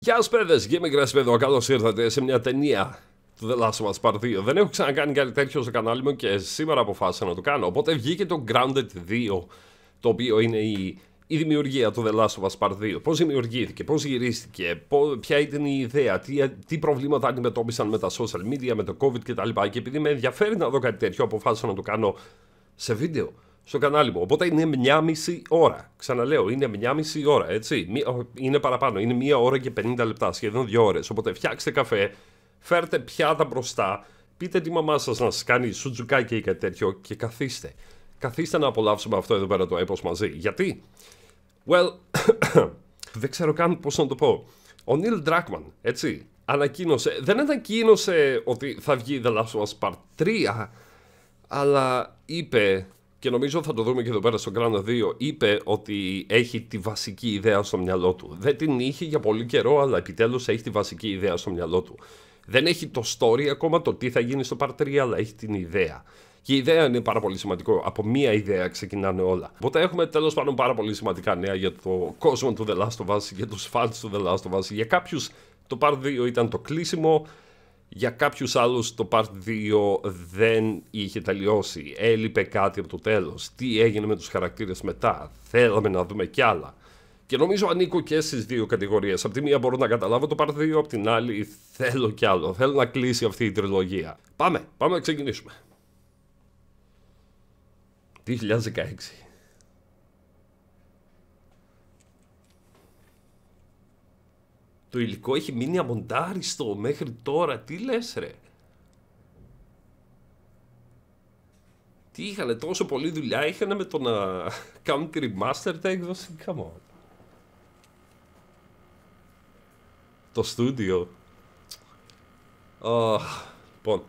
Γεια σας παιδες, GamingRecipe εδώ, καλώς ήρθατε σε μια ταινία του The Last of Us Part 2. Δεν έχω ξανακάνει κάτι τέτοιο στο κανάλι μου και σήμερα αποφάσισα να το κάνω. Οπότε βγήκε το Grounded 2, το οποίο είναι η δημιουργία του The Last of Us Part 2. Πώς δημιουργήθηκε, πώς γυρίστηκε, ποια ήταν η ιδέα, τι προβλήματα αντιμετώπισαν με τα social media, με το COVID κτλ. Και επειδή με ενδιαφέρει να δω κάτι τέτοιο, αποφάσισα να το κάνω σε βίντεο στο κανάλι μου. Οπότε είναι 1,5 ώρα. Ξαναλέω, είναι 1,5 ώρα, έτσι. Είναι παραπάνω. Είναι 1 ώρα και 50 λεπτά, σχεδόν 2 ώρες. Οπότε φτιάξτε καφέ, φέρτε πιάτα μπροστά, πείτε τη μαμά σας να σας κάνει σουτζουκάκι ή κάτι τέτοιο και καθίστε. Καθίστε να απολαύσουμε αυτό εδώ πέρα το έπος μαζί. Γιατί? Well, δεν ξέρω καν πώς να το πω. Ο Neil Druckmann, έτσι, δεν ανακοίνωσε ότι θα βγει The Last of Us Part 3, αλλά είπε, και νομίζω θα το δούμε και εδώ πέρα στο Grounded 2, είπε ότι έχει τη βασική ιδέα στο μυαλό του. Δεν την είχε για πολύ καιρό, αλλά επιτέλους έχει τη βασική ιδέα στο μυαλό του. Δεν έχει το story ακόμα, το τι θα γίνει στο Part 3, αλλά έχει την ιδέα. Και η ιδέα είναι πάρα πολύ σημαντικό. Από μία ιδέα ξεκινάνε όλα. Οπότε έχουμε τέλος πάντων πάρα πολύ σημαντικά νέα για το κόσμο του The Last of Us, για τους fans του The Last of Us. Για κάποιους το Part 2 ήταν το κλείσιμο. Για κάποιους άλλους το Part 2 δεν είχε τελειώσει. Έλειπε κάτι από το τέλος. Τι έγινε με τους χαρακτήρες μετά. Θέλαμε να δούμε κι άλλα. Και νομίζω ανήκω και στις δύο κατηγορίες. Από τη μία μπορώ να καταλάβω το Part 2, από την άλλη θέλω κι άλλο. Θέλω να κλείσει αυτή η τριλογία. Πάμε να ξεκινήσουμε. 2016. Το υλικό έχει μείνει αμοντάριστο μέχρι τώρα. Τι λες ρε? Τι είχανε τόσο πολλή δουλειά είχανε με το να κάνουν τη remastered έκδοση? Come on. Το στούντιο. Λοιπόν,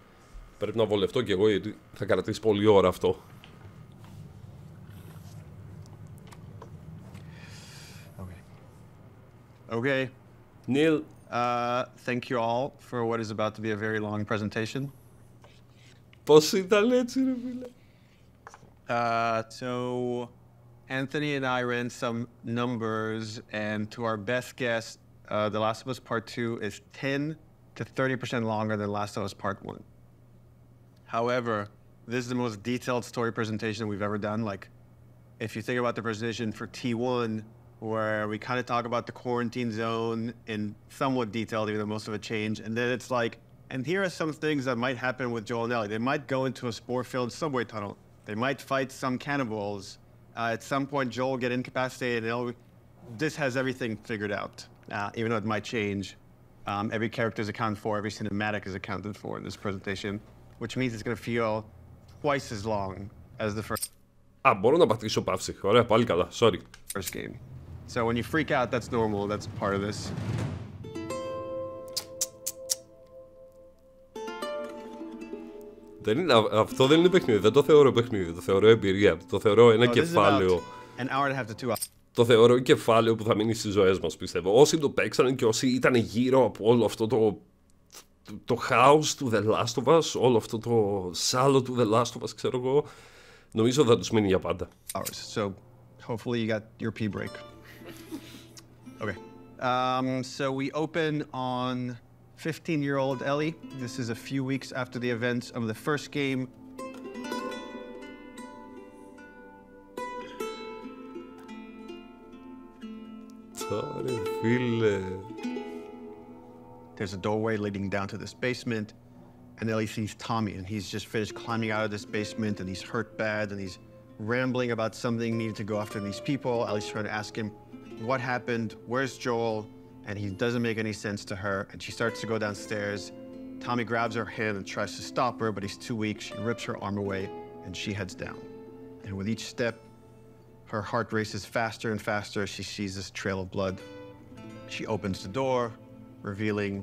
πρέπει να βολευτώ κι εγώ γιατί θα κρατήσει πολλή ώρα αυτό. Okay. Neil. Thank you all for what is about to be a very long presentation. Πώς ήταν έτσι ρε φίλε? So Anthony and I ran some numbers, and to our best guess, The Last of Us Part 2 is 10 to 30% longer than Last of Us Part 1. However, this is the most detailed story presentation we've ever done. Like, if you think about the presentation for T1, where we kind of talk about the quarantine zone in somewhat detail, even though most of it changed. And then it's like, and here are some things that might happen with Joel and Ellie. They might go into a spore-filled subway tunnel. They might fight some cannibals. At some point, Joel will get incapacitated. And Ellie, this has everything figured out, even though it might change. Every character is accounted for. Every cinematic is accounted for in this presentation, which means it's going to feel twice as long as the first. Μπορώ να πατήσω παύση. Ωραία, πάλι καλά. Sorry. First game. So when you freak out, that's normal. That's part of this. Αυτό δεν είναι παιχνίδι. Δεν το θεωρώ παιχνίδι. Το θεωρώ εμπειρία. Το θεωρώ ένα κεφάλαιο. An hour and a half to 2 hours. Το θεωρώ κεφάλαιο που θα μείνει στις ζωές μας, πιστεύω. Όσοι το παίξανε και όσοι ήταν γύρω από όλο αυτό το χάος του The Last of Us, όλο αυτό το σάλο του The Last of Us, ξέρω εγώ, νομίζω θα τους μείνει για πάντα. So hopefully you got your pee break. Okay. So we open on 15-year-old Ellie. This is a few weeks after the events of the first game. Sorry, φίλε. There's a doorway leading down to this basement, and Ellie sees Tommy, and he's just finished climbing out of this basement, and he's hurt bad, and he's rambling about something, needing to go after these people. Ellie's trying to ask him, what happened? Where's Joel? And he doesn't make any sense to her, and she starts to go downstairs. Tommy grabs her hand and tries to stop her, but he's too weak. She rips her arm away, and she heads down. And with each step, her heart races faster and faster as she sees this trail of blood. She opens the door, revealing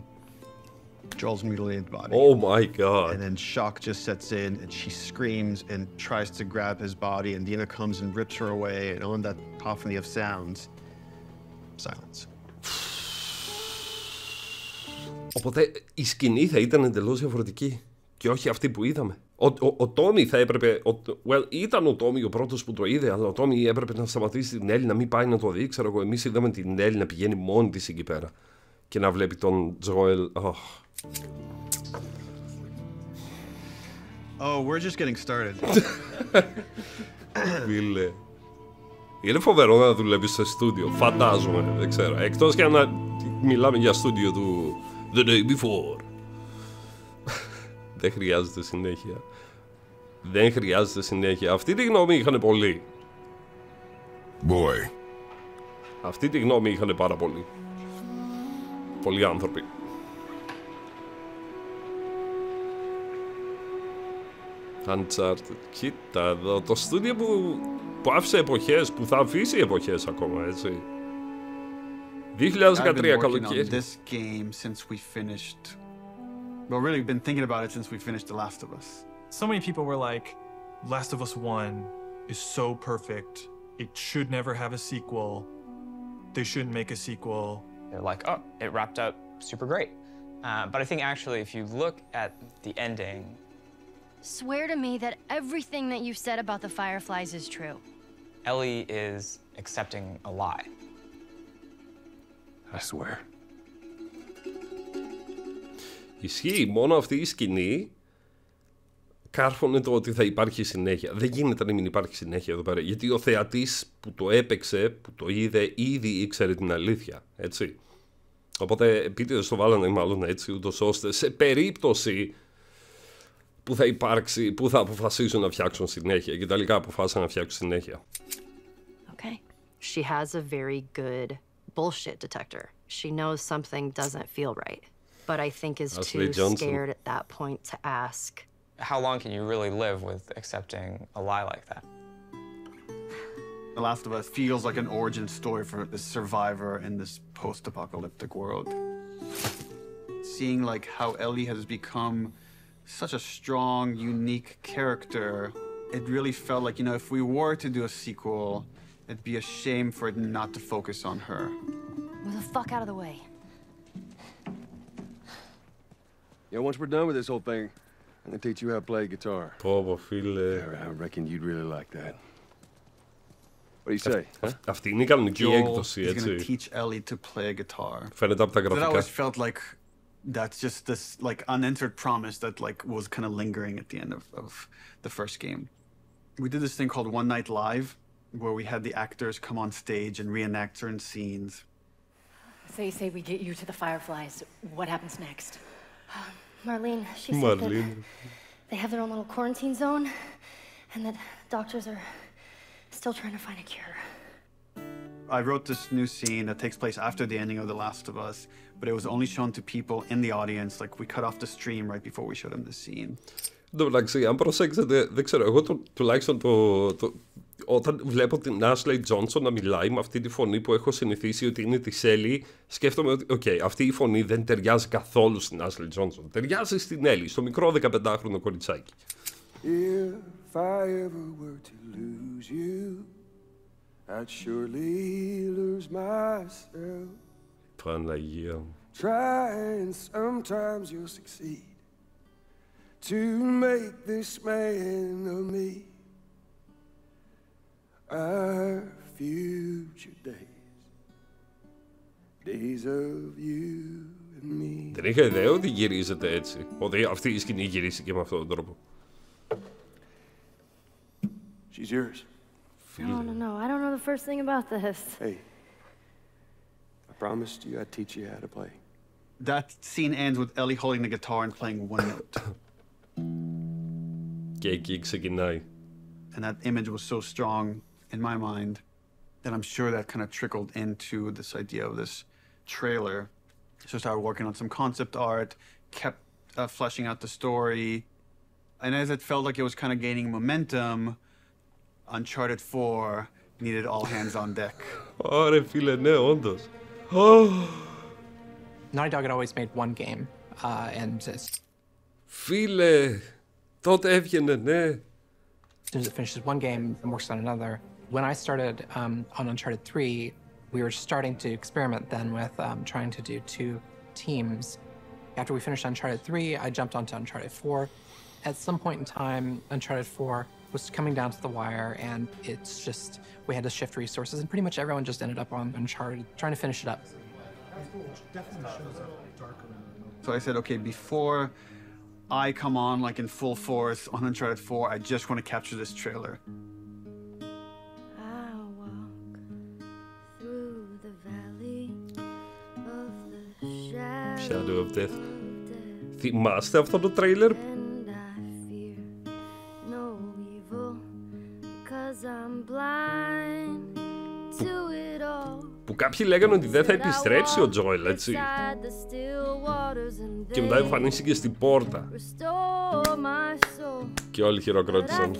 Joel's mutilated body. Oh my God. And then shock just sets in, and she screams and tries to grab his body, and Dina comes and rips her away, and all that cacophony of sounds. Silence. Οπότε η σκηνή θα ήταν εντελώς διαφορετική και όχι αυτή που είδαμε. Ο Τόμι θα έπρεπε. Ήταν ο Τόμι ο πρώτος που το είδε, αλλά ο Τόμι έπρεπε να σταματήσει την Έλλη να μην πάει να το δει. Ξέρω εγώ, εμείς είδαμε την Έλλη να πηγαίνει μόνη της εκεί πέρα. και να βλέπει τον Joel. Oh, we're just getting started. Φίλε. Είναι φοβερό να δουλεύεις σε στούντιο, φαντάζομαι, δεν ξέρω. Εκτός και να μιλάμε για στούντιο του The Day Before. Δεν χρειάζεται συνέχεια. Δεν χρειάζεται συνέχεια. Αυτή τη γνώμη είχαν πολλοί. Boy. Αυτή τη γνώμη είχαν πάρα πολλοί. Πολλοί άνθρωποι. Uncharted. Κοίτα εδώ, το στούντιο που άφησε εποχές, που θα αφήσει εποχές ακόμα, έτσι. 2013 καλοκαίρι. This game since we finished. Well, really, we've been thinking about it since we finished The Last of Us. So many people were like, Last of Us 1 is so perfect. It should never have a sequel. They shouldn't make a sequel. They're like, oh, it wrapped up super great. But I think actually, if you look at the ending... Swear to me that everything that you said about the Fireflies is true. Ellie is accepting a lie. I swear. Ισχύει, μόνο αυτή η σκηνή κάρφωνε το ότι θα υπάρχει συνέχεια. Δεν γίνεται να μην υπάρχει συνέχεια εδώ πέρα, γιατί ο θεατής που το έπαιξε, που το είδε, ήδη ήξερε την αλήθεια, έτσι. Οπότε επίτηδες το βάλανε μάλλον έτσι, ούτως ώστε σε περίπτωση που θα υπάρξει, που θα αποφασίσουν να φτιάξουν συνέχεια, και τελικά αποφάσισαν να φτιάξουν συνέχεια. Okay. She has a very good bullshit detector. She knows something doesn't feel right, but I think is too scared at that point to ask. How long can you really live with accepting a lie like that? The Last of Us feels like an origin story for this survivor in this post-apocalyptic world. Seeing like how Ellie has become such a strong, unique character, it really felt like, you know, if we were to do a sequel, it'd be a shame for it not to focus on her. Move the fuck out of the way. Yeah, once we're done with this whole thing, I'm gonna teach you how to play guitar. Πω, φίλε. I reckon you'd really like that. What do you say? Αυτή είναι η κανονική έκδοση, Joel is έτσι. gonna teach Ellie to play guitar. Φαίνεται από τα That always γραφικά. felt like that's just this like unanswered promise that like was kind of lingering at the end of the first game. We did this thing called One Night Live, where we had the actors come on stage and reenact certain scenes. So you say we get you to the Fireflies. What happens next? Marlene, she said that they have their own little quarantine zone, and that doctors are still trying to find a cure. I wrote this new scene that takes place after the ending of The Last of Us, but it was only shown to people in the audience. Like, we cut off the stream right before we showed them the scene. Εν τω μεταξύ, αν προσέξετε, δεν ξέρω, εγώ τουλάχιστον όταν βλέπω την Ashley Johnson να μιλάει με αυτή τη φωνή που έχω συνηθίσει ότι είναι τη Ellie, σκέφτομαι ότι αυτή η φωνή δεν ταιριάζει καθόλου στην Ashley Johnson. Ταιριάζει στην Ellie, στο μικρό 15χρονο κοριτσάκι. If I ever were to lose you, I'd surely lose myself. Παναγία μου. Try and sometimes you'll succeed to make this man of me. Our future days of you and me. Δεν είχα ιδέα ότι γυρίζεται έτσι. Ότι αυτή η σκηνή γυρίστηκε με αυτόν τον τρόπο. She's yours. No. I don't know the first thing about this. Hey, I promised you I'd teach you how to play. That scene ends with Ellie holding the guitar and playing one note. Και εκεί ξεκινάει. And that image was so strong in my mind that I'm sure that kind of trickled into this idea of this trailer. So I started working on some concept art, kept fleshing out the story. And as it felt like it was kind of gaining momentum, Uncharted 4 needed all hands on deck. Ωραία φίλε, ναι, όντως. Naughty Dog had always made one game, and Φίλε, τότε έβγαινε, ναι. as soon as it finishes one game and works on another. When I started on Uncharted 3, we were starting to experiment then with trying to do 2 teams. After we finished Uncharted 3, I jumped onto Uncharted 4. At some point in time, Uncharted 4 was coming down to the wire, and it's just, we had to shift resources, and pretty much everyone just ended up on Uncharted, trying to finish it up. So I said, okay, before I come on like in full force on Uncharted 4, I just want to capture this trailer. Shadow of Death. Θυμάστε αυτό το τρέιλερ? Που κάποιοι λέγανε ότι δεν θα επιστρέψει ο Joel, έτσι. Και μετά εμφανίστηκε στην πόρτα. Και όλοι χειροκρότησαν.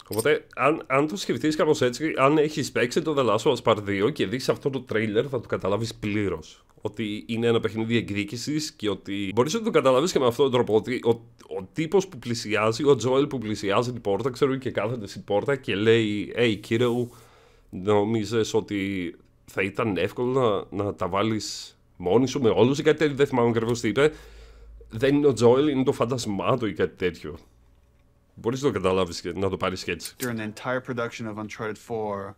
Οπότε, αν το σκεφτείς κάπως έτσι, αν έχεις παίξει το The Last of Us Part 2 και δεις αυτό το trailer, θα το καταλάβεις πλήρως. Ότι είναι ένα παιχνίδι εκδίκησης και ότι μπορείς να το καταλάβεις και με αυτόν τον τρόπο. Ότι ο τύπος που πλησιάζει, ο Joel που πλησιάζει την πόρτα, ξέρω, και κάθεται στην πόρτα και λέει «Hey, κύριε, νομίζεις ότι θα ήταν εύκολο να τα βάλεις μόνοι σου με όλους» ή κάτι τέτοιο, δεν θυμάμαι ακριβώς τι είπε. Δεν είναι ο Joel, είναι το φάντασμά του ή κάτι τέτοιο. Μπορείς να το καταλάβεις και να το πάρεις έτσι. During the entire production of Uncharted 4,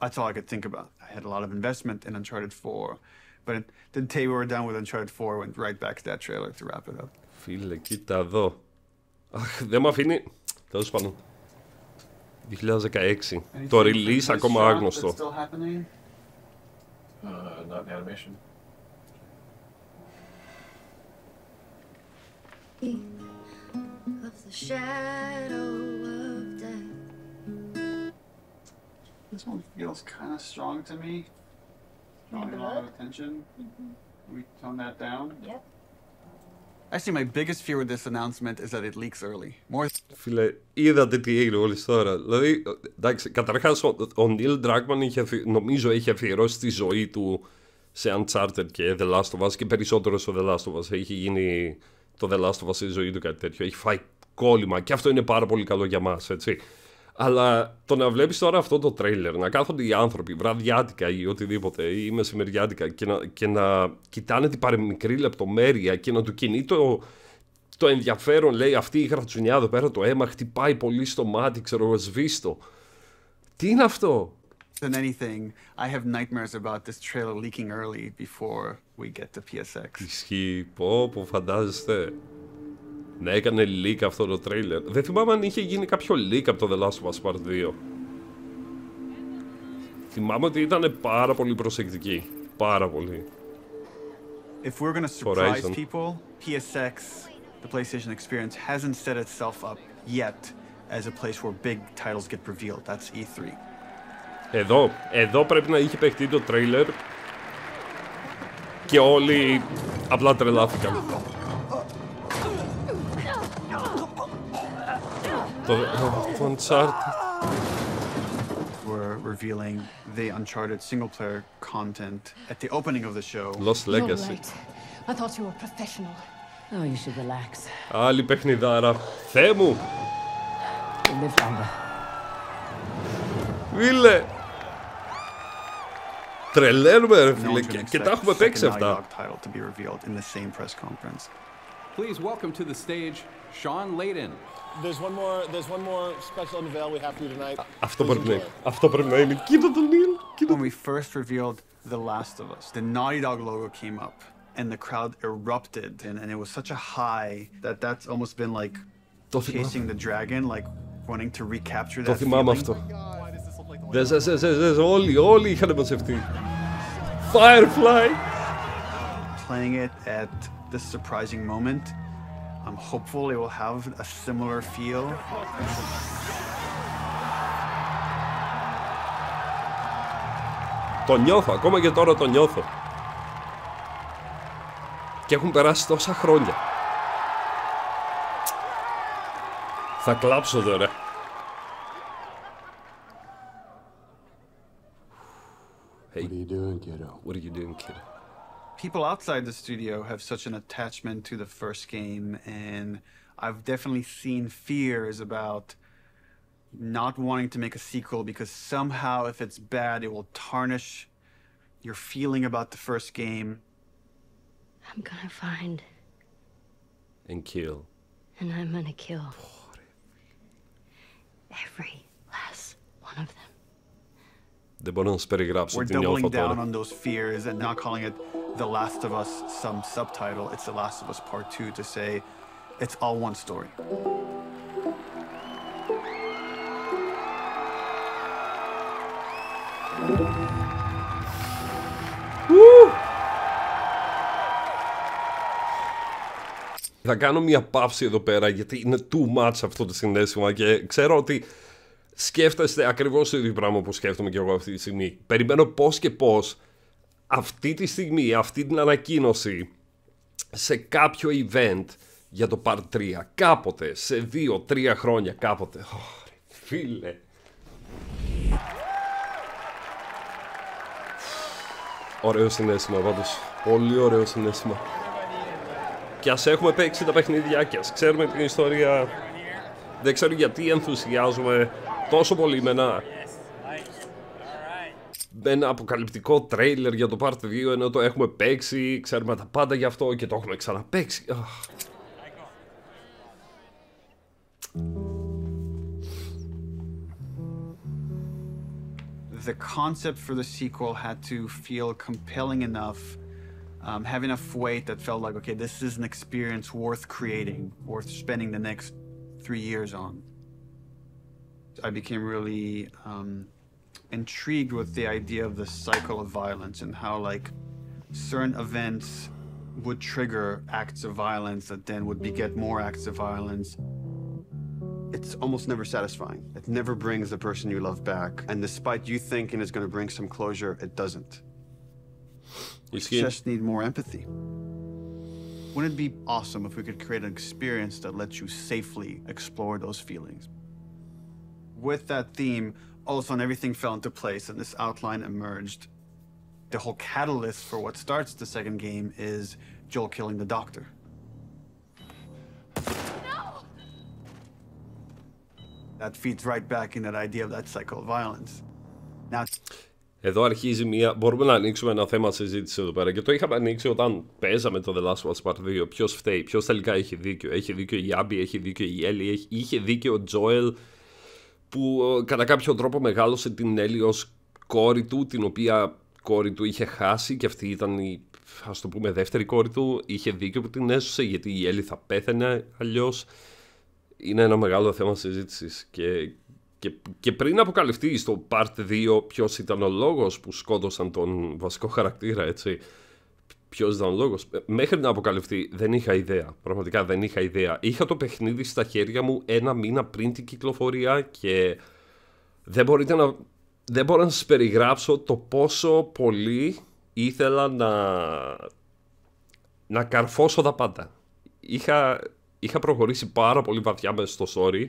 that's all I could think about. I had a lot of investment in Uncharted 4, but the day we were done with Uncharted 4, I went right back to that trailer to wrap it up. Φίλε, κοίτα εδώ. Αχ, δεν μου αφήνει. Τέλος πάντων. 2016. Το release ακόμα άγνωστο. Not in animation. Of the shadow of death. This one feels kind of strong to me. Drawing a lot of attention. We tone that down. Yep. Actually, my biggest fear with this announcement is that it leaks early. More. Φίλε, είδατε τι έγινε όλη τώρα. Δηλαδή, εντάξει, καταρχάς ο Neil Druckmann νομίζω έχει αφιερώσει τη ζωή του σε Uncharted και The Last of Us και περισσότερο στο The Last of Us. Έχει γίνει το The Last of Us η ζωή του κάτι τέτοιο. Έχει φάει κόλλημα και αυτό είναι πάρα πολύ καλό για μας, έτσι. Αλλά το να βλέπεις τώρα αυτό το τρέιλερ, να κάθονται οι άνθρωποι βραδιάτικα ή οτιδήποτε ή μεσημεριάτικα και να κοιτάνε την παραμικρή λεπτομέρεια και να του κινεί το ενδιαφέρον, λέει αυτή η γρατσουνιά εδώ πέρα, το αίμα χτυπάει πολύ στο μάτι, ξέρω, σβήστο. Τι είναι αυτό? Than anything, I have nightmares about this trailer leaking early before we get to PSX. Ισχύει, πω φαντάζεστε. Να έκανε leak αυτό το τρέιλερ. Δεν θυμάμαι αν είχε γίνει κάποιο leak από το The Last of Us Part 2. Θυμάμαι ότι ήταν πάρα πολύ προσεκτικοί. Πάρα πολύ. If we're gonna surprise people, PSX, the PlayStation experience, hasn't set itself up yet as a place where big titles get revealed. That's E3. Εδώ πρέπει να είχε παιχτεί το τρέιλερ και όλοι απλά τρελάθηκαν. Το Uncharted. We're revealing the Uncharted single-player content at the opening of the show. Lost Legacy. I thought you were professional. Oh, you should relax. Άλλη παιχνιδάρα. Θεέ μου! Live longer. Φίλε! Τρελαίνουμε ρε φίλε και τα έχουμε παίξει αυτά. Please welcome to the stage Sean Layden. There's one more special unveil we have for you tonight. Αυτό πρέπει να είναι. Κοίτα τον Neil. When we first revealed The Last of Us, the Naughty Dog logo came up and the crowd erupted and it was such a high that that's almost been like chasing the dragon, like wanting to recapture that feeling. Το θυμάμαι αυτό. Δες, όλοι είχαν μαζευτεί. Firefly! Playing it at this surprising moment, I'm hopeful it will have a similar feel. Το νιώθω, ακόμα και τώρα το νιώθω. Και έχουν περάσει τόσα χρόνια. Θα κλάψω τώρα. Hey. What are you doing, kiddo? What are you doing, kiddo? People outside the studio have such an attachment to the first game, and I've definitely seen fears about not wanting to make a sequel because somehow if it's bad, it will tarnish your feeling about the first game. I'm gonna find and kill. And I'm gonna kill every last one of them. Δεν μπορώ να σου περιγράψω We're τι νιώθω τώρα. doubling down on those fears and not calling it The Last of Us some subtitle. It's The Last of Us Part 2 to say it's all one story. Θα κάνω μια παύση εδώ πέρα γιατί είναι too much αυτό το συναίσθημα και ξέρω ότι σκέφτεστε ακριβώς το ίδιο πράγμα που σκέφτομαι και εγώ αυτή τη στιγμή. Περιμένω πώς και πώς αυτή τη στιγμή, αυτή την ανακοίνωση σε κάποιο event για το Part 3, κάποτε, σε 2-3 χρόνια, κάποτε. Φίλε. Ωραίο συναίσθημα πάντως. Πολύ ωραίο συναίσθημα. Και ας έχουμε παίξει τα παιχνίδια και ας ξέρουμε την ιστορία. Δεν ξέρω γιατί ενθουσιάζομαι τόσο πολύ με ένα αποκαλυπτικό τρέιλερ για το Part 2, ενώ το έχουμε παίξει, ξέρουμε τα πάντα γι' αυτό και το έχουμε ξαναπαίξει. The concept for the sequel had to feel compelling enough, have enough weight that felt like, okay, this is an experience worth creating, worth spending the next 3 years on. I became really intrigued with the idea of the cycle of violence and how, like, certain events would trigger acts of violence that then would beget more acts of violence. It's almost never satisfying. It never brings the person you love back. And despite you thinking it's going to bring some closure, it doesn't. We just need more empathy. Wouldn't it be awesome if we could create an experience that lets you safely explore those feelings? With that theme, all of a sudden everything fell into place and this outline emerged. The whole catalyst for what starts the second game is Joel killing the doctor. That feeds right back in that idea of that cycle of violence. Now... Εδώ αρχίζει μια... Μπορούμε να ανοίξουμε ένα θέμα συζήτηση εδώ πέρα και το είχαμε ανοίξει όταν παίζαμε το The Last of Us Part 2. Ποιος φταίει, ποιος τελικά έχει δίκιο. Έχει δίκιο η Abby, έχει δίκιο η Ellie, είχε δίκιο ο Joel που κατά κάποιο τρόπο μεγάλωσε την Ellie ως κόρη του, την οποία κόρη του είχε χάσει και αυτή ήταν η, ας το πούμε, δεύτερη κόρη του. Είχε δίκιο που την έσωσε γιατί η Ellie θα πέθαινε αλλιώς. Είναι ένα μεγάλο θέμα συζήτησης και πριν αποκαλυφθεί στο Part 2 ποιος ήταν ο λόγος που σκότωσαν τον βασικό χαρακτήρα, έτσι, ποιος ήταν ο λόγος, μέχρι να αποκαλυφθεί δεν είχα ιδέα, πραγματικά δεν είχα ιδέα. Είχα το παιχνίδι στα χέρια μου 1 μήνα πριν την κυκλοφορία και δεν μπορώ να σας περιγράψω το πόσο πολύ ήθελα να καρφώσω τα πάντα. Είχα προχωρήσει πάρα πολύ βαθιά μέσα στο story,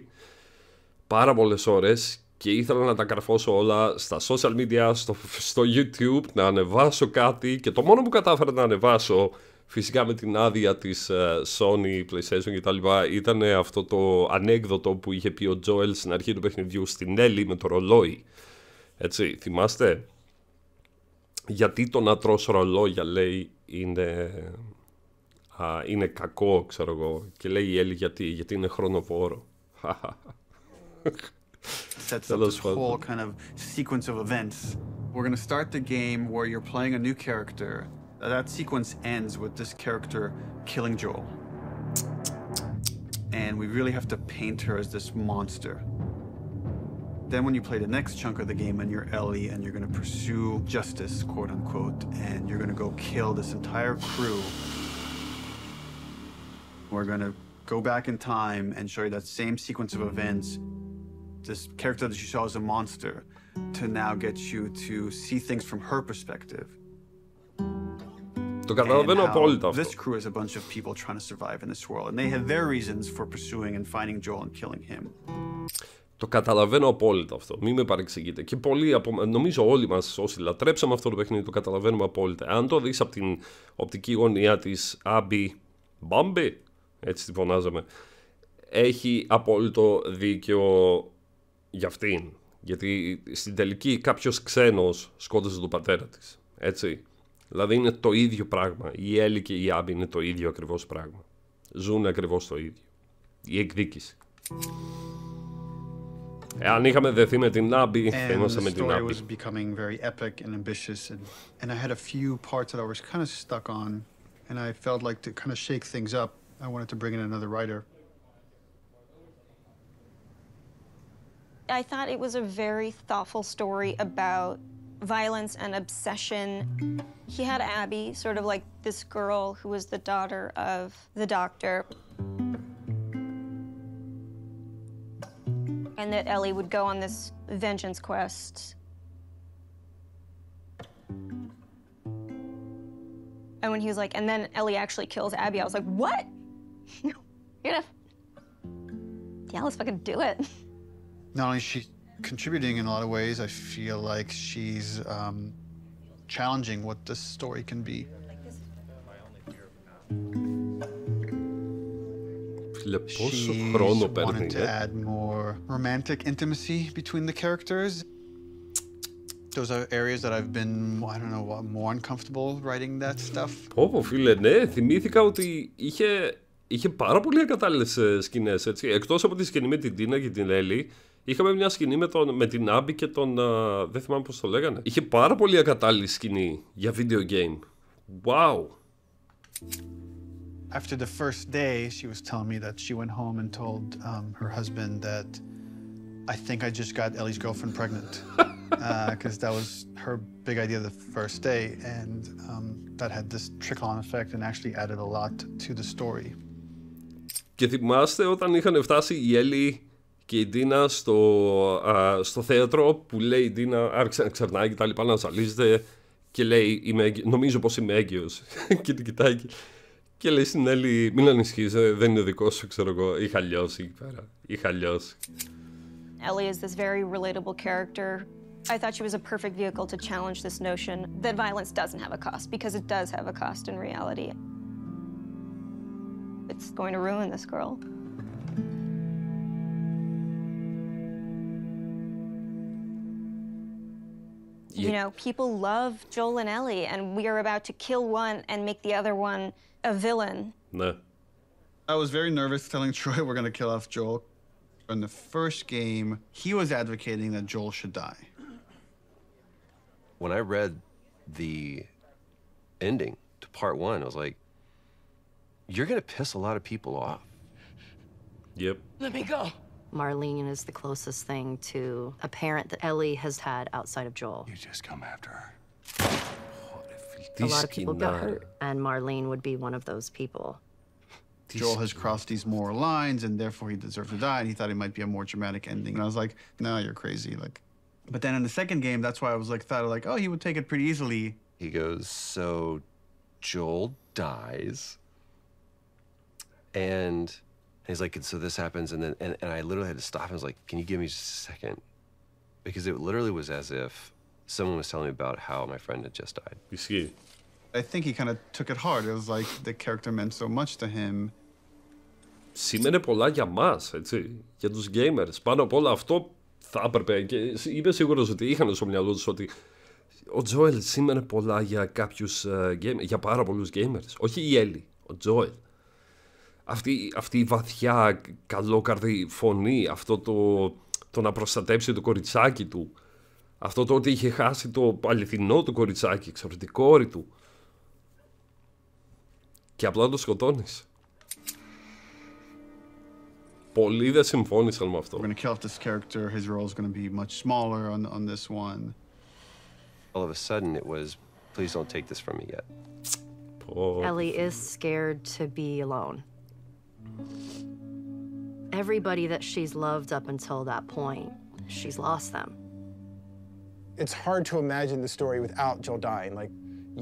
πάρα πολλές ώρες και ήθελα να τα καρφώσω όλα στα social media, στο YouTube, να ανεβάσω κάτι και το μόνο που κατάφερα να ανεβάσω, φυσικά με την άδεια της Sony, PlayStation κτλ, ήταν αυτό το ανέκδοτο που είχε πει ο Joel στην αρχή του παιχνιδιού στην Ellie με το ρολόι. Έτσι, θυμάστε? Γιατί το να τρως ρολόγια, λέει, είναι κακό, ξέρω εγώ. Και λέει η Ellie γιατί είναι χρονοβόρο. Sets up this whole kind of sequence of events. We're going to start the game where you're playing a new character. That sequence ends with this character killing Joel. And we really have to paint her as this monster. Then when you play the next chunk of the game and you're Ellie and you're going to pursue justice, quote unquote, and you're going to go kill this entire crew, we're going to go back in time and show you that same sequence of events, this character that you saw as a monster, to now get you to see things from her perspective. Το καταλαβαίνω απόλυτα αυτό. This crew is a bunch of people trying to survive in this world and they have their reasons for pursuing and finding Joel and killing him. Το καταλαβαίνω απόλυτα αυτό. Μην με παρεξηγείτε. Και πολλοί νομίζω όλοι μας όσοι λατρέψαμε αυτό το παιχνίδι το καταλαβαίνουμε απόλυτα. Αν το δεις από την οπτική γωνία της Abby Bambi, έτσι τη φωνάζαμε, έχει απόλυτο δίκιο για αυτήν. Γιατί στην τελική κάποιος ξένος σκότωσε τον πατέρα της. Έτσι. Δηλαδή είναι το ίδιο πράγμα. Η Ellie και η Abby είναι το ίδιο ακριβώς πράγμα. Ζουν ακριβώς το ίδιο. Η εκδίκηση. Αν είχαμε δεθεί με την Abby, θα είμαστε με την Abby. And the story was becoming very epic and ambitious, and I had a few parts that I was kind of stuck on, and I felt like to kind of shake things up, I wanted to bring in another writer. I thought it was a very thoughtful story about violence and obsession. He had Abby, sort of like this girl who was the daughter of the doctor. And that Ellie would go on this vengeance quest. And when he was like, and then Ellie actually kills Abby, I was like, what? You're gonna... Yeah, let's fucking do it. Not only is she contributing in a lot of ways, I feel like she's challenging what this story can be. She wanted to add more romantic intimacy between the characters. Those are areas that I've been, I don't know, more uncomfortable writing that stuff. Πω φίλε, ναι, θυμήθηκα ότι είχε πάρα πολύ ακατάλληλες σκηνές, έτσι. Εκτός από τη σκηνή με την Τίνα και την Ellie, είχαμε μια σκηνή με την Abby και τον... δεν θυμάμαι πώς το λέγανε. Είχε πάρα πολύ ακατάλληλη σκηνή για video game. Wow! After the first day, she was telling me that she went home and told her husband that I think I just got Ellie's girlfriend pregnant. Because that was her big idea the first day, and that had this trickle-on effect and actually added a lot to the story. Και θυμάστε όταν είχαν φτάσει η Ellie και η Τίνα στο θέατρο που λέει η Τίνα άρχισε να ξερνάει και τα λοιπά, να ζαλίζεται και λέει νομίζω πως είμαι έγκυος και την κοιτάει και λέει στην Ellie μην ανησυχείς, δεν είναι δικό σου, ξέρω εγώ, είχα λιώσει εκεί πέρα, είχα λιώσει. Ellie is this very relatable character. I thought she was a perfect vehicle to challenge this notion that violence doesn't have a cost, because it does have a cost in reality. It's going to ruin this girl. Yeah. You know, people love Joel and Ellie, and we are about to kill one and make the other one a villain. No. I was very nervous telling Troy we're going to kill off Joel. In the first game, he was advocating that Joel should die. When I read the ending to part 1, I was like, you're going to piss a lot of people off. Yep. Let me go. Marlene is the closest thing to a parent that Ellie has had outside of Joel. You just come after her. A lot of people got hurt, and Marlene would be one of those people. Joel has crossed these moral lines, and therefore he deserves to die, and he thought it might be a more dramatic ending. And I was like, no, you're crazy. Like, but then in the second game, that's why I was like, oh, he would take it pretty easily. He goes, so Joel dies, and he's like, so this happens, and then and I literally had to stop. I was like, can you give me just a second? Because it literally was as if someone was telling me about how my friend had just died. You see. I think he kind of took it hard. It was like the character meant so much to him. Σήμαινε πολλά για μας, έτσι, για τους gamers. Πάνω απ' όλα αυτό θα έπρεπε και είμαι σίγουρος ότι είχαν στο μυαλό τους ότι ο Joel σήμαινε πολλά για κάποιους gamers, για πάρα πολλούς gamers. Όχι η Ellie, ο Joel. Αυτή η βαθιά καλόκαρδη φωνή, αυτό το να προστατέψει το κοριτσάκι του, αυτό το ότι είχε χάσει το αληθινό του κοριτσάκι, ξέρω, την κόρη του. Και απλά το σκοτώνεις. Πολλοί δεν συμφώνησαν με αυτό. We're going to kill off this character. His role is going to be much smaller on this one. All of a sudden it was, please don't take this from me yet. Ellie is scared to be alone. Everybody that she's loved up until that point, she's lost them. It's hard to imagine the story without Joel dying. Like,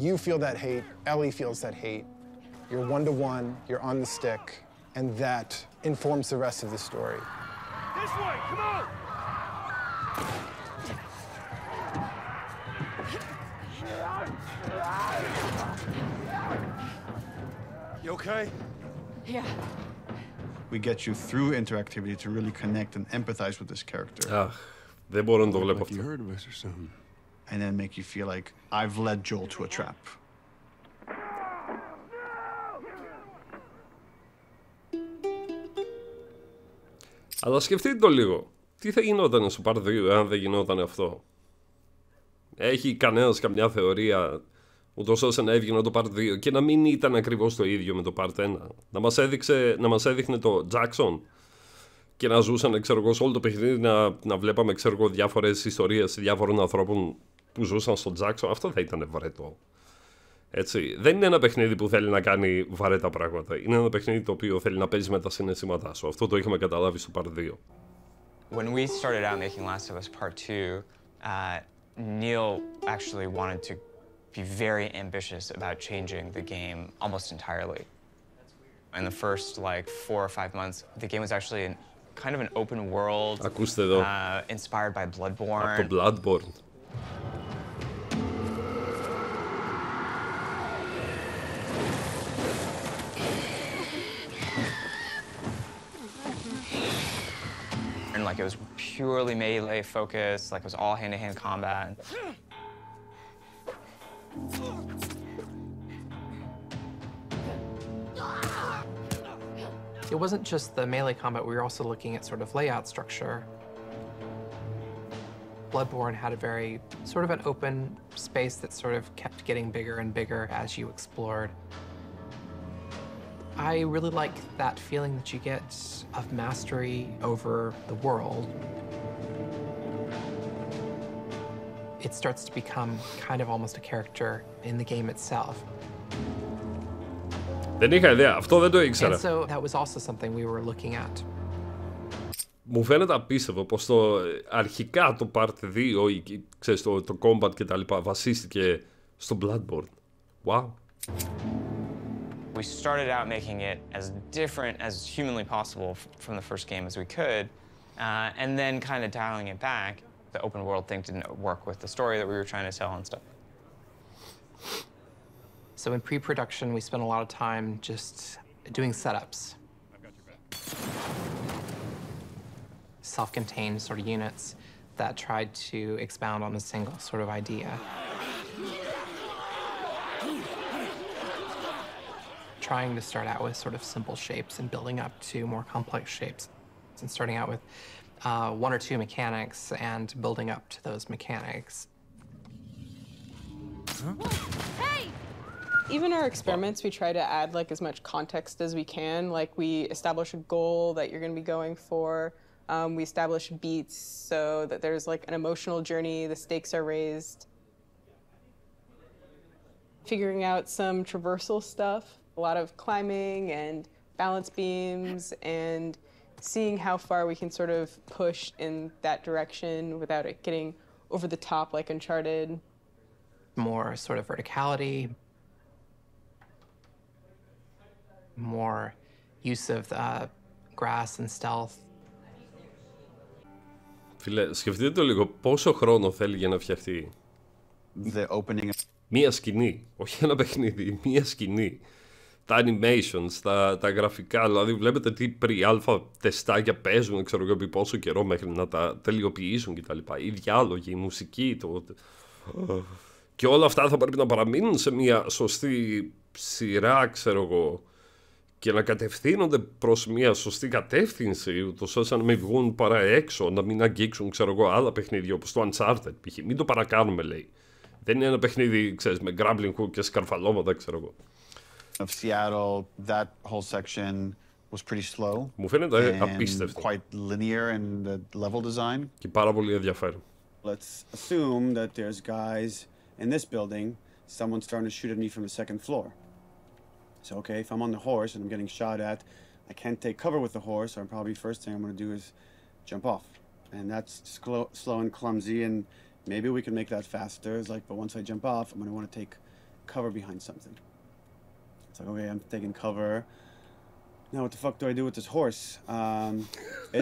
you feel that hate, Ellie feels that hate. You're one-to-one, you're on the stick, and that informs the rest of the story. This way, come on! You okay? Yeah. We get you through interactivity to really connect and empathize with this character. Αχ, δεν μπορώ να το βλέπω αυτό. You heard of us or something. and then make you feel like I've led Joel to a trap. Αλλά σκεφτείτε το λίγο. Τι θα γινόταν στο Part 2 αν δεν γινόταν αυτό? Έχει κανένας καμιά θεωρία ούτως ώστε να έβγαινε το Part 2 και να μην ήταν ακριβώς το ίδιο με το Part 1? Να μας έδειχνε το Jackson και να ζούσαν, ξέρω εγώ, σε όλο το παιχνίδι να βλέπαμε, ξέρω εγώ, διάφορες ιστορίες διάφορων ανθρώπων που ζούσαν στο Jackson. Αυτό θα ήταν βαρετό. Έτσι. Δεν είναι ένα παιχνίδι που θέλει να κάνει βαρέτα πράγματα. Είναι ένα παιχνίδι το οποίο θέλει να παίζει με τα συναισθήματά σου. Αυτό το είχαμε καταλάβει στο Part 2. When we started out making Last of Us Part 2, Neil actually wanted to be very ambitious about changing the game almost entirely. In the first, like, 4 or 5 months, the game was actually kind of an open world, inspired by Bloodborne. Από το Bloodborne. And like it was purely melee focused, like it was all hand-to-hand combat. It wasn't just the melee combat, we were also looking at sort of layout structure. Bloodborne had a very sort of an open space that sort of kept getting bigger and bigger as you explored. I really like that feeling that you get of mastery over the world. It starts to become kind of almost a character in the game itself. Δεν είχα ιδέα, αυτό δεν το ήξερα. And so that was also something we were looking at. Μου φαίνεται απίστευτο πως αρχικά το Part 2, ξέρεις, το combat και τα λοιπά, βασίστηκε στο Bloodborne. Wow. We started out making it as different as humanly possible from the first game as we could, and then kind of dialing it back. The open world thing didn't work with the story that we were trying to tell and stuff. So in pre-production, we spent a lot of time just doing setups. Self-contained sort of units that tried to expound on a single sort of idea. Trying to start out with sort of simple shapes and building up to more complex shapes. And starting out with 1 or 2 mechanics and building up to those mechanics. Hey! Even our experiments, we try to add like as much context as we can. Like we establish a goal that you're going to be going for. We establish beats so that there's like an emotional journey, the stakes are raised. Figuring out some traversal stuff, a lot of climbing and balance beams and seeing how far we can sort of push in that direction without it getting over the top like Uncharted. More sort of verticality, more use of the grass and stealth. Φίλε, σκεφτείτε το λίγο πόσο χρόνο θέλει για να φτιαχτεί μία σκηνή, όχι ένα παιχνίδι, μία σκηνή. Τα animations, τα γραφικά, δηλαδή βλέπετε τι pre-alpha τεστάκια παίζουν, ξέρω εγώ επί πόσο καιρό μέχρι να τα τελειοποιήσουν κτλ. Οι διάλογοι, η μουσική, και όλα αυτά θα πρέπει να παραμείνουν σε μια σωστή σειρά, ξέρω εγώ, και να κατευθύνονται προς μια σωστή κατεύθυνση, ούτως ώστε να μην βγουν παρά έξω, να μην αγγίξουν, ξέρω εγώ, άλλα παιχνίδια όπως το Uncharted π.χ. Μην το παρακάνουμε, λέει. Δεν είναι ένα παιχνίδι, ξέρεις, με grappling hook και σκαρφαλώματα, ξέρω εγώ. Of Seattle, that whole section was pretty slow. Μου φαίνεται απίστευτο. Quite linear in the level design. Και πάρα πολύ ενδιαφέρον. Let's assume that there's guys in this building, someone's starting to shoot at me from the second floor. So, okay, if I'm on the horse and I'm getting shot at, I can't take cover with the horse, so probably first thing I'm going to do is jump off. And that's slow and clumsy, and maybe we can make that faster. It's like, but once I jump off, I'm going to want to take cover behind something. It's like, okay, I'm taking cover. Now what the fuck do I do with this horse? I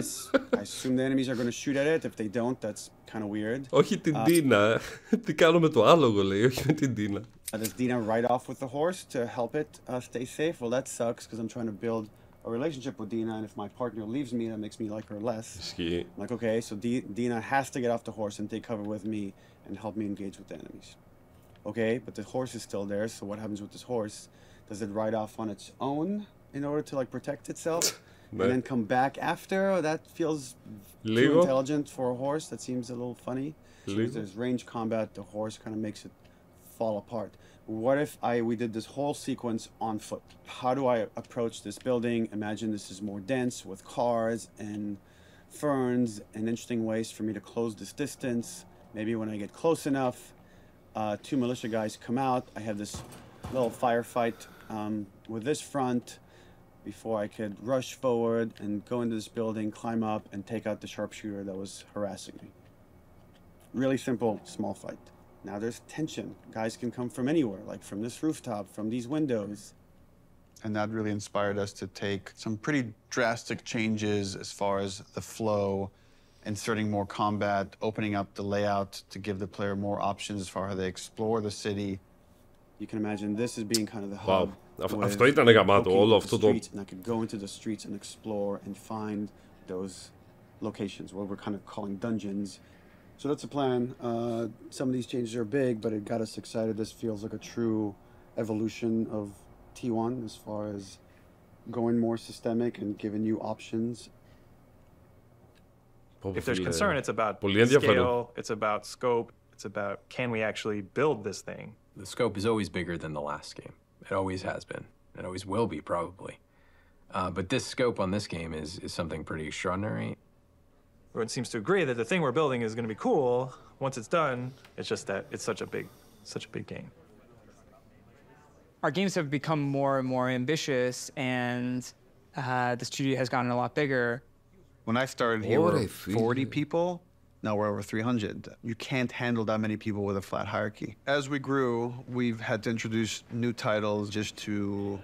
assume the enemies are going to shoot at it. If they don't, that's kind of weird. Όχι την Τίνα. Τι κάνω με το άλογο, λέει, όχι με την Τίνα. Does Dina ride off with the horse to help it stay safe? Well, that sucks because I'm trying to build a relationship with Dina, and if my partner leaves me, that makes me like her less. I'm like, okay, so Dina has to get off the horse and take cover with me and help me engage with the enemies. Okay, but the horse is still there, so what happens with this horse? Does it ride off on its own in order to like protect itself and then come back after? That feels too intelligent for a horse. That seems a little funny. So if there's range combat, the horse kind of makes it fall apart. What if we did this whole sequence on foot? How do I approach this building? Imagine this is more dense with cars and ferns and interesting ways for me to close this distance. Maybe when I get close enough, 2 militia guys come out. I have this little firefight with this front before I could rush forward and go into this building, climb up, and take out the sharpshooter that was harassing me. Really simple, small fight. Now there's tension. Guys can come from anywhere, like from this rooftop, from these windows. And that really inspired us to take some pretty drastic changes as far as the flow, inserting more combat, opening up the layout to give the player more options as far as they explore the city. You can imagine this as being kind of the hub. Αυτό ήταν γαμάτο, όλο αυτό το... And I could go into the streets and explore and find those locations, what we're kind of calling dungeons. So that's the plan. Some of these changes are big, but it got us excited. This feels like a true evolution of T1 as far as going more systemic and giving you options. If there's concern, it's about scale, it's about scope, it's about can we actually build this thing? The scope is always bigger than the last game. It always has been. It always will be, probably. But this scope on this game is something pretty extraordinary. Everyone seems to agree that the thing we're building is going to be cool. Once it's done, it's just that it's such a big game. Our games have become more and more ambitious, and the studio has gotten a lot bigger. When I started here, we were 40 people. Now we're over 300. You can't handle that many people with a flat hierarchy. As we grew, we've had to introduce new titles just to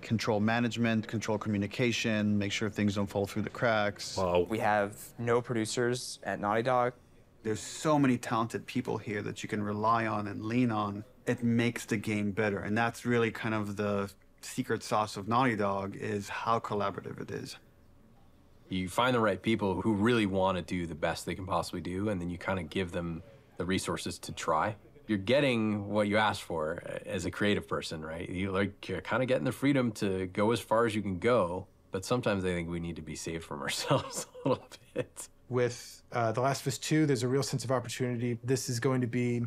control management, control communication, make sure things don't fall through the cracks. Wow. We have no producers at Naughty Dog. There's so many talented people here that you can rely on and lean on. It makes the game better. And that's really kind of the secret sauce of Naughty Dog, is how collaborative it is. You find the right people who really want to do the best they can possibly do, and then you kind of give them the resources to try. You're getting what you asked for as a creative person, right? You're kind of getting the freedom to go as far as you can go, but sometimes I think we need to be saved from ourselves a little bit. With The Last of Us 2, there's a real sense of opportunity. This is going to be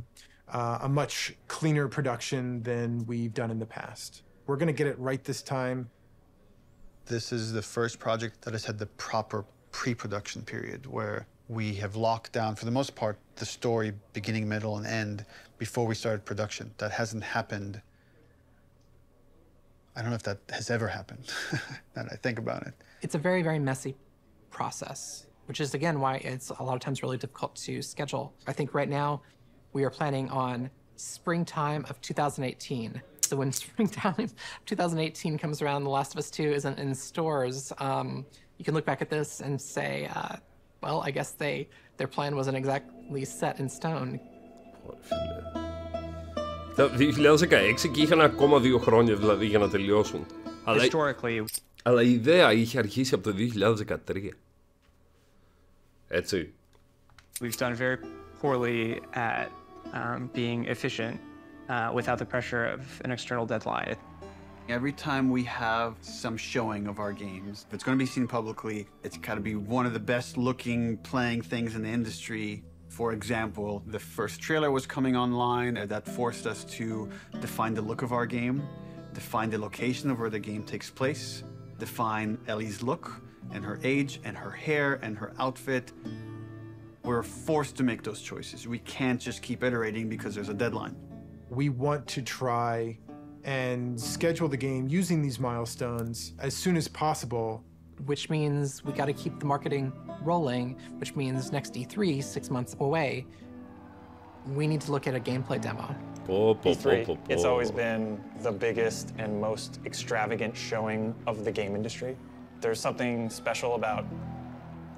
a much cleaner production than we've done in the past. We're going to get it right this time. This is the first project that has had the proper pre-production period, where we have locked down, for the most part, the story beginning, middle, and end before we started production. That hasn't happened. I don't know if that has ever happened, now that I think about it. It's a very, very messy process, which is, again, why it's a lot of times really difficult to schedule. I think right now we are planning on springtime of 2018. So when springtime 2018 comes around, The Last of Us 2 isn't in stores, you can look back at this and say, well, I guess their plan wasn't exactly set in stone. Το 2016 και είχαν ακόμα 2 χρόνια δηλαδή για να τελειώσουν. Αλλά η ιδέα είχε αρχίσει από το 2013. Έτσι. We've done very poorly at being efficient without the pressure of an external deadline. Every time we have some showing of our games, if it's going to be seen publicly, it's got to be one of the best looking playing things in the industry. For example, the first trailer was coming online, and that forced us to define the look of our game, define the location of where the game takes place, define Ellie's look and her age and her hair and her outfit. We're forced to make those choices. We can't just keep iterating because there's a deadline. We want to try and schedule the game using these milestones as soon as possible. Which means we got to keep the marketing rolling, which means next E3, 6 months away, we need to look at a gameplay demo. E3, it's always been the biggest and most extravagant showing of the game industry. There's something special about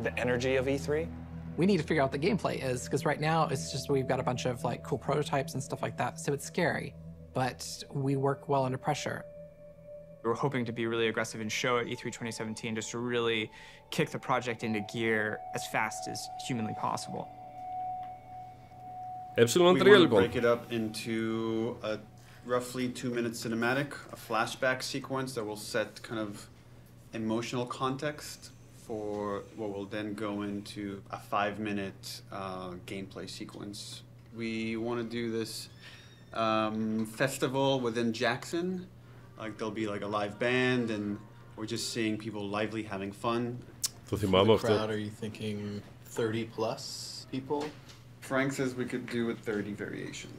the energy of E3. We need to figure out what the gameplay is, because right now it's just we've got a bunch of like cool prototypes and stuff like that, so it's scary, but we work well under pressure. We were hoping to be really aggressive and show at E3 2017 just to really kick the project into gear as fast as humanly possible. We want to break it up into a roughly 2-minute cinematic, a flashback sequence that will set kind of emotional context for what will then go into a 5-minute gameplay sequence. We want to do this festival within Jackson. Like there'll be like a live band and we're just seeing people lively having fun. For the crowd, are you thinking 30 plus people? Frank says we could do a 30 variation.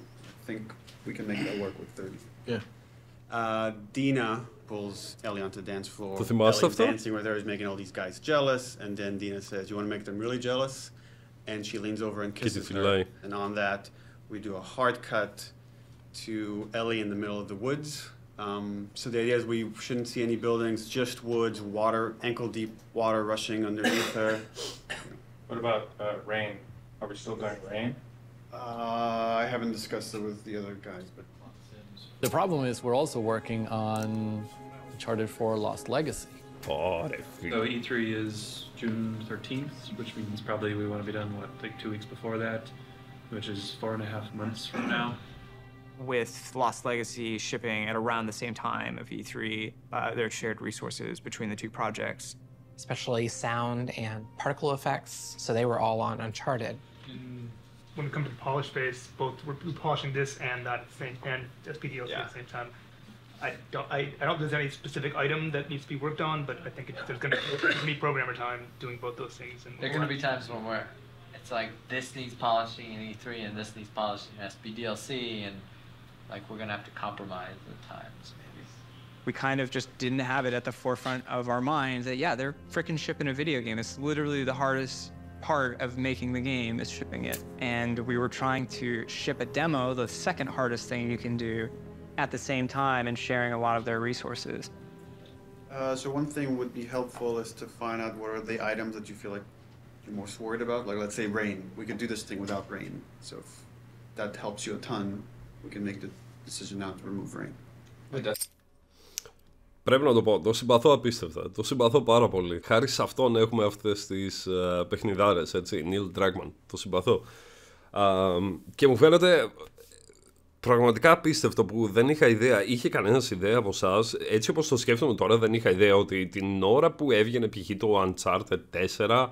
I think we can make that work with 30. Yeah. Dina pulls Ellie onto the dance floor. Ellie's dancing with her is making all these guys jealous, and then Dina says, "You want to make them really jealous?" And she leans over and kisses her. And on that, we do a hard cut to Ellie in the middle of the woods. So the idea is we shouldn't see any buildings, just woods, water, ankle-deep water rushing underneath her. What about rain? Are we still doing rain? I haven't discussed it with the other guys, but... The problem is we're also working on Uncharted 4 Lost Legacy. So E3 is June 13th, which means probably we want to be done, what, like 2 weeks before that, which is 4.5 months from now. With Lost Legacy shipping at around the same time of E3, there are shared resources between the two projects. Especially sound and particle effects, so they were all on Uncharted. When it comes to the polish phase, both we're polishing this and that and SPDLC at the same time. I don't think there's any specific item that needs to be worked on, but I think there's going to be programmer time doing both those things. And there are going to be times when it's like this needs polishing in E3 and this needs polishing in SPDLC, and like we're going to have to compromise at times maybe. We kind of just didn't have it at the forefront of our minds that, yeah, they're frickin' shipping a video game. It's literally the hardest part of making the game is shipping it. And we were trying to ship a demo, the second hardest thing you can do, at the same time and sharing a lot of their resources. So one thing would be helpful is to find out what are the items that you feel like you're most worried about. Like let's say rain. We could do this thing without rain. So if that helps you a ton, we can make the decision now to remove rain. Πρέπει να το πω, το συμπαθώ απίστευτα, το συμπαθώ πάρα πολύ. Χάρη σε αυτόν έχουμε αυτές τις παιχνιδάρες, έτσι, Neil Druckmann, το συμπαθώ. Και μου φαίνεται πραγματικά απίστευτο που δεν είχα ιδέα, είχε κανένας ιδέα από εσάς, έτσι όπως το σκέφτομαι τώρα δεν είχα ιδέα ότι την ώρα που έβγαινε π.χ. το Uncharted 4,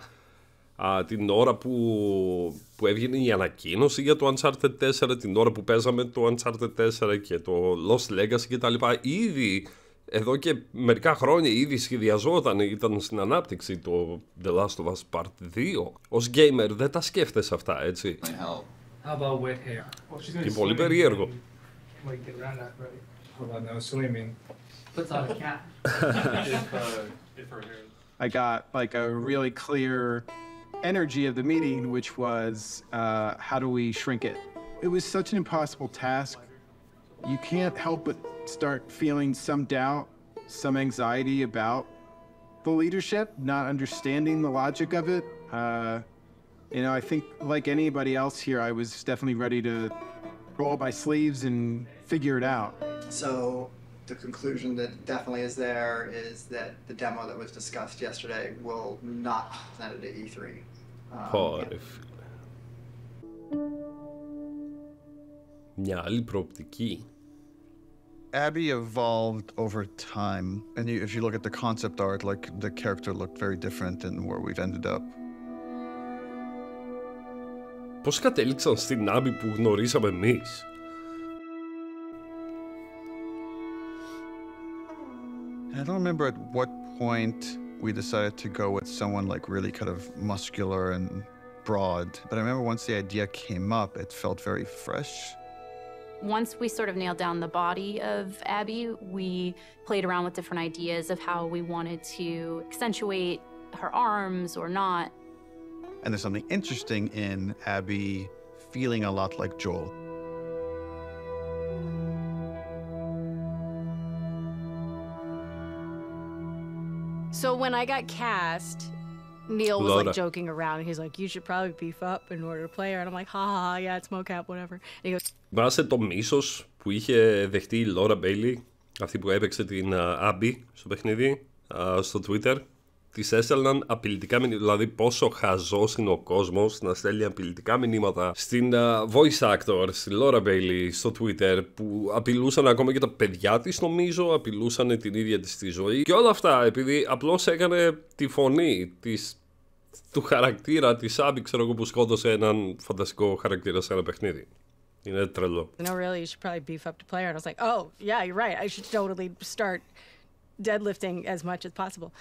την ώρα που έβγαινε η ανακοίνωση για το Uncharted 4, την ώρα που παίζαμε το Uncharted 4 και το Lost Legacy κτλ. Ήδη εδώ και μερικά χρόνια ήδη σχεδιαζόταν, ήταν στην ανάπτυξη το The Last of Us Part 2. Ως gamer δεν τα σκέφτεσαι αυτά, έτσι. How about wet hair? Και πολύ περίεργο. I got like a really clear energy of the meeting, which was how do we shrink it? It was such an impossible task. You can't help but start feeling some doubt, some anxiety about the leadership, not understanding the logic of it. You know, I think like anybody else here, I was definitely ready to roll up my sleeves and figure it out. So the conclusion that definitely is there is that the demo that was discussed yesterday will not be presented at E3. Μια άλλη προοπτική. Abby evolved over time, and if you look at the concept art, like the character looked very different than where we've ended up. Πώς κατέληξαν στην Abby που γνωρίσαμε εμείς? I don't remember at what point we decided to go with someone like really kind of muscular and broad, but I remember once the idea came up, it felt very fresh. Once we sort of nailed down the body of Abby, we played around with different ideas of how we wanted to accentuate her arms or not. And there's something interesting in Abby feeling a lot like Joel. So when I got cast, Neil was like joking around. He's like, you should probably beef up in order to play her. And I'm like, ha ha ha, yeah, it's mocap, whatever. And he goes, Βάσε το μίσος που είχε δεχτεί η Λόρα Μπέιλι αυτή που έπαιξε την Abby στο παιχνίδι, στο Twitter, της έστελναν απειλητικά μηνύματα. Δηλαδή, πόσο χαζός είναι ο κόσμος να στέλνει απειλητικά μηνύματα στην voice actor, στη Laura Bailey, στο Twitter, που απειλούσαν ακόμα και τα παιδιά της, νομίζω, απειλούσαν την ίδια της τη ζωή. Και όλα αυτά επειδή απλώς έκανε τη φωνή του χαρακτήρα της Abby, ξέρω εγώ, που σκότωσε έναν φανταστικό χαρακτήρα σε ένα παιχνίδι. Είναι τρελό. No, really, you should probably beef up the player. And I was like, oh, yeah, you're right. I should totally start deadlifting as much as possible.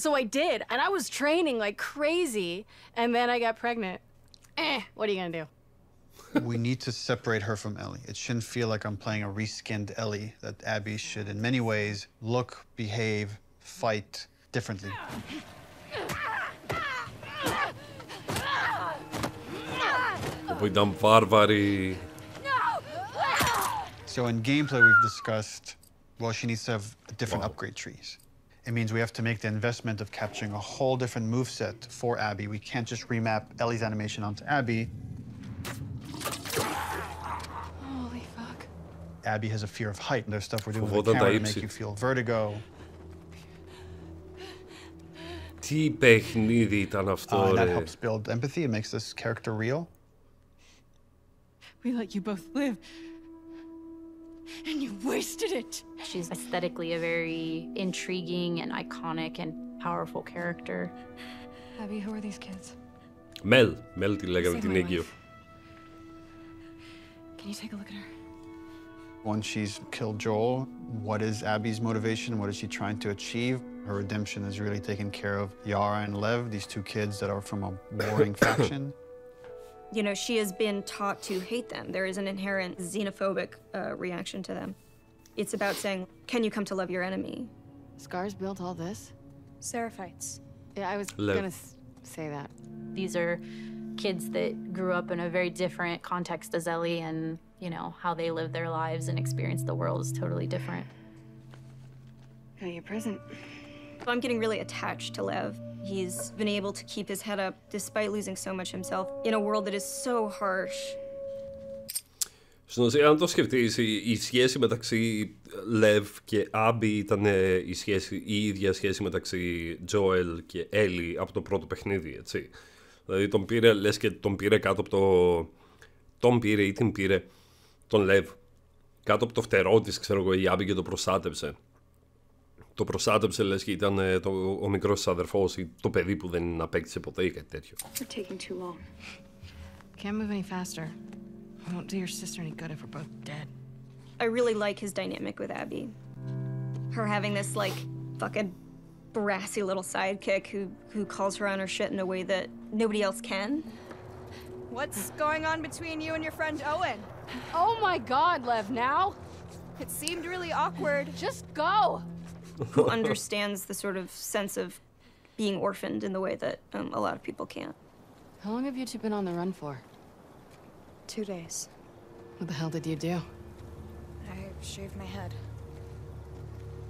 So I did, and I was training like crazy, and then I got pregnant. What are you gonna do? We need to separate her from Ellie. It shouldn't feel like I'm playing a reskinned Ellie, that Abby should, in many ways, look, behave, fight differently. Όπου ήταν βάρβαροι. So in gameplay we've discussed, well, she needs to have different upgrade trees. It means we have to make the investment of capturing a whole different moveset for Abby. We can't just remap Ellie's animation onto Abby. Holy fuck. Abby has a fear of height, and there's stuff we're doing with the camera to make you feel vertigo. Τι παιχνίδι ήταν αυτό, That ρε. helps build empathy. It makes this character real. We let you both live, and you wasted it. She's aesthetically a very intriguing and iconic and powerful character. Abby, who are these kids? Mel τη λέγαμε, την έγκυο. Can you take a look at her? Once she's killed Joel, what is Abby's motivation? What is she trying to achieve? Her redemption is really taking care of Yara and Lev, these two kids that are from a warring faction. You know, she has been taught to hate them. There is an inherent xenophobic reaction to them. It's about saying, can you come to love your enemy? Scars built all this? Seraphites. Yeah, I was gonna say that. These are kids that grew up in a very different context as Ellie, and, you know, how they live their lives and experience the world is totally different. Oh, you're present. I'm getting really attached to Lev. He's been able to keep his head up despite losing so much himself in a world that is so harsh. Στην ουσία, αν το σκεφτείς, η σχέση μεταξύ Lev και Abby ήταν η ίδια σχέση μεταξύ Joel και Ellie από το πρώτο παιχνίδι, έτσι. Δηλαδή τον πήρε, λες και τον πήρε κάτω από το... Τον πήρε ή την πήρε τον Lev κάτω από το φτερό της, ξέρω εγώ, η Abby, και το προστάτεψε. Το προστάτεψε, λες και ήταν ο μικρός της αδερφός ή το παιδί που δεν απέκτησε ποτέ ή κάτι τέτοιο. We're taking too long. Can't move any faster. We won't do your sister any good if we're both dead. I really like his dynamic with Abby. Her having this, like, fucking brassy little sidekick who calls her on her shit in a way that nobody else can. What's going on between you and your friend Owen? Oh my God, Lev, now? It seemed really awkward. Just go. Who understands the sort of sense of being orphaned in the way that a lot of people can't. How long have you two been on the run for? 2 days. What the hell did you do? I shaved my head.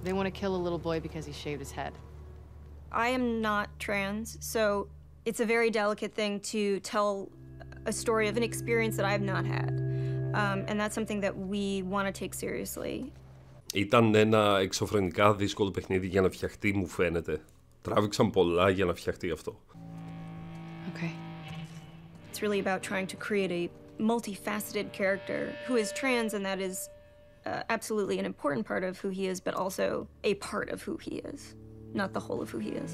They want to kill a little boy because he shaved his head. I am not trans, so it's a very delicate thing to tell a story of an experience that I've not had. And that's something that we want to take seriously. Ήταν ένα εξωφρενικά δύσκολο παιχνίδι για να φτιαχτεί, μου φαίνεται. Τράβηξαν πολλά για να φτιαχτεί αυτό. Okay. It's really about trying to create a multifaceted character who is trans, and that is absolutely an important part of who he is, but also a part of who he is, not the whole of who he is.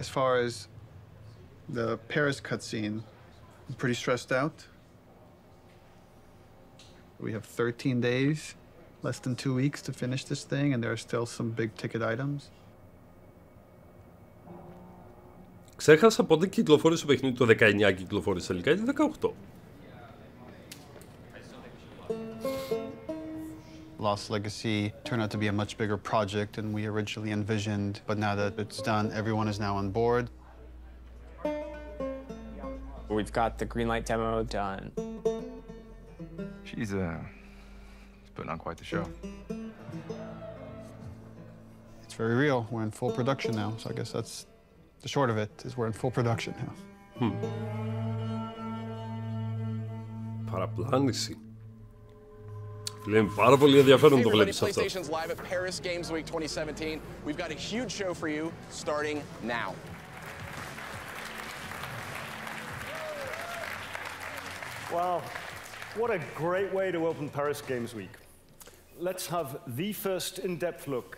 As far as the Paris cutscene, I'm pretty stressed out. We have 13 days, less than 2 weeks to finish this thing, and there are still some big ticket items. Ξέχασα πότε κυκλοφόρησε το παιχνίδι, το 19 κυκλοφόρησε τελικά ή το 18. Lost Legacy turned out to be a much bigger project than we originally envisioned, but now that it's done, everyone is now on board. We've got the Greenlight demo done. She's putting on quite the show. It's very real. We're in full production now, so I guess that's the short of it, is we're in full production now. Παραπλάνηση. Φίλε, είναι πάρα πολύ ενδιαφέρον το βλέπεις αυτό. PlayStation's live at Paris Games Week 2017. We've got a huge show for you starting now. Wow, what a great way to open Paris Games Week. Let's have the first in-depth look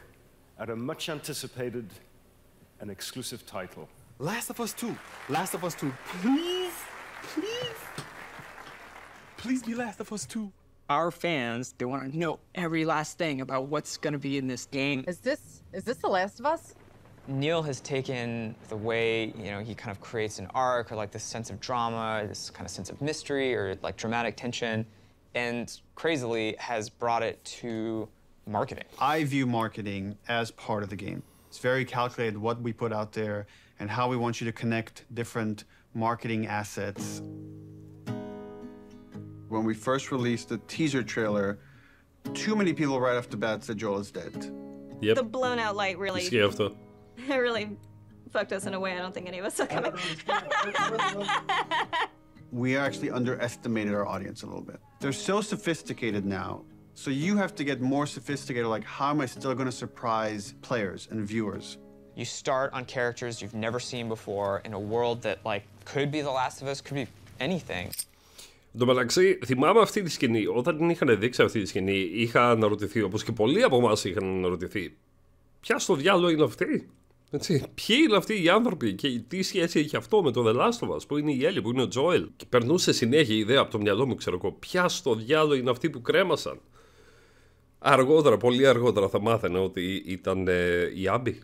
at a much anticipated and exclusive title. Last of Us 2. Last of Us 2. Please, please. Please be Last of Us 2. Our fans, they want to know every last thing about what's going to be in this game. Is this The Last of Us? Neil has taken the way, you know, he kind of creates an arc or like this sense of drama, this kind of sense of mystery or like dramatic tension, and crazily has brought it to marketing. I view marketing as part of the game. It's very calculated what we put out there and how we want you to connect different marketing assets. When we first released the teaser trailer, too many people right off the bat said Joel is dead. Yep. The blown out light really fucked us in a way I don't think any of us saw coming. We actually underestimated our audience a little bit. They're so sophisticated now, so you have to get more sophisticated, like how am I still going to surprise players and viewers? You start on characters you've never seen before in a world that like could be The Last of Us, could be anything. Εν τω μεταξύ, θυμάμαι αυτή τη σκηνή. Όταν την είχαν δείξει αυτή τη σκηνή, είχα αναρωτηθεί, όπως και πολλοί από εμάς είχαν αναρωτηθεί, ποια στο διάλογο είναι αυτή. Έτσι, ποιοι είναι αυτοί οι άνθρωποι και τι σχέση έχει αυτό με το The Last of Us, που είναι η Ellie, που είναι ο Joel. Και περνούσε συνέχεια η ιδέα από το μυαλό μου, ξέρω εγώ, ποια στο διάλογο είναι αυτοί που κρέμασαν. Αργότερα, πολύ αργότερα θα μάθαινε ότι ήταν η Abby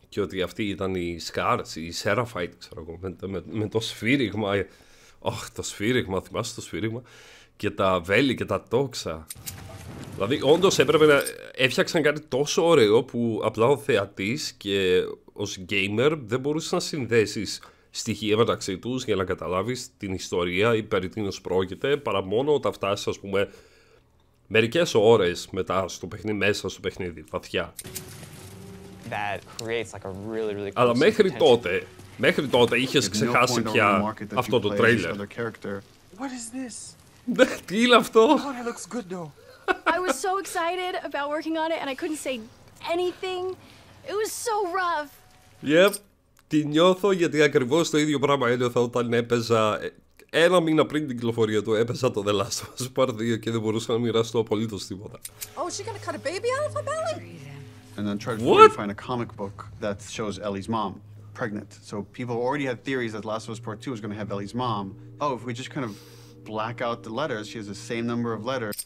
και ότι αυτή ήταν η Scars, η Seraphite, ξέρω εγώ, με το σφύριγμα. Το σφύριγμα, θυμάσαι το σφύριγμα. Και τα βέλη και τα τόξα. Δηλαδή, όντως έπρεπε να έφτιαξαν κάτι τόσο ωραίο που απλά ο θεατής και ως gamer δεν μπορούσες να συνδέσεις στοιχεία μεταξύ τους για να καταλάβεις την ιστορία ή περί τίνος πρόκειται, παρά μόνο όταν φτάσεις, ας πούμε, μερικές ώρες μετά στο παιχνίδι, μέσα στο παιχνίδι, βαθιά. Αλλά μέχρι τότε είχες ξεχάσει πια αυτό το τρέιλερ. Τι είναι αυτό? I was so excited about working on it and I couldn't say anything. It was so rough. Yep. Τη νιώθω γιατί ακριβώς το ίδιο πράγμα ένιωθα όταν έπαιζα ένα μήνα πριν την κυκλοφορία του. Έπαιζα το The Last of Us Part 2 και δεν μπορούσα να μοιραστώ απολύτως τίποτα. Oh, is she gonna cut a baby out of her belly? And then tried to find a comic book that shows Ellie's mom pregnant. So people already had theories that Last of Us Part 2 was going to have Ellie's mom. Oh, if we just kind of black out the letters, she has the same number of letters.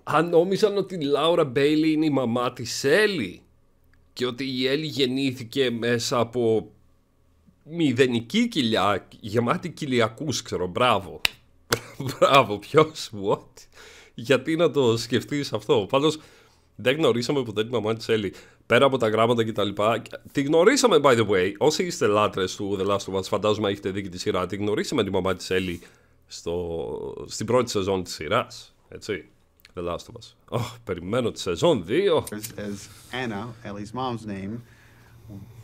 Αν νόμιζαν ότι η Λάουρα Μπέιλι είναι η μαμά της Έλλη και ότι η Έλλη γεννήθηκε μέσα από μηδενική κοιλιά, γεμάτη κοιλιακούς, ξέρω, μπράβο. Μπράβο, ποιος, what? Γιατί να το σκεφτείς αυτό? Πάντως δεν γνωρίσαμε ποτέ τη μαμά της Έλλη. Πέρα από τα γράμματα κτλ. Τη γνωρίσαμε, by the way. Όσοι είστε λάτρες του The Last of Us, φαντάζομαι έχετε δει και τη σειρά. Τη γνωρίσαμε τη μαμά της Έλλη στην πρώτη σεζόν της σειράς. Έτσι. The Last of Us. Περιμένω τη σεζόν 2. As Anna, Ellie's mom's name,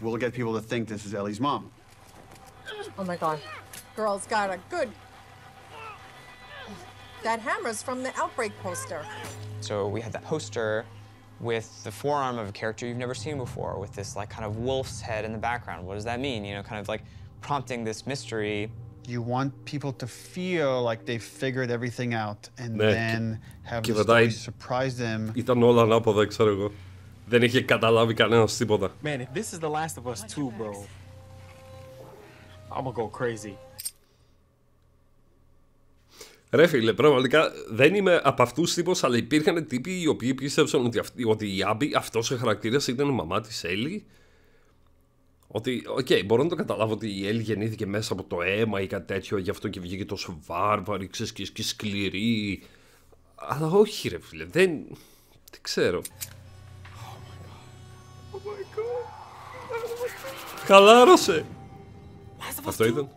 will get people to think this is Ellie's mom. Oh my God. Girl's got a good... That hammer's from the Outbreak poster. So we had that poster with the forearm of a character you've never seen before, with this like kind of wolf's head in the background. What does that mean? You know, kind of like prompting this mystery. You want people to feel like they've figured everything out and then have the story surprise them. Ήταν όλα ανάποδα, ξέρω εγώ. Δεν είχε καταλάβει κανένας τίποτα. Man, if this is The Last of Us 2, bro, I'm gonna go crazy. Ρε φίλε, πραγματικά δεν είμαι από αυτούς τύπους, αλλά υπήρχαν τύποι οι οποίοι πίστεψαν ότι η Abby, αυτός ο χαρακτήρας, ήταν η μαμά της Έλλη. Ότι, μπορώ να το καταλάβω ότι η Έλλη γεννήθηκε μέσα από το αίμα ή κάτι τέτοιο, γι' αυτό και βγήκε τόσο βάρβαρη, και σκληρή. Αλλά όχι ρε φίλε, δεν ξέρω. Oh my God. Χαλάρωσε. Αυτό ήταν.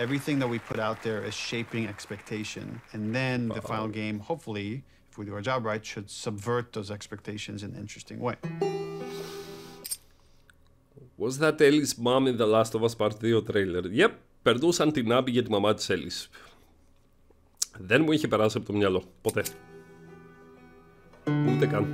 Everything that we put out there is shaping expectation, and then the final game, hopefully, if we do our job right, should subvert those expectations in an interesting way. Was that Ellie's mom in The Last of Us Part 2 trailer? Yep, περνούσαν την Abby για τη μαμά της Ellie. Δεν μου είχε περάσει από το μυαλό, ποτέ. Ούτε καν.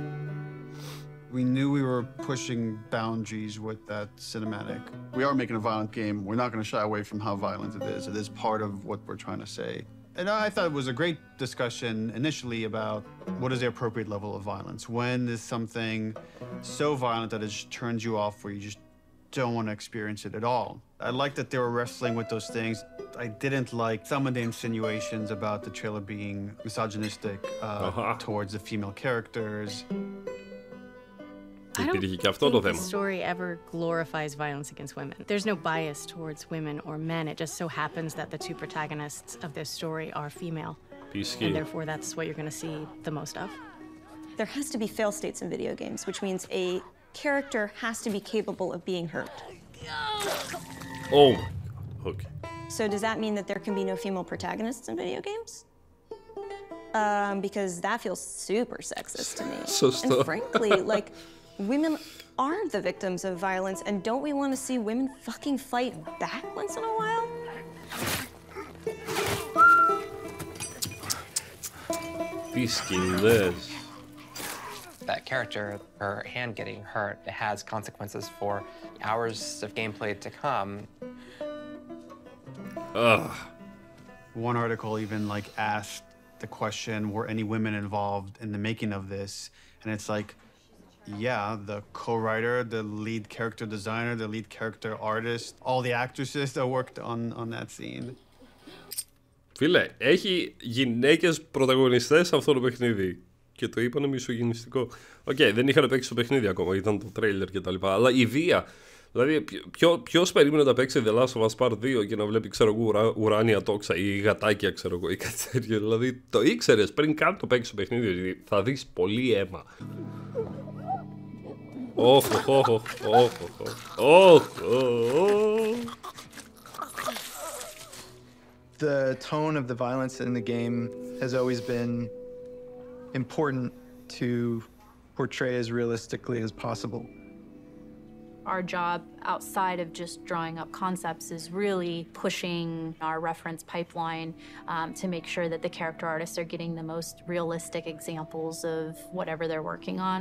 We knew we were pushing boundaries with that cinematic. We are making a violent game. We're not going to shy away from how violent it is. It is part of what we're trying to say. And I thought it was a great discussion initially about what is the appropriate level of violence. When is something so violent that it just turns you off where you just don't want to experience it at all? I like that they were wrestling with those things. I didn't like some of the insinuations about the trailer being misogynistic towards the female characters. I don't think the story ever glorifies violence against women. There's no bias towards women or men. It just so happens that the two protagonists of this story are female. And therefore, that's what you're going to see the most of. There has to be fail states in video games, which means a character has to be capable of being hurt. Oh, okay. So does that mean that there can be no female protagonists in video games? Because that feels super sexist to me. And frankly, like, women are the victims of violence, and don't we want to see women fucking fight back once in a while? These Syχνές. That character, her hand getting hurt, it has consequences for hours of gameplay to come. One article even like asked the question, were any women involved in the making of this? And it's like, yeah, the co-writer, the lead character designer, the lead character artist, all the actresses that worked on that scene. Φίλε, έχει γυναίκες πρωταγωνιστές σε αυτό το παιχνίδι. Και το είπανε μισογυνιστικό. Οκ, δεν είχαν παίξει το παιχνίδι ακόμα, ήταν το τρέιλερ και τα λοιπά. Αλλά η βία. Δηλαδή, ποιος περίμενε να παίξει The Last of Us Part 2 και να βλέπει, ξέρω εγώ, ουράνια τόξα ή γατάκια, ξέρω εγώ, ή κάτι τέτοιο. Δηλαδή, το ήξερες πριν καν το παίξει το παιχνίδι. Δηλαδή, θα δεις πολύ αίμα. The tone of the violence in the game has always been important to portray as realistically as possible. Our job outside of just drawing up concepts is really pushing our reference pipeline to make sure that the character artists are getting the most realistic examples of whatever they're working on.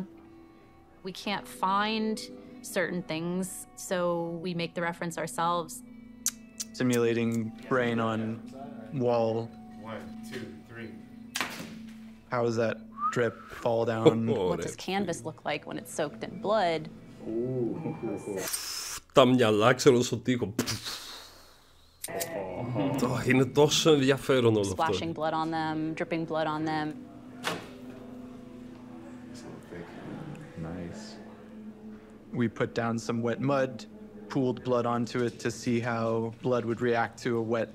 We can't find certain things, so we make the reference ourselves. Simulating brain on wall. 1, 2, 3. How does that drip fall down? What does canvas look like when it's soaked in blood? Τα μυαλά, ξέρω, στον τοίχο. Είναι τόσο ενδιαφέρον όλο αυτό. Splashing blood on them, dripping blood on them. Nice. We put down some wet mud, pooled blood onto it to see how blood would react to a wet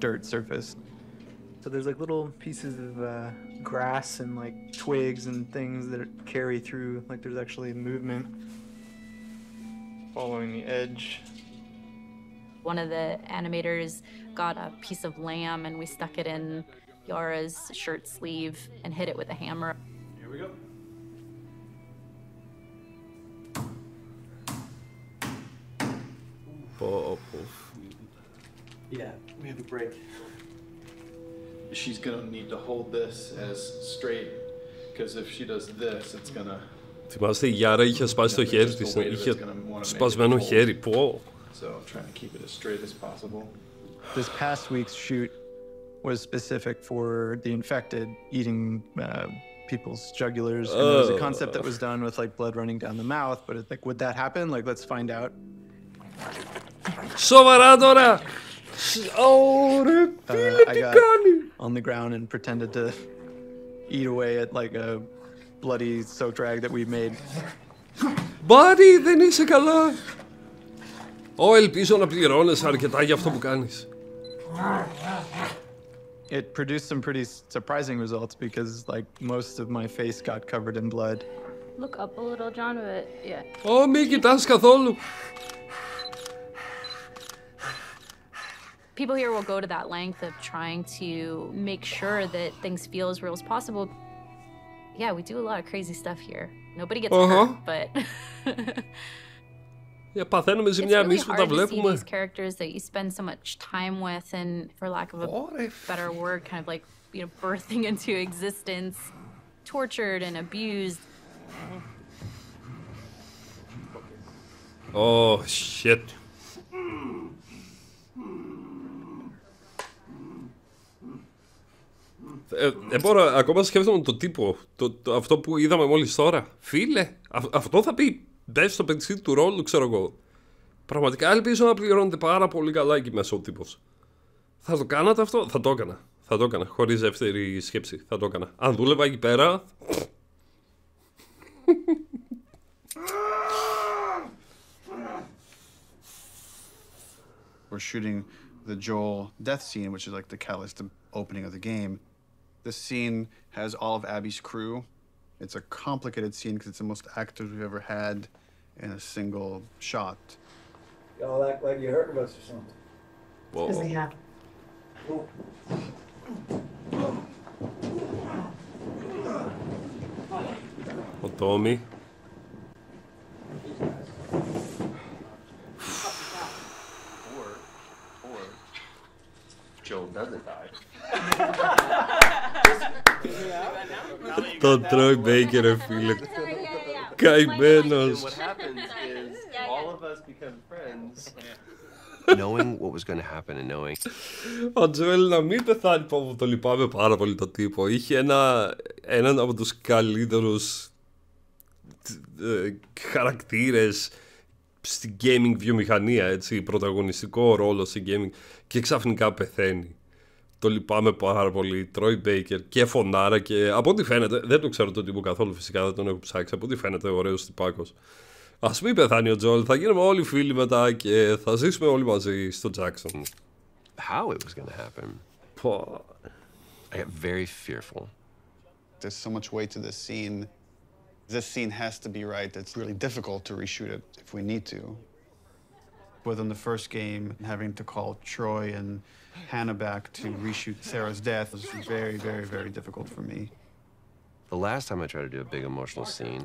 dirt surface. So there's like little pieces of grass and like twigs and things that carry through, like there's actually movement following the edge. One of the animators got a piece of lamb and we stuck it in Yara's shirt sleeve and hit it with a hammer. Here we go. Yeah, we have a break. She's gonna need to hold this as straight, because if she does this, it's gonna. Θυμάστε, η Γιάρα είχε σπάσει το χέρι της, είχε σπασμένο χέρι, πω. So trying to keep it as straight as possible. This past week's shoot was specific for the infected eating people's jugulars. And there was a concept that was done with like blood running down the mouth, but it's like, would that happen? Like, let's find out. Σοβαρά τώρα! Ωραία, φίλε, τι κάνει! On the ground and pretended to eat away at like a bloody soaked rag that we made. Buddy, δεν είσαι καλά! Ελπίζω να πληρώνεις αρκετά για αυτό που κάνεις. It produced some pretty surprising results because like most of my face got covered in blood. Look up a little, John, but yeah. Μην κοιτάς καθόλου. People here will go to that length of trying to make sure that things feel as real as possible. Yeah, we do a lot of crazy stuff here. Nobody gets hurt, but Παθαίνουμε ζημιά εμείς που τα βλέπουμε. These characters that you spend so much time with and, for lack of a better word, kind of like, you know, birthing into existence, tortured and abused. Oh, shit. Δεν μπορώ, ακόμα σκέφτομαι το τύπο, αυτό που είδαμε μόλις τώρα. Φίλε, αυτό θα πει, μπες στο πετσί του ρόλου, ξέρω εγώ. Πραγματικά ελπίζω να πληρώνεται πάρα πολύ καλά εκεί μέσα ο τύπος. Θα το κάνατε αυτό? Θα το έκανα. Θα το έκανα, χωρίς δεύτερη σκέψη. Θα το έκανα. Αν δούλευα εκεί πέρα... We're shooting the Joel death scene, which is like the catalyst, the opening of the game. This scene has all of Abby's crew. It's a complicated scene because it's the most actors we've ever had in a single shot. Y'all act like you heard of us or something. Because we have. Ο Τόμι. Joel doesn't die. Το Troy Baker, ρε φίλε. Καημένος. What happens is all of us become friends. Knowing what was going to happen and knowing. Ο Τζοέλ να μην πεθάνει, που το λυπάμαι πάρα πολύ το τύπο. Είχε έναν από τους καλύτερους χαρακτήρες στην gaming βιομηχανία, έτσι, πρωταγωνιστικό ρόλο στην gaming, και ξαφνικά πεθαίνει. Το λυπάμαι πάρα πολύ. Troy Baker και φωνάρα, και από ό,τι φαίνεται, δεν το ξέρω τον τύπο καθόλου, φυσικά δεν τον έχω ψάξει, από ό,τι φαίνεται ωραίος τυπάκος. Ας μην πεθάνει ο Joel, θα γίνουμε όλοι φίλοι μετά και θα ζήσουμε όλοι μαζί στο Jackson. How it was going to happen. I got very fearful. There's so much weight to this scene. This scene has to be right. It's really difficult to reshoot it if we need to. Within the first game, having to call Troy and Hannah back to reshoot Sarah's death was very, very, very difficult for me. The last time I tried to do a big emotional scene.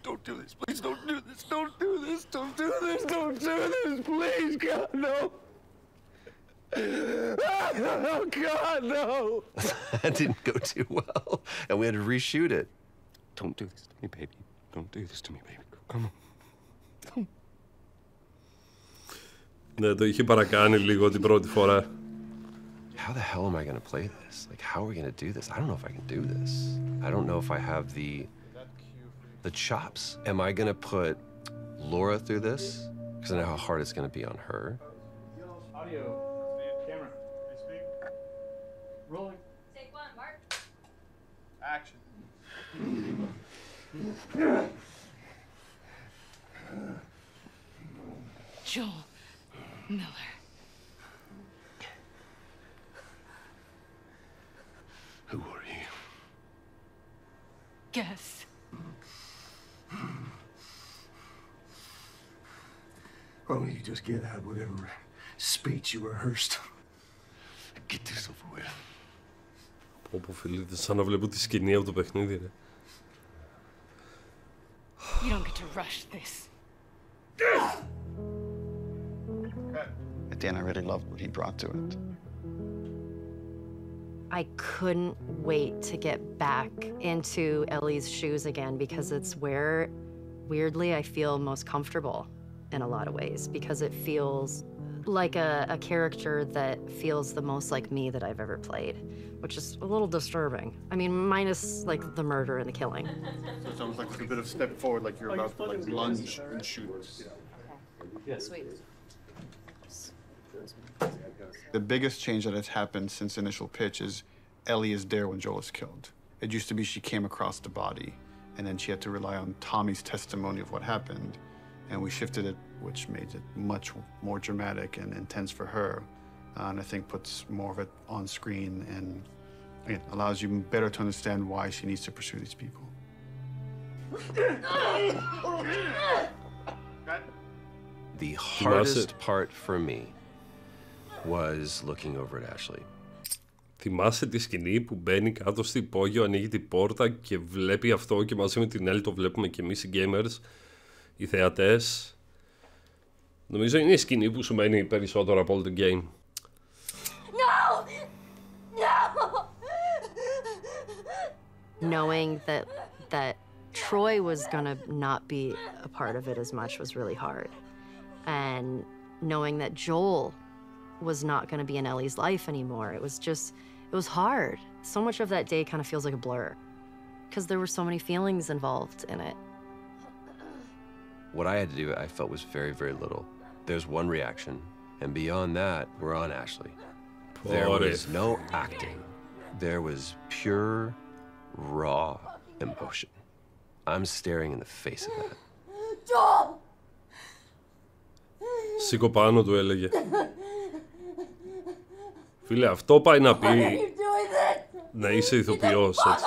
Don't do this, please don't do this, don't do this, don't do this, don't do this, please, God, no. Oh, God, no. That didn't go too well, and we had to reshoot it. Don't do this to me, baby. Don't do this to me, baby. Come on. Ναι, το είχε παρακάνει λίγο την πρώτη φορά. How the hell am I going to play this? Like, how are we going to do this? I don't know if I can do this. I don't know if I have the chops. Am I going to put Laura through this? Because I know how hard it's going to be on her. Audio. Camera. Speak. Rolling. Take one, Mark. Action. Joel Miller. Who are you? Guess. Why don't you just get out whatever speech you rehearsed? Get this over with. Πω φίλε, σαν να βλέπω τη σκηνή από το παιχνίδι, ρε. You don't get to rush this. At the end, I really loved what he brought to it. I couldn't wait to get back into Ellie's shoes again, because it's where, weirdly, I feel most comfortable in a lot of ways, because it feels like a character that feels the most like me that I've ever played, which is a little disturbing. I mean, minus like the murder and the killing. So it's almost like a bit of step forward, like you're about to like lunge and shoot. Yeah. Sweet. The biggest change that has happened since initial pitch is Ellie is there when Joel is killed. It used to be she came across the body, and then she had to rely on Tommy's testimony of what happened, and we shifted it, which made it much more dramatic and intense for her, and I think puts more of it on screen and again, allows you better to understand why she needs to pursue these people. The hardest part for me was looking over at Ashley. Θυμάσαι τη σκηνή που μπαίνει κάτω στο υπόγειο, ανοίγει την πόρτα και βλέπει αυτό, και μαζί με την Ellie το βλέπουμε και εμείς οι gamers, οι θεατές, Νομίζω είναι η σκηνή που σου μένει περισσότερο από όλο το game. No! No! Knowing that Troy was gonna not be a part of it as much was really hard. And knowing that Joel was not gonna be in Ellie's life anymore, it was hard. So much of that day kind of feels like a blur, because there were so many feelings involved in it. What I had to do, I felt was very, very little. There's one reaction, and beyond that, we're on Ashley. There was no acting. There was pure, raw emotion. I'm staring in the face of that. Joel! Σήκω πάνω του έλεγε. Φίλε, αυτό πάει να πει να είσαι ηθοποιός, έτσι.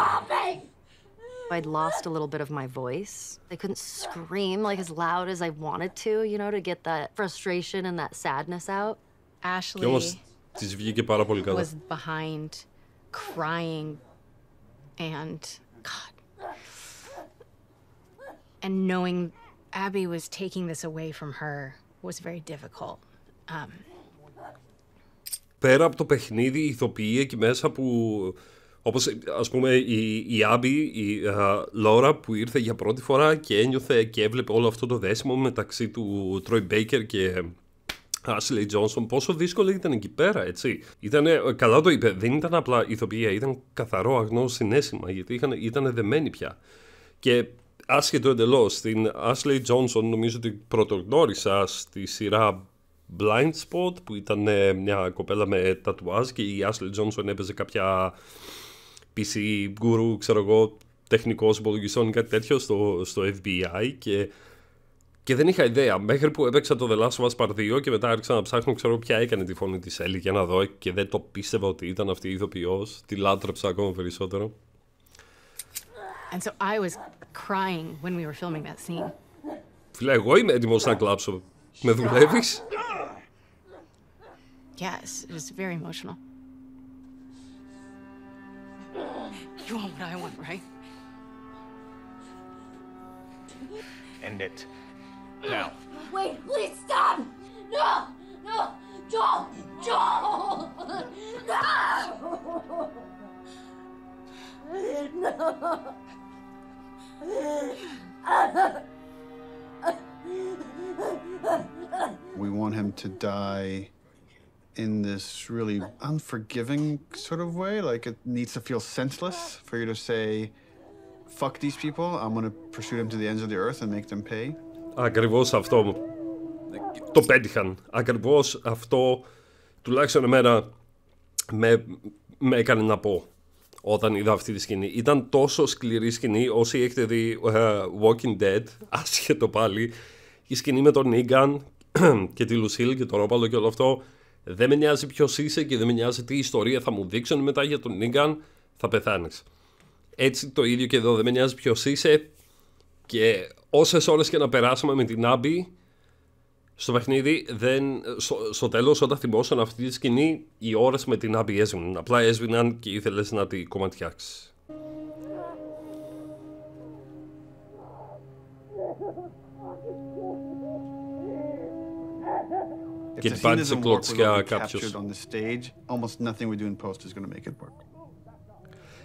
I'd lost a little bit of my voice. I couldn't scream like as loud as I wanted to, you know, to get that frustration and that sadness out. Και όμως της βγήκε πάρα πολύ καλά. Was behind, crying, and God. And knowing Abby was taking this away from her was very difficult. Πέρα από το παιχνίδι, οι ηθοποιοί εκεί μέσα που, όπως ας πούμε η Άμπη, η Λόρα που ήρθε για πρώτη φορά και ένιωθε και έβλεπε όλο αυτό το δέσιμο μεταξύ του Τρόι Μπέικερ και Ashley Johnson, πόσο δύσκολο ήταν εκεί πέρα, έτσι. Καλά το είπε, δεν ήταν απλά ηθοποιία, ήταν καθαρό αγνό συναίσθημα, γιατί ήταν δεμένοι πια. Και άσχετο εντελώς, την Ashley Johnson νομίζω ότι πρωτογνώρισα στη σειρά Blind Spot, που ήταν μια κοπέλα με τατουάζ και η Ashley Johnson έπαιζε κάποια PC guru, ξέρω εγώ, τεχνικός υπολογιστών ή κάτι τέτοιο στο FBI και δεν είχα ιδέα, μέχρι που έπαιξα το The Last of Us Part 2 και μετά άρχισα να ψάχνω, ξέρω ποια έκανε τη φωνή της Ellie για να δω και δεν το πίστευα ότι ήταν αυτή η ηθοποιός, τη λάτρεψα ακόμα περισσότερο. And so I was crying when we were filming that scene. Φίλε, εγώ είμαι έτοιμος να κλάψω. Με δουλεύεις? Yes, it was very emotional. You want what I want, right? End it. Now. Wait, please stop! No! No! Joel! Joel! No! We want him to die in this really unforgiving sort of way. Like, it needs to feel senseless for you to say, fuck these people, I'm gonna pursue them to the ends of the earth and make them pay. Ακριβώς αυτό το πέτυχαν. Ακριβώς αυτό τουλάχιστον εμένα με έκανε να πω όταν είδα αυτή τη σκηνή. Ήταν τόσο σκληρή σκηνή, όσοι έχετε δει Walking Dead, άσχετο πάλι, η σκηνή με τον Negan και τη Lucille και τον Ρόπαλο και όλο αυτό, δεν με νοιάζει ποιος είσαι και δεν με νοιάζει τι ιστορία θα μου δείξουν μετά για τον Negan, θα πεθάνεις. Έτσι το ίδιο και εδώ, δεν με νοιάζει ποιος είσαι και όσες ώρες και να περάσουμε με την Άμπη στο παιχνίδι, στο τέλος όταν θυμόσαν αυτή τη σκηνή, οι ώρες με την Άμπη έσβηναν. Απλά έσβηναν και ήθελες να τη κομματιάξεις. If Και the την scene πάτησε doesn't work κλωτσιά with what we κάποιος. captured on the stage, almost nothing we do in post is going to make it work.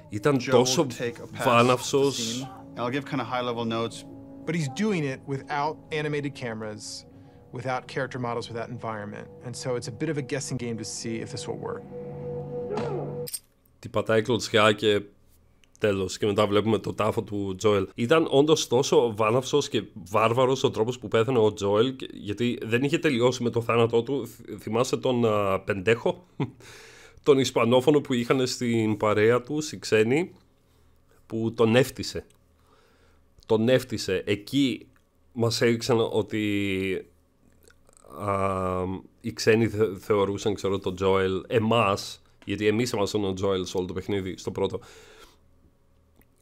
Ήταν Joe τόσο will take a pass βάναυσος. I'll give kind of high-level notes. But he's doing it without animated cameras, without character models, without environment. And so it's a bit of a guessing game to see if this will work. Την πατάει κλωτσιά και τέλος. Και μετά βλέπουμε το τάφο του Τζόελ. Ήταν όντως τόσο βάναυσος και βάρβαρος ο τρόπος που πέθανε ο Τζόελ, γιατί δεν είχε τελειώσει με το θάνατό του. Θυμάσαι τον Πεντέχο, τον Ισπανόφωνο που είχαν στην παρέα του, οι ξένοι, που τον έφτισε. Τον έφτισε. Εκεί μας έδειξαν ότι οι ξένοι θεωρούσαν, ξέρω, τον Τζόελ, εμάς, γιατί εμείς ήμασταν ο Τζόελ σε όλο το παιχνίδι, στο πρώτο,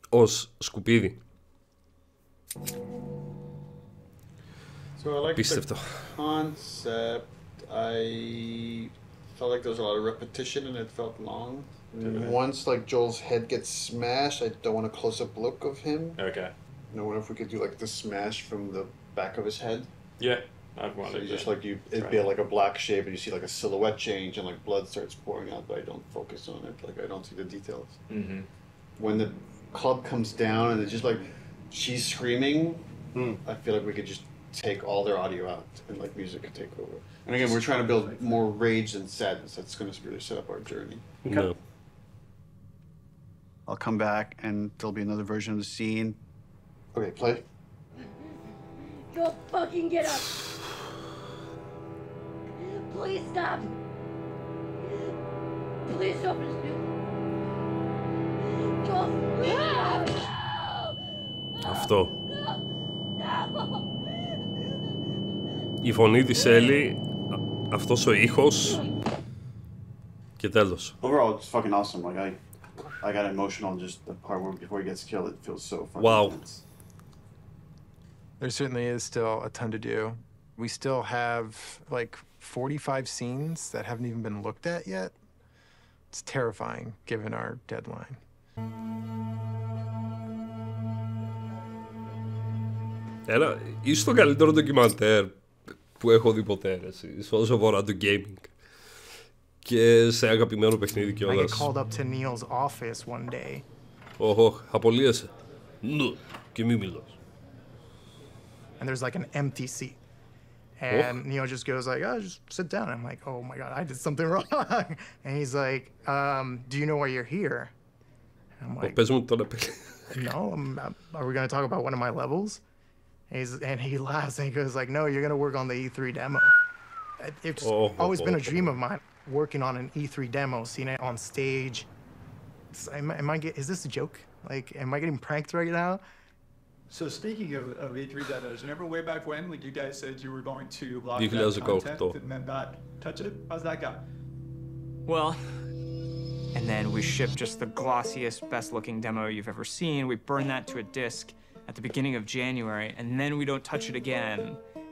ως σκουπίδι. So I like Πίστευτο. the concept. I felt like there was a lot of repetition and it felt long. Once like Joel's head gets smashed, I don't want a close-up look of him. Okay. You know, what if we could do like the smash from the back of his head? Yeah. I've wanted So you to just like it'd try be it. like a black shape, and you see like a silhouette change, and like blood starts pouring out, but I don't focus on it. Like I don't see the details. Mm-hmm. When the club comes down and it's just like she's screaming, I feel like we could just take all their audio out and like music could take over. And again, we're trying to build more rage than sadness. That's going to really set up our journey. No. I'll come back and there'll be another version of the scene. Okay, play. Go fucking get up. Please stop. Please stop this dude. Go. Αυτό. Η φωνή της Έλλη, αυτός ο ήχος και τέλος. Overall, it's fucking awesome. Like I got emotional just the part where before he gets killed. It feels so fucking Wow. intense. There certainly is still a ton to do. We still have like 45 scenes that haven't even been looked at yet. It's terrifying given our deadline. Ένα, ίσως το καλύτερο ντοκιμαντέρ που έχω δει ποτέ, όσο αφορά το gaming. Και σε αγαπημένο παιχνίδι I get κιόλας. called up to Neil's office one day. Απολύεσαι. Ναι, και μη μιλάς. And there's like an empty seat. And Neil just goes like, oh, just sit down. I'm like, oh my God, I did something wrong. And he's like, do you know why you're here? And I'm like, Πες μου τώρα, no, are we going to talk about one of my levels? And he laughs and he goes like, no, you're going to work on the E3 demo. It's always been a dream of mine, working on an E3 demo, seeing it on stage. Is this a joke? Like, am I getting pranked right now? So speaking of E3 demos, remember way back when you guys said you were going to block that 2018. content and then not touch it? How's that go? Well, and then we ship just the glossiest, best-looking demo you've ever seen. We burn that to a disc at the beginning of January, and then we don't touch it again,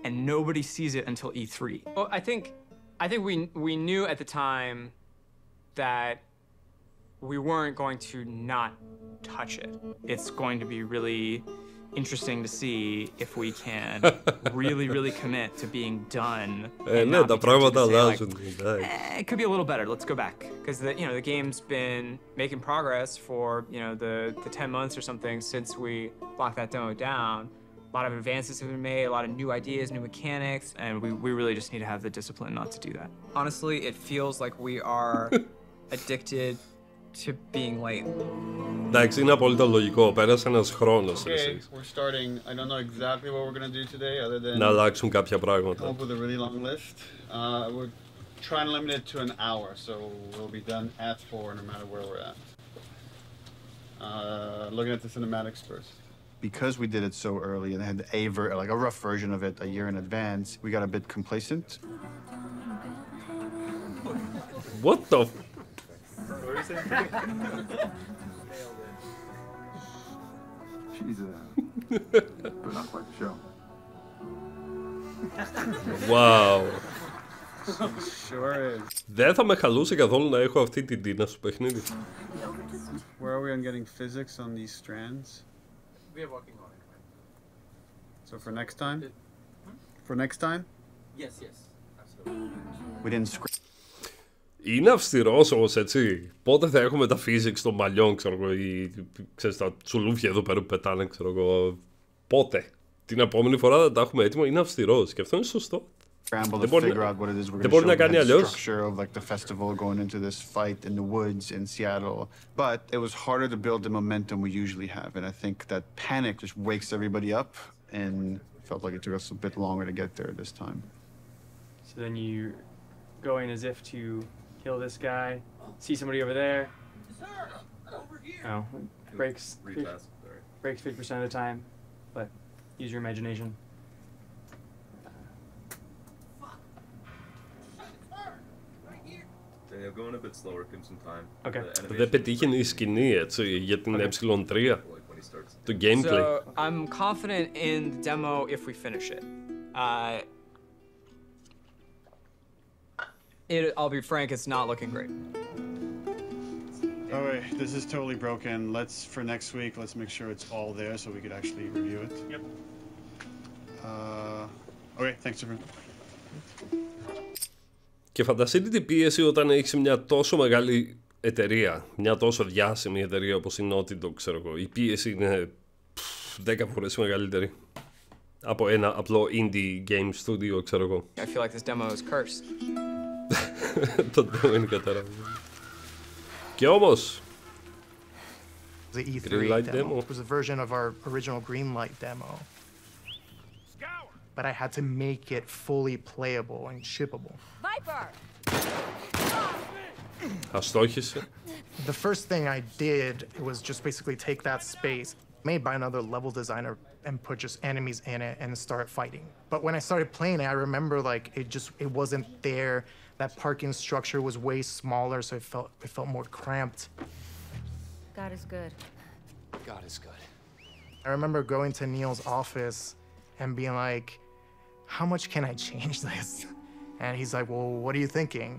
and nobody sees it until E3. Well, I think we knew at the time that we weren't going to not touch it. It's going to be really interesting to see if we can really commit to being done. Ναι, τα πράγματα αλλάζουν. It could be a little better. Let's go back because the game's been making progress for the 10 months or something since we locked that demo down. A lot of advances have been made, a lot of new ideas, new mechanics, and we really just need to have the discipline not to do that. Honestly, it feels like we are addicted to being late. Εντάξει, είναι απόλυτα λογικό. Πέρασε ένας χρόνος. Okay, we're starting. I don't know exactly what we're going to do today other than Να αλλάξουν κάποια come πράγματα. up with a really long list. We're trying to limit it to an hour, so we'll be done at 4 no matter where we're at. Looking at the cinematics first. Because we did it so early and had like a rough version of it a year in advance, we got a bit complacent. What the? She's but not quite the show. Wow. Sure is. Δεν θα με χαλούσε καθόλου να έχω αυτή την τίνα στο παιχνίδι. Where are we on getting physics on these strands? We are working on it. So for next time? For next time? Yes, absolutely. We didn't script. Είναι αυστηρός όμως, έτσι. Πότε θα έχουμε τα physics των μαλλιών, ξέρω εγώ, ή ξέρεις, τα τσουλούφια εδώ πέρα που πετάνε, ξέρω εγώ. Πότε? Την επόμενη φορά θα τα έχουμε έτοιμο. Είναι αυστηρός και αυτό είναι σωστό. Scramble to figure out what it is we're going to show the structure of like the festival going into this fight in the woods in Seattle. But it was harder to build the momentum we usually have, and I think that panic just wakes everybody up, and felt like it took us a bit longer to get there this time. So then you go in as if to kill this guy, see somebody over there. Oh, breaks 50% of the time, but use your imagination. Going a bit slower, give some time. Okay. Δεν πετύχαινε η σκηνή, έτσι, για την Ε3. Το gameplay. So I'm confident in the demo if we finish it. I'll be frank, it's not looking great. All right, this is totally broken. For next week, let's make sure it's all there so we could actually review it. Yep. Okay, thanks everyone. Και φανταστείτε την πίεση όταν έχεις μια τόσο μεγάλη εταιρεία, μια τόσο διάσημη εταιρεία όπως η Nitro, ξέρω εγώ. Η πίεση είναι 10 φορές μεγαλύτερη από ένα απλό indie game studio, ξέρω εγώ. I feel like this demo is cursed. Το demo είναι καταραμένο. Και όμως, The E3 Greenlight demo demo was a version of our original Greenlight demo. But I had to make it fully playable and shippable. Viper! αστόχησε. The first thing I did was just basically take that space made by another level designer and put just enemies in it and start fighting. But when I started playing it, I remember like it wasn't there. That parking structure was way smaller, so it felt more cramped. God is good. God is good. I remember going to Neil's office and being like, how much can I change this? And he's like, well, what are you thinking?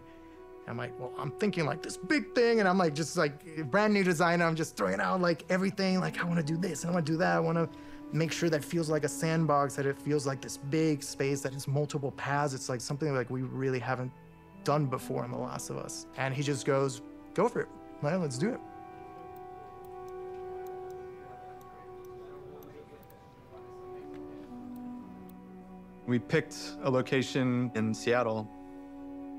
I'm like, well, I'm thinking like this big thing, and I'm like, just like brand new designer, I'm just throwing out like everything, like I want to do this and I want to do that. I want to make sure that it feels like a sandbox, that it feels like this big space that has multiple paths. It's like something like we really haven't done before in The Last of Us. And he just goes, go for it, well, let's do it. We picked a location in Seattle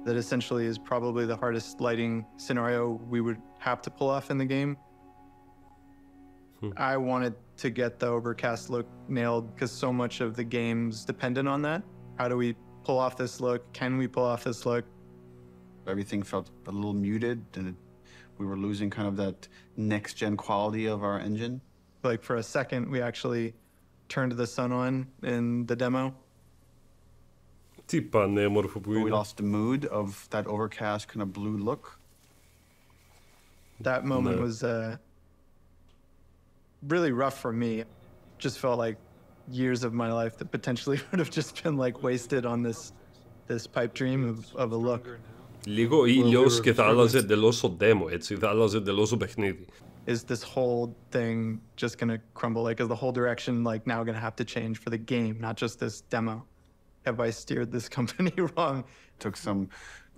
that essentially is probably the hardest lighting scenario we would have to pull off in the game. I wanted to get the overcast look nailed because so much of the game's dependent on that. How do we pull off this look? Can we pull off this look? Everything felt a little muted, and we were losing kind of that next-gen quality of our engine. Like for a second, we actually turned the sun on in the demo. Τι πανέμορφο που We είναι. lost the mood of that overcast kind of blue look. That moment was really rough for me. Just felt like years of my life that potentially would have just been like wasted on this pipe dream of a look. Λίγο ήλιος και θα άλλαζε εντελώς το demo, έτσι, θα άλλαζε εντελώς το παιχνίδι. Is this whole thing just gonna crumble? Like, is the whole direction like now gonna have to change for the game, not just this demo? Have I steered this company wrong? Took some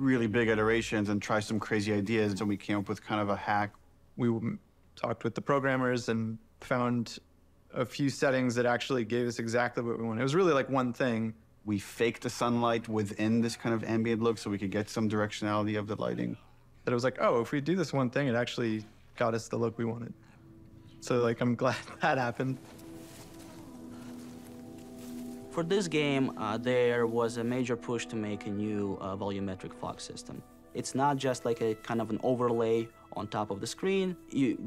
really big iterations and tried some crazy ideas, and we came up with kind of a hack. We talked with the programmers and found a few settings that actually gave us exactly what we wanted. It was really like one thing. We faked the sunlight within this kind of ambient look so we could get some directionality of the lighting. That it was like, oh, if we do this one thing, it actually got us the look we wanted. So like, I'm glad that happened. For this game, there was a major push to make a new volumetric fog system. It's not just like a kind of an overlay on top of the screen.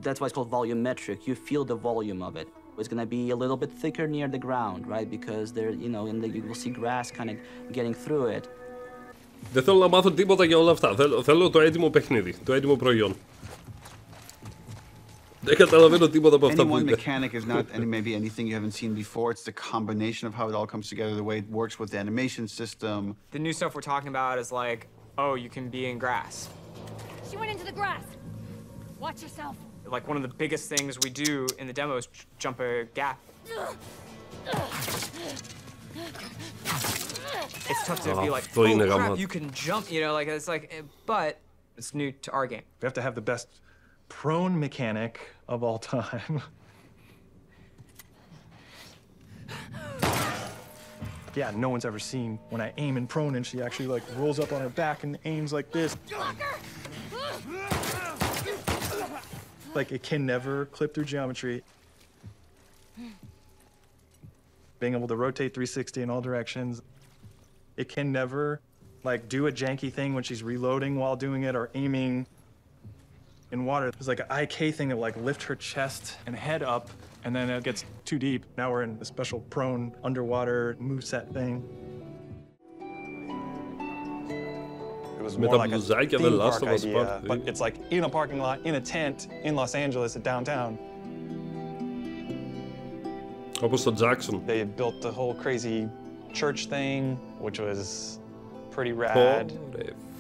That's why it's called volumetric. You feel the volume of it. It's going to be a little bit thicker near the ground, right? Because there, you know, and you will see grass kind of getting through it. Δεν θέλω να μάθω τίποτα για όλα αυτά. Θέλω το έτοιμο παιχνίδι, το έτοιμο προϊόν. Δεν καταλαβαίνω τίποτα από αυτά που είπε. Any one mechanic is not maybe anything you haven't seen before. It's the combination of how it all comes together, the way it works with the animation system. The new stuff we're talking about is like, oh, you can be in grass. She went into the grass. Watch yourself. Like one of the biggest things we do in the demo is jump a gap. It's tough to be like, oh crap, you can jump, you know, like it's like, but it's new to our game. We have to have the best prone mechanic of all time. Yeah, no one's ever seen when I aim in prone and she actually like rolls up on her back and aims like this. Like it can never clip through geometry. Being able to rotate 360 in all directions. It can never like do a janky thing when she's reloading while doing it or aiming in water. There's like an IK thing that like lift her chest and head up, and then it gets too deep. Now we're in a special prone underwater moveset thing. It was more like a theme park idea, but it's like in a parking lot, in a tent, in Los Angeles, at downtown. Όπως το Jackson. They built the whole crazy church thing, which was pretty rad.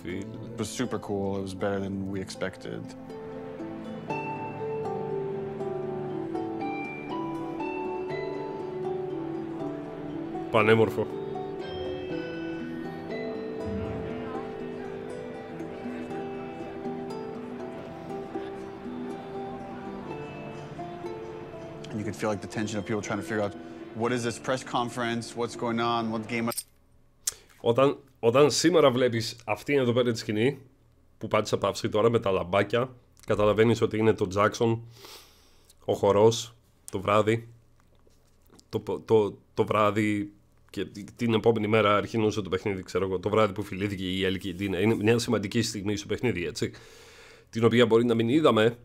It was super cool. It was better than we expected. Πανέμορφο. And you could feel like the tension of people trying to figure out what is this press conference, what's going on, what game. Όταν σήμερα βλέπεις αυτήν εδώ πέρα τη σκηνή που πάτησα παύση τώρα με τα λαμπάκια, καταλαβαίνεις ότι είναι το Jackson, ο χορός, το βράδυ. Το βράδυ και την επόμενη μέρα αρχινούσε το παιχνίδι, ξέρω εγώ. Το βράδυ που φιλήθηκε η Ellie και η Dina. Είναι μια σημαντική στιγμή στο παιχνίδι, έτσι. Την οποία μπορεί να μην είδαμε,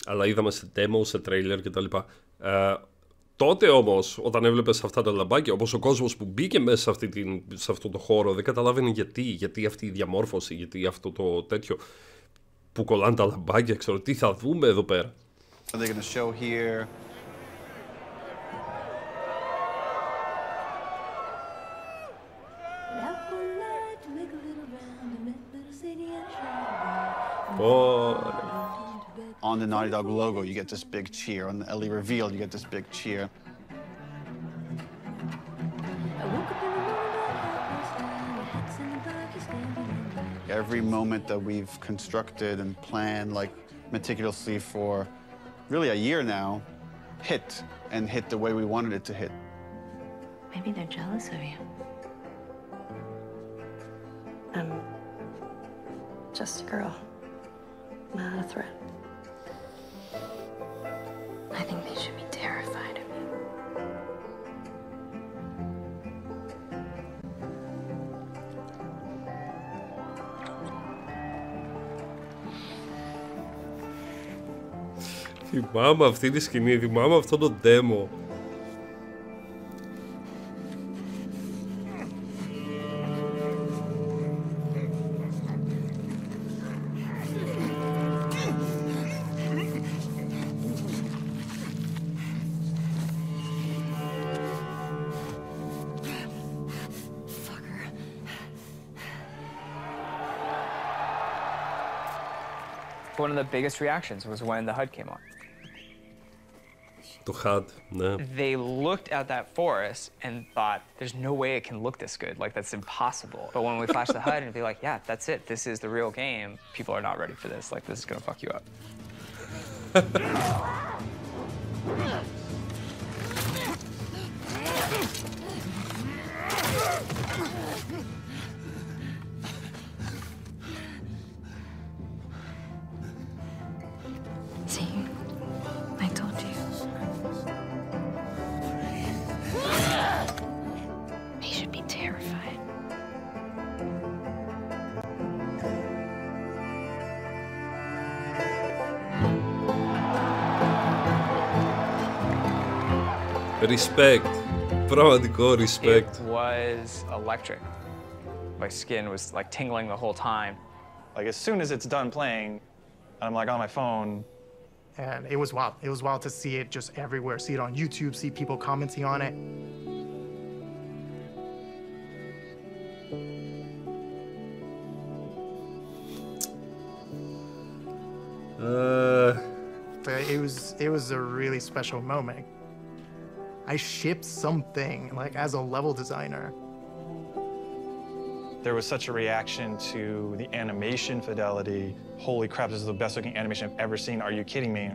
αλλά είδαμε σε demo, σε trailer κτλ. Τότε όμως, όταν έβλεπες αυτά τα λαμπάκια, όπως ο κόσμος που μπήκε μέσα σε αυτό το χώρο δεν καταλάβαινε γιατί αυτή η διαμόρφωση, γιατί αυτό το τέτοιο που κολλάνε τα λαμπάκια, ξέρω τι θα δούμε εδώ πέρα. On the Naughty Dog logo, you get this big cheer. On the Ellie reveal, you get this big cheer. Every moment that we've constructed and planned, like, meticulously for really a year now, hit the way we wanted it to hit. Maybe they're jealous of you. I'm just a girl, not a threat. I think they should be terrified of you. Θυμάμαι αυτή τη σκηνή, θυμάμαι αυτό το demo. One of the biggest reactions was when the HUD came on. Το HUD, ναι. They looked at that forest and thought, there's no way it can look this good. Like, that's impossible. But when we flash the HUD and be like, yeah, that's it. This is the real game. People are not ready for this. Like, this is gonna fuck you up. See, I told you. They should be terrified. Respect. Πραγματικό respect. It was electric. My skin was like tingling the whole time. Like as soon as it's done playing, I'm like on my phone. And it was wild. It was wild to see it just everywhere. See it on YouTube, see people commenting on it. But it was a really special moment. I shipped something, like, as a level designer. There was such a reaction to the animation fidelity. Holy crap, this is the best looking animation I've ever seen. Are you kidding me?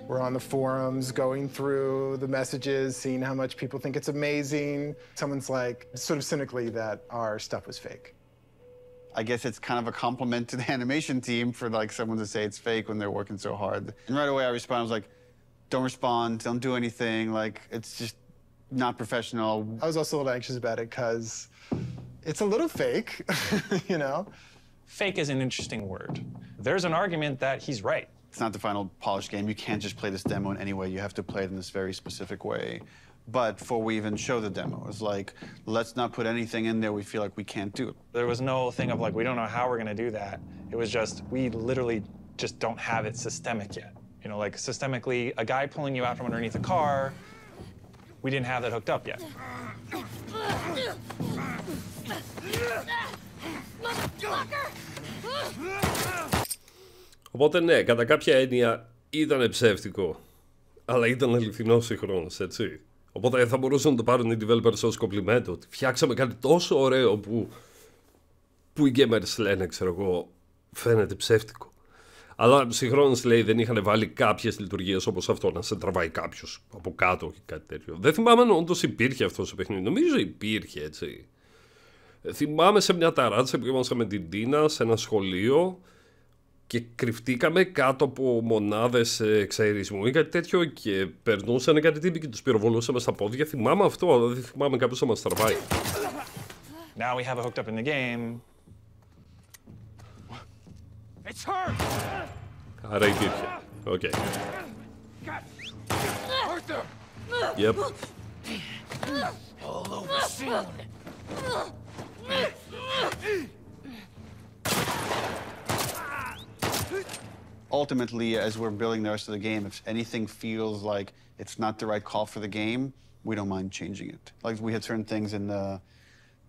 We're on the forums, going through the messages, seeing how much people think it's amazing. Someone's like, sort of cynically, that our stuff was fake. I guess it's kind of a compliment to the animation team for like someone to say it's fake when they're working so hard. And right away I responded, I was like, don't respond, don't do anything, like, it's just not professional. I was also a little anxious about it because it's a little fake, you know? Fake is an interesting word. There's an argument that he's right. It's not the final polished game. You can't just play this demo in any way. You have to play it in this very specific way. But before we even show the demo, it's like, let's not put anything in there we feel like we can't do. There was no thing of like, we don't know how we're gonna do that. It was just, we literally just don't have it systemic yet. You know, like systemically, a guy pulling you out from underneath a car, we didn't have that hooked up yet. Οπότε ναι, κατά κάποια έννοια ήταν ψεύτικο, αλλά ήταν αληθινό συγχρόνως, έτσι. Οπότε θα μπορούσαν να το πάρουν οι developers ως κομπλιμέντο, ότι φτιάξαμε κάτι τόσο ωραίο που οι gamers λένε, ξέρω εγώ, φαίνεται ψεύτικο. Αλλά συγχρόνως λέει δεν είχαν βάλει κάποιες λειτουργίες όπως αυτό, να σε τραβάει κάποιος από κάτω ή κάτι τέτοιο. Δεν θυμάμαι αν όντως υπήρχε αυτό σε παιχνίδι. Νομίζω υπήρχε, έτσι. Θυμάμαι σε μια ταράτσα που ήμασταν με την Τίνα σε ένα σχολείο και κρυφτήκαμε κάτω από μονάδες εξαερισμού ή κάτι τέτοιο και περνούσαν κάτι τύποι και τους πυροβολούσαμε στα πόδια. Θυμάμαι αυτό, δεν θυμάμαι κάποιος να μας τραβάει. Now we have it hooked up in the game. It's her. Άρα υπήρχε. Οκ. Okay. Yep. Ultimately, as we're building the rest of the game, if anything feels like it's not the right call for the game, we don't mind changing it. Like we had certain things in the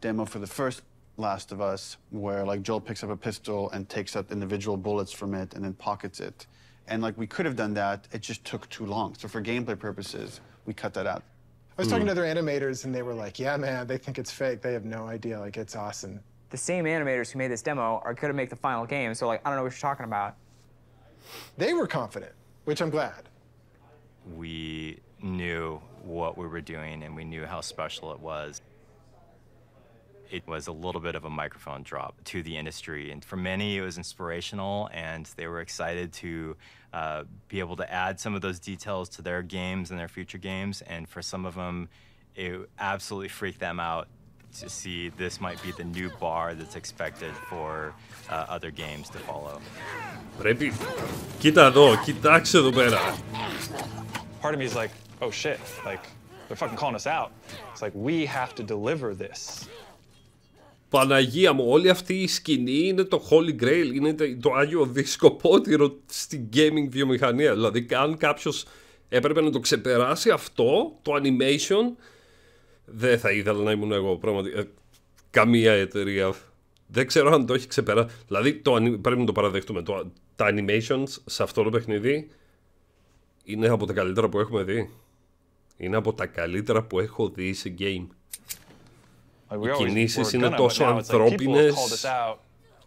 demo for the first Last of Us where like Joel picks up a pistol and takes out individual bullets from it and then pockets it. And like we could have done that, it just took too long. So for gameplay purposes, we cut that out. I was talking to other animators and they were like, yeah, man, they think it's fake. They have no idea. Like, it's awesome. The same animators who made this demo are going to make the final game, so like, I don't know what you're talking about. They were confident, which I'm glad. We knew what we were doing and we knew how special it was. It was a little bit of a microphone drop to the industry, and for many it was inspirational, and they were excited to be able to add some of those details to their games and their future games, and for some of them it absolutely freaked them out to see this might be the new bar that's expected for other games to follow. Πρέπει, κοίτα εδώ, κοιτάξτε εδώ πέρα. Part of me is like, oh shit, like they're fucking calling us out. It's like we have to deliver this. Παναγία μου, όλη αυτή η σκηνή είναι το Holy Grail, είναι το Άγιο Δισκοπότηρο στην gaming βιομηχανία. Δηλαδή, αν κάποιος έπρεπε να το ξεπεράσει αυτό, το animation, δεν θα ήθελα να ήμουν εγώ, πραγματικά. Καμία εταιρεία. Δεν ξέρω αν το έχει ξεπεράσει. Δηλαδή, πρέπει να το παραδεχτούμε. Τα animations σε αυτό το παιχνίδι είναι από τα καλύτερα που έχουμε δει. Είναι από τα καλύτερα που έχω δει σε game. Like Οι κινήσεις είναι τόσο ανθρώπινες.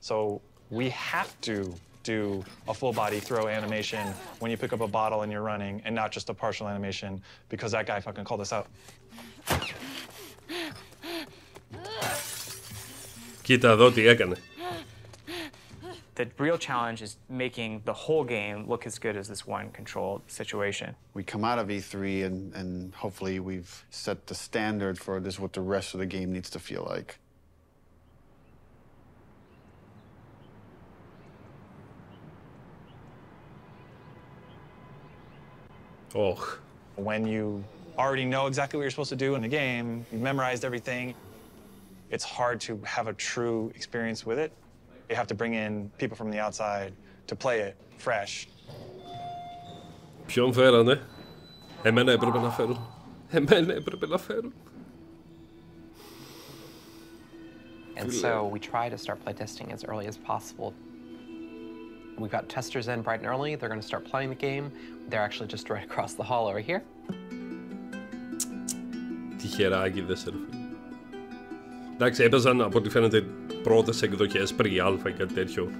So we have to do a full body throw animation when you pick up a bottle and you're running and not just a partial animation because that guy fucking called us out. Κοίτα εδώ τι έκανε. The real challenge is making the whole game look as good as this one controlled situation. We come out of E3 and hopefully we've set the standard for this, what the rest of the game needs to feel like. Oh. When you already know exactly what you're supposed to do in the game, you've memorized everything, it's hard to have a true experience with it. You have to bring in people from the outside to play it fresh. Ποιον φέρανε? Εμένα έπρεπε να φέρουν. Εμένα έπρεπε να φέρουν. And so we try to start playtesting as early as possible. We've got testers in bright and early. They're going to start playing the game. They're actually just right across the hall over here. Τυχεράκι δεν σε ρεφεί. Εντάξει, έπαιζαν από ό,τι φαίνεται πρώτες εκδοχές pre-alpha ή κάτι τέτοιο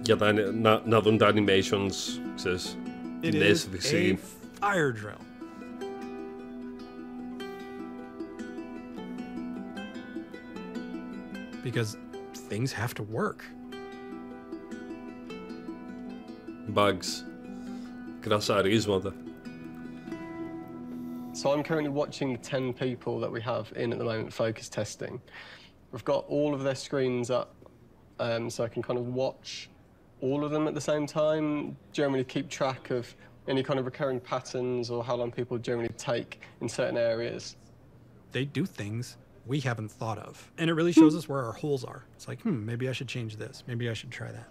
για να δουν τα animations, ξέρεις, την αίσθηση. Fire drill. Because things have to work. Bugs. Κρασαρίσματα. So I'm currently watching the 10 people that we have in at the moment focus testing. We've got all of their screens up, so I can kind of watch all of them at the same time, generally keep track of any kind of recurring patterns or how long people generally take in certain areas. They do things we haven't thought of, and it really shows us where our holes are. It's like, maybe I should change this. Maybe I should try that.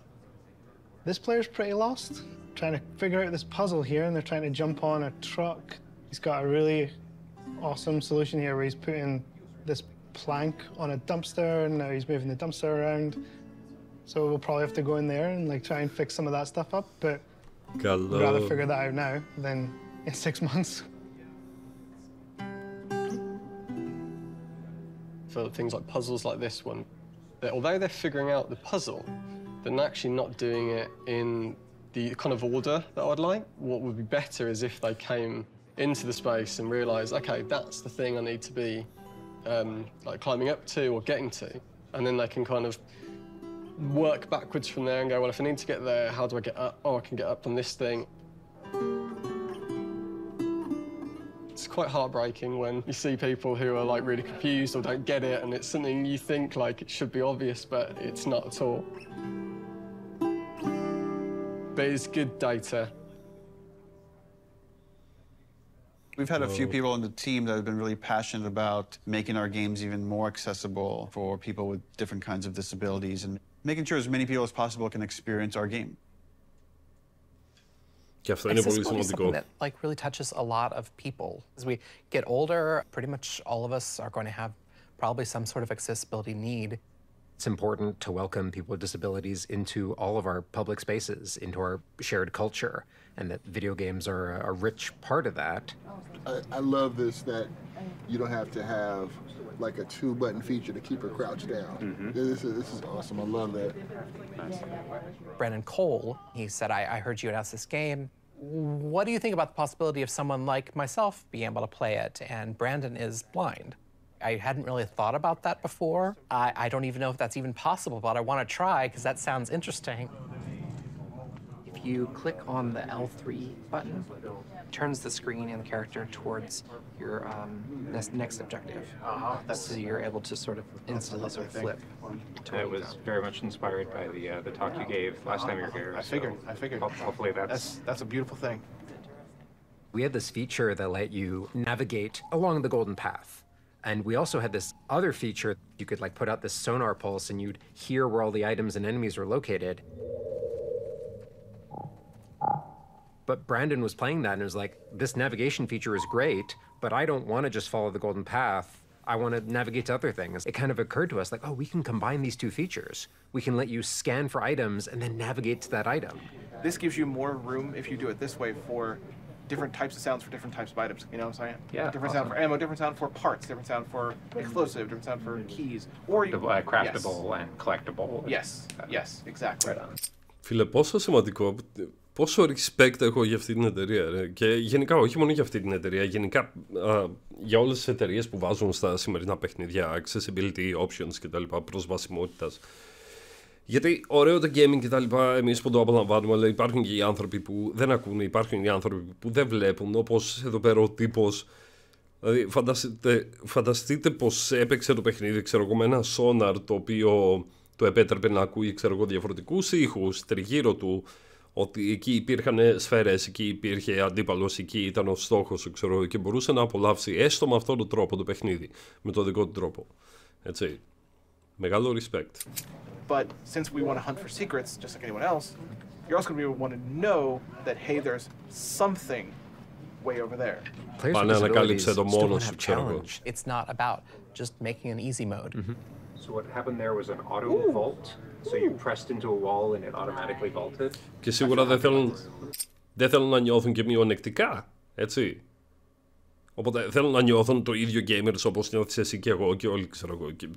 This player's pretty lost, trying to figure out this puzzle here, and they're trying to jump on a truck. He's got a really awesome solution here where he's putting this plank on a dumpster, and now he's moving the dumpster around. So we'll probably have to go in there and like try and fix some of that stuff up, but I'd rather figure that out now than in 6 months. For things like puzzles like this one, although they're figuring out the puzzle, than actually not doing it in the kind of order that I'd like. What would be better is if they came into the space and realised, okay, that's the thing I need to be like climbing up to or getting to, and then they can kind of work backwards from there and go, well, if I need to get there, how do I get up? Oh, I can get up on this thing. It's quite heartbreaking when you see people who are like really confused or don't get it, and it's something you think like it should be obvious, but it's not at all. But it's good data. We've had a few people on the team that have been really passionate about making our games even more accessible for people with different kinds of disabilities and making sure as many people as possible can experience our game. Accessibility is something that like really touches a lot of people. As we get older, pretty much all of us are going to have probably some sort of accessibility need. It's important to welcome people with disabilities into all of our public spaces, into our shared culture, and that video games are a rich part of that. I love this, that you don't have to have like a 2-button feature to keep her crouched down. This is awesome. I love that. Brandon Cole, he said, I heard you announced this game. What do you think about the possibility of someone like myself being able to play it? And Brandon is blind. I hadn't really thought about that before. I don't even know if that's even possible, but I want to try because that sounds interesting. If you click on the L3 button, it turns the screen and the character towards your next objective. So you're able to sort of instantly sort of flip. It was very much inspired by the talk you gave last time you were here. I figured. Hopefully that's a beautiful thing. We had this feature that let you navigate along the golden path. And we also had this other feature. You could like put out this sonar pulse and you'd hear where all the items and enemies were located. But Brandon was playing that and was like, this navigation feature is great, but I don't want to just follow the golden path. I want to navigate to other things. It kind of occurred to us like, oh, we can combine these two features. We can let you scan for items and then navigate to that item. This gives you more room if you do it this way for different types of sounds for different types of items. You know what I'm saying? Yeah. Different sound for ammo, different sound for parts, different sound for explosive, different sound for keys. Or you craftable and collectible. Yes, exactly. Right on. Φίλε, πόσο σημαντικό, πόσο respect έχω για αυτή την εταιρεία, ρε. Και γενικά όχι μόνο για αυτή την εταιρεία, γενικά για όλες τις εταιρείες που βάζουν στα σημερινά παιχνίδια accessibility options κτλ, προσβασιμότητας. Γιατί ωραίο το gaming κτλ, εμείς που το απολαμβάνουμε, αλλά υπάρχουν και οι άνθρωποι που δεν ακούνε, υπάρχουν οι άνθρωποι που δεν βλέπουν, όπως εδώ πέρα ο τύπος. Δηλαδή φανταστείτε πως έπαιξε το παιχνίδι, ξέρω εγώ, με ένα sonar το οποίο το επέτρεπε να ακούει, ξέρω εγώ, διαφορετικούς ήχους τριγύρω του, ότι εκεί υπήρχαν σφαίρες, εκεί υπήρχε αντίπαλος, εκεί ήταν ο στόχος, ξέρω, και μπορούσε να απολαύσει έστω με αυτόν τον τρόπο το παιχνίδι, με τον δικό του τρόπο. Έτσι. Μεγάλο respect. But since we want to hunt for secrets, just like anyone else, you're also going to want to know that, hey, there's something way over there. Players with disabilities still don't have challenge. It's not about just making an easy mode. So what happened there was an auto vault. So you pressed into a wall and it automatically vaulted. Και σίγουρα δεν θέλουν να νιώθουν και μειονεκτικά, έτσι. Οπότε θέλουν να νιώθουν το ίδιο gamers όπως νιώθεις εσύ και εγώ και όλοι, ξέρω εγώ. Και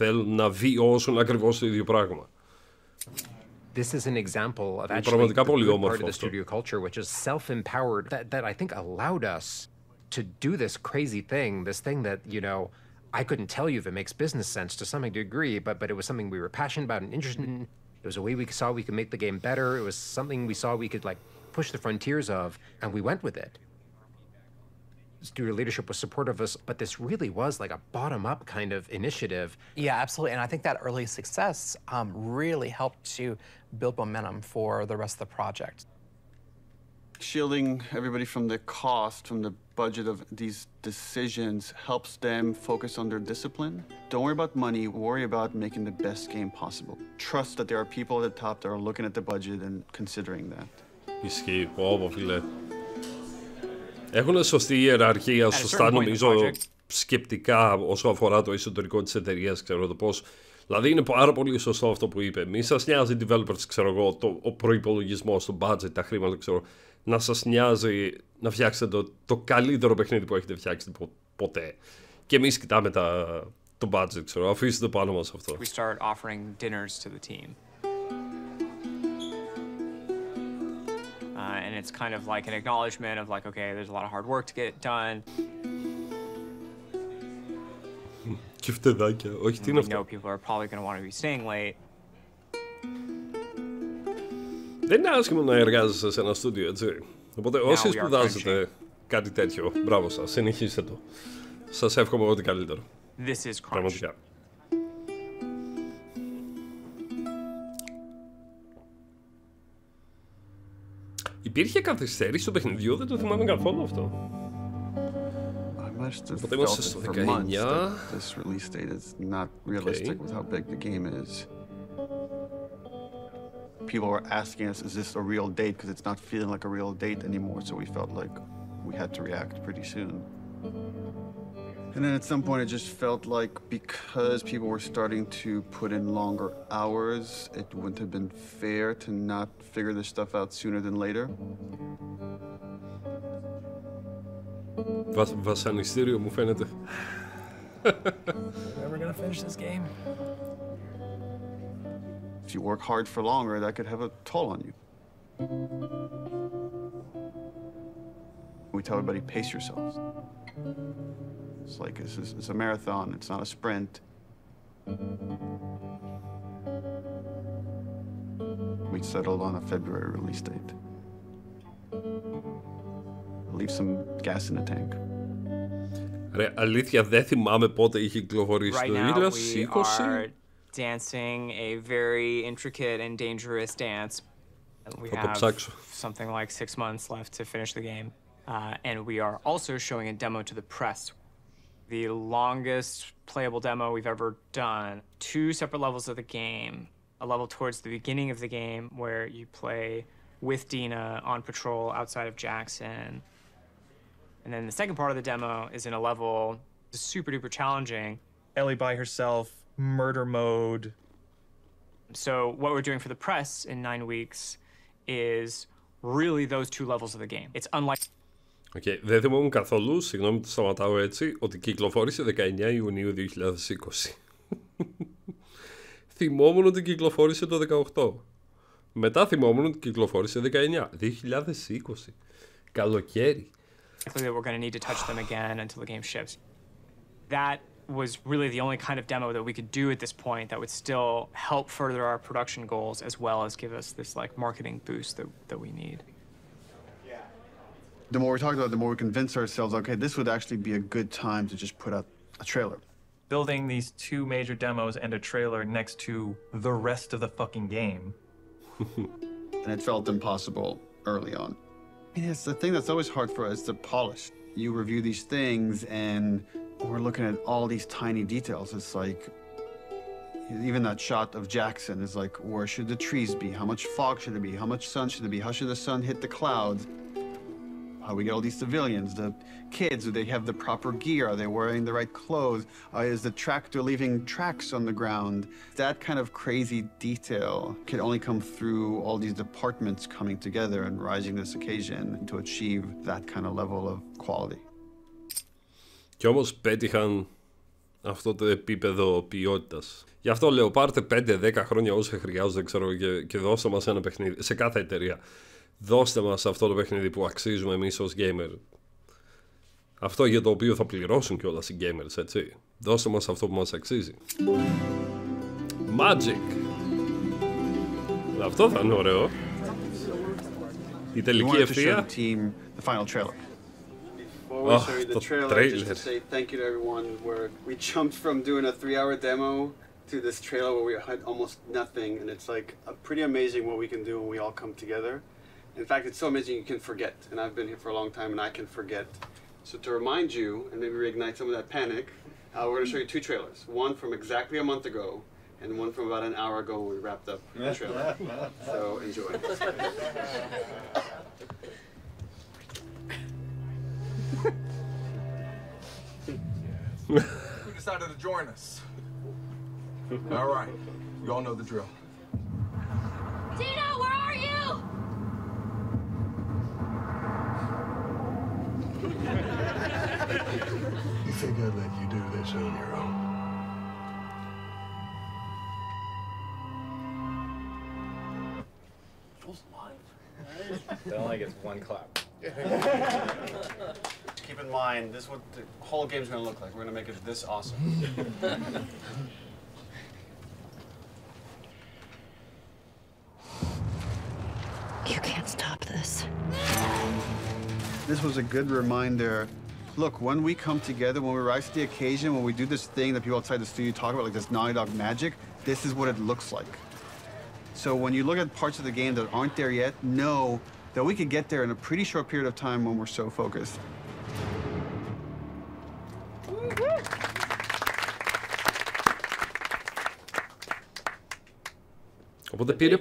θέλουν να βιώσουν ακριβώς το ίδιο πράγμα. This is an example of actually the good part of the studio culture, which is self-empowered, that I think allowed us to do this crazy thing, this thing that, you know, I couldn't tell you if it makes business sense to some degree, but it was something we were passionate about and interested in. It was a way we saw we could make the game better. It was something we saw we could like push the frontiers of, and we went with it. Studio leadership was supportive of us, but this really was like a bottom-up kind of initiative. Yeah, absolutely, and I think that early success really helped to build momentum for the rest of the project. Shielding everybody from the cost, from the budget of these decisions helps them focus on their discipline. Don't worry about money, worry about making the best game possible. Trust that there are people at the top that are looking at the budget and considering that. Ισχύει, πω φίλε. Έχουν σωστή ιεραρχία, σωστά νομίζω σκεπτικά όσο αφορά το εσωτερικό της εταιρείας, ξέρω το πώς. Δηλαδή είναι πάρα πολύ σωστό αυτό που είπε. Μη σας νοιάζει developers, ξέρω εγώ, ο προϋπολογισμός, το budget, τα χρήματα, ξέρω. Να σας νοιάζει να φτιάξετε το καλύτερο παιχνίδι που έχετε φτιάξει ποτέ. Και εμείς κοιτάμε το budget, ξέρω. Αφήστε το πάνω μας αυτό. We started offering dinners to the team. it's kind of like an acknowledgement of like, okay, there's a lot of hard work to get it done. Και φτεδάκια, όχι, τι είναι αυτό. We know people are probably going to want to be staying late. Δεν είναι άσχημο να εργάζεσαι σε ένα στούντιο, έτσι. Οπότε όσοι σπουδάζετε κάτι τέτοιο, μπράβο σας, συνεχίστε το. Σας εύχομαι ό,τι καλύτερο. This is crunch. Πραγματικά. Υπήρχε καθυστέρηση στο παιχνιδιό, δεν το θυμάμαι καθόλου αυτό. Οπότε είμαστε στο 19. This release date is not realistic with how big the game is. People were asking us, is this a real date? Because it's not feeling like a real date anymore, so we felt like we had to react pretty soon. And then at some point it just felt like because people were starting to put in longer hours, it wouldn't have been fair to not figure this stuff out sooner than later. Βασανιστήριο μου φαίνεται. Never gonna finish this game. If you work hard for longer, that could have a toll on you. We tell everybody, pace yourselves. It's like it's a marathon, it's not a sprint. We settled on a February release date. Leave some gas in the tank. Ρε, αλήθεια δεν θυμάμαι πότε είχε κυκλοφορήσει το 2020. Dancing a very intricate and dangerous dance. We have something like 6 months left to finish the game. And we are also showing a demo to the press. The longest playable demo we've ever done. 2 separate levels of the game. A level towards the beginning of the game where you play with Dina on patrol outside of Jackson. And then the second part of the demo is in a level that's super duper challenging. Ellie by herself, murder mode. So what we're doing for the press in 9 weeks is really those 2 levels of the game. It's unlike... Okay, δεν θυμόμουν καθόλου, συγγνώμη που σταματάω έτσι, ότι κυκλοφόρησε 19 Ιουνίου 2020. Θυμόμουν ότι κυκλοφόρησε το 18. Μετά θυμόμουν ότι κυκλοφόρησε 19. 2020. Καλοκαίρι. That we're going to need to touch them again until the game ships. That was really the only kind of demo that we could do at this point that would still help further our production goals as well as give us this like marketing boost that we need. The more we talked about it, the more we convinced ourselves, okay, this would actually be a good time to just put out a trailer. Building these 2 major demos and a trailer next to the rest of the fucking game. And it felt impossible early on. I mean, it's the thing that's always hard for us to polish. You review these things and we're looking at all these tiny details. It's like, even that shot of Jackson is like, where should the trees be? How much fog should there be? How much sun should there be? How should the sun hit the clouds? How we get all these civilians, the kids, do they have the proper gear? Are they wearing the right clothes? Is the tractor leaving tracks on the ground? That kind of crazy detail can only come through all these departments coming together and rising this occasion to achieve that kind of level of quality. Κι όμως πέτυχαν αυτό το επίπεδο ποιότητας. Γι' αυτό λέω, πάρτε 5-10 χρόνια όσα χρειάζονται, ξέρω, και δώστε μας ένα παιχνίδι σε κάθε εταιρεία. Δώστε μας αυτό το παιχνίδι που αξίζουμε εμείς ως gamer. Αυτό για το οποίο θα πληρώσουν κιόλας οι gamers, έτσι. Δώστε μας αυτό που μας αξίζει. Magic. Αυτό θα είναι ωραίο. Η τελική ευθεία. Before we show you the trailer, just to say thank you to everyone, where we jumped from doing a 3-hour demo to this trailer where we had almost nothing, and it's like pretty amazing what we can do when we all come together. In fact, it's so amazing you can forget, and I've been here for a long time and I can forget. So to remind you, and maybe reignite some of that panic, we're going to show you 2 trailers. One from exactly a month ago, and one from about an hour ago when we wrapped up the trailer. So enjoy. Who decided to join us? All right, you all know the drill. Dino, where are you? You think I'd let you do this on your own? Fool's alive. It only gets one clap. Keep in mind, this is what the whole game's gonna look like. We're gonna make it this awesome. You can't stop this. This was a good reminder. Look, when we come together, when we rise to the occasion, when we do this thing that people outside the studio talk about, like this Naughty Dog magic, this is what it looks like. So when you look at parts of the game that aren't there yet, know that we could get there in a pretty short period of time when we're so focused. Οπότε πήρε...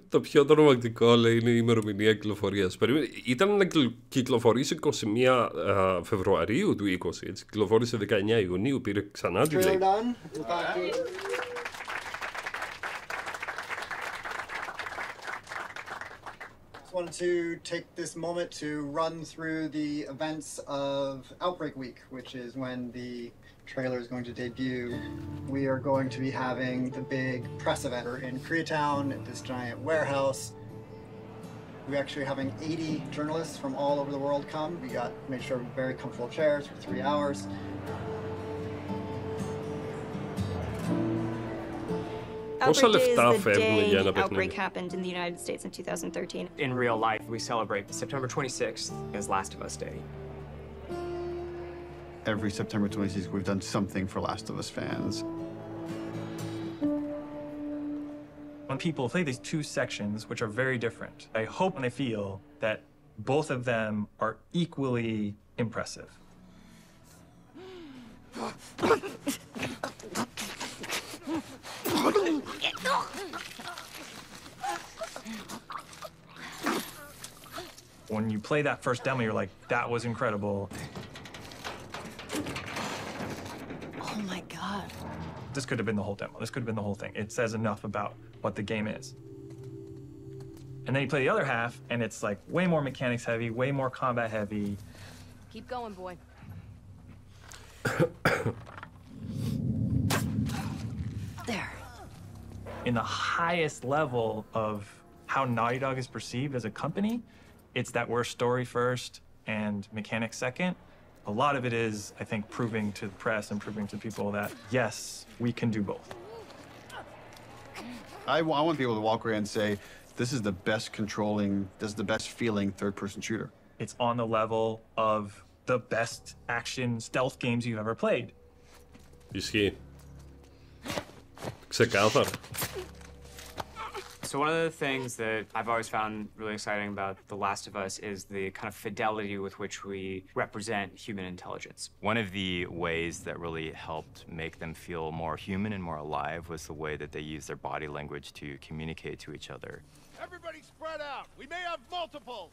Το πιο τρομακτικό, λέει, είναι η ημερομηνία κυκλοφορίας. Ήταν να κυκλοφορήσει 21 Φεβρουαρίου του 20, έτσι. Κυκλοφόρησε 19 Ιουνίου, πήρε ξανά τη λέει. Wanted to take this moment to run through the events of Outbreak Week, which is when the trailer is going to debut. We are going to be having the big press event in Koreatown at this giant warehouse. We're actually having 80 journalists from all over the world come. We made sure very comfortable chairs for 3 hours. Πόσα λεφτά φεύγουν για ένα Outbreak παιχνίδι? happened in the United States in 2013. In real life, we celebrate September 26th as Last of Us Day. Every September 26th, we've done something for Last of Us fans. When people play these two sections, which are very different, I hope and I feel that both of them are equally impressive. When you play that first demo, you're like, that was incredible. Oh my God. This could have been the whole demo. This could have been the whole thing. It says enough about what the game is. And then you play the other half, and it's like way more mechanics heavy, way more combat heavy. Keep going, boy. There. In the highest level of how Naughty Dog is perceived as a company, it's that we're story first and mechanics second. A lot of it is, I think, proving to the press and proving to people that, yes, we can do both. I want people to walk away and say, this is the best controlling, this is the best feeling third-person shooter. It's on the level of the best action stealth games you've ever played. Ισχύει. Ξεκάθαρα. So one of the things that I've always found really exciting about The Last of Us is the kind of fidelity with which we represent human intelligence. One of the ways that really helped make them feel more human and more alive was the way that they use their body language to communicate to each other. Everybody spread out. We may have multiples.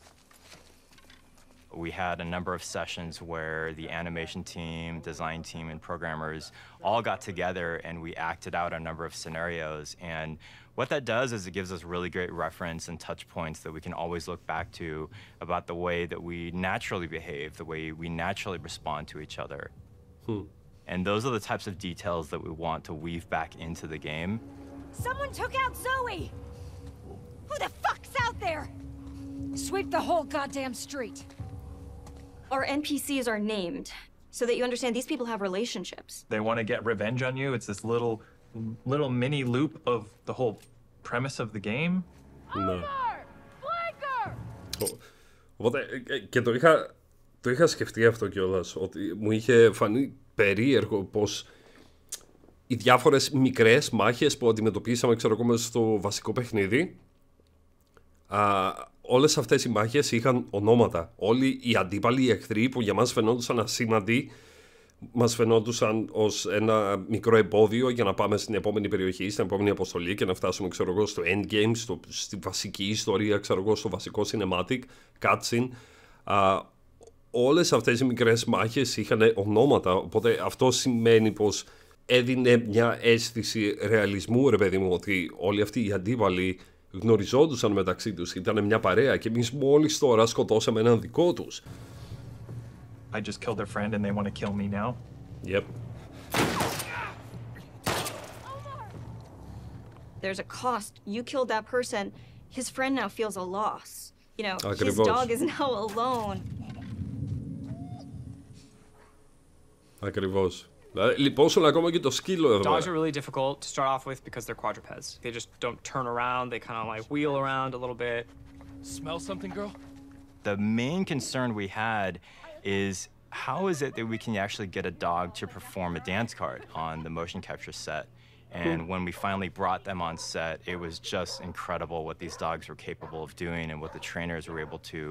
We had a number of sessions where the animation team, design team, and programmers all got together and we acted out a number of scenarios. And what that does is it gives us really great reference and touch points that we can always look back to about the way that we naturally behave, the way we naturally respond to each other. And those are the types of details that we want to weave back into the game. Someone took out Zoe! Who the fuck's out there? Sweep the whole goddamn street. Our NPCs are named so that you understand these people have relationships. They want to get revenge on you. It's this little mini loop of the whole premise of the game. Ναι. Οπότε και το είχα σκεφτεί αυτό κιόλας, ότι μου είχε φανεί περίεργο πως οι διάφορες μικρές μάχες που αντιμετωπίσαμε, ξέρω εγώ, μέσα στο βασικό παιχνίδι, όλες αυτές οι μάχες είχαν ονόματα. Όλοι οι αντίπαλοι, οι εχθροί που για μας φαινόντουσαν ασήμαντοι, μας φαινόντουσαν ως ένα μικρό εμπόδιο για να πάμε στην επόμενη περιοχή, στην επόμενη αποστολή και να φτάσουμε, ξέρω εγώ, στο endgame, στη βασική ιστορία, ξέρω εγώ, στο βασικό cinematic, cutscene. Όλες αυτές οι μικρές μάχες είχαν ονόματα, οπότε αυτό σημαίνει πως έδινε μια αίσθηση ρεαλισμού, ρε παιδί μου, ότι όλοι αυτοί οι αντίπαλοι γνωριζόντουσαν μεταξύ τους, ήταν μια παρέα και εμείς μόλις τώρα σκοτώσαμε έναν δικό τους. I just killed their friend and they want to kill me now. Yep. there's a cost. You killed that person. His friend now feels a loss. You know, his dog is now alone. Ακριβώς. Λιπόσουν ακόμα και το σκύλο εδώ. Dogs are really difficult to start off with because they're quadrupeds. They just don't turn around. They kind of like wheel around a little bit. Smell something, girl? The main concern we had is how is it that we can actually get a dog to perform a dance card on the motion capture set? And when we finally brought them on set, it was just incredible what these dogs were capable of doing and what the trainers were able to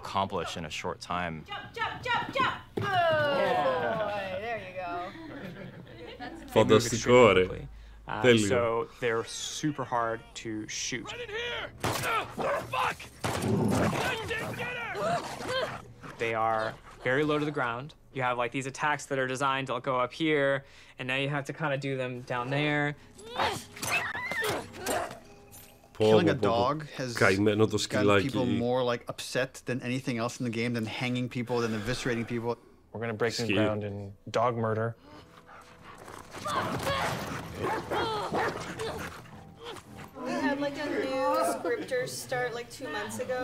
accomplish in a short time. Jump! Oh, there you go. Φανταστικό, ρε. Τέλειο. So they're super hard to shoot. Fuck! They are very low to the ground. You have like these attacks that are designed to go up here, and now you have to kind of do them down there. Killing a dog has gotten people σκυλάκι. more like upset than anything else in the game, than hanging people, than eviscerating people. We're gonna break new ground in dog murder. We had like a new scripter start like 2 months ago.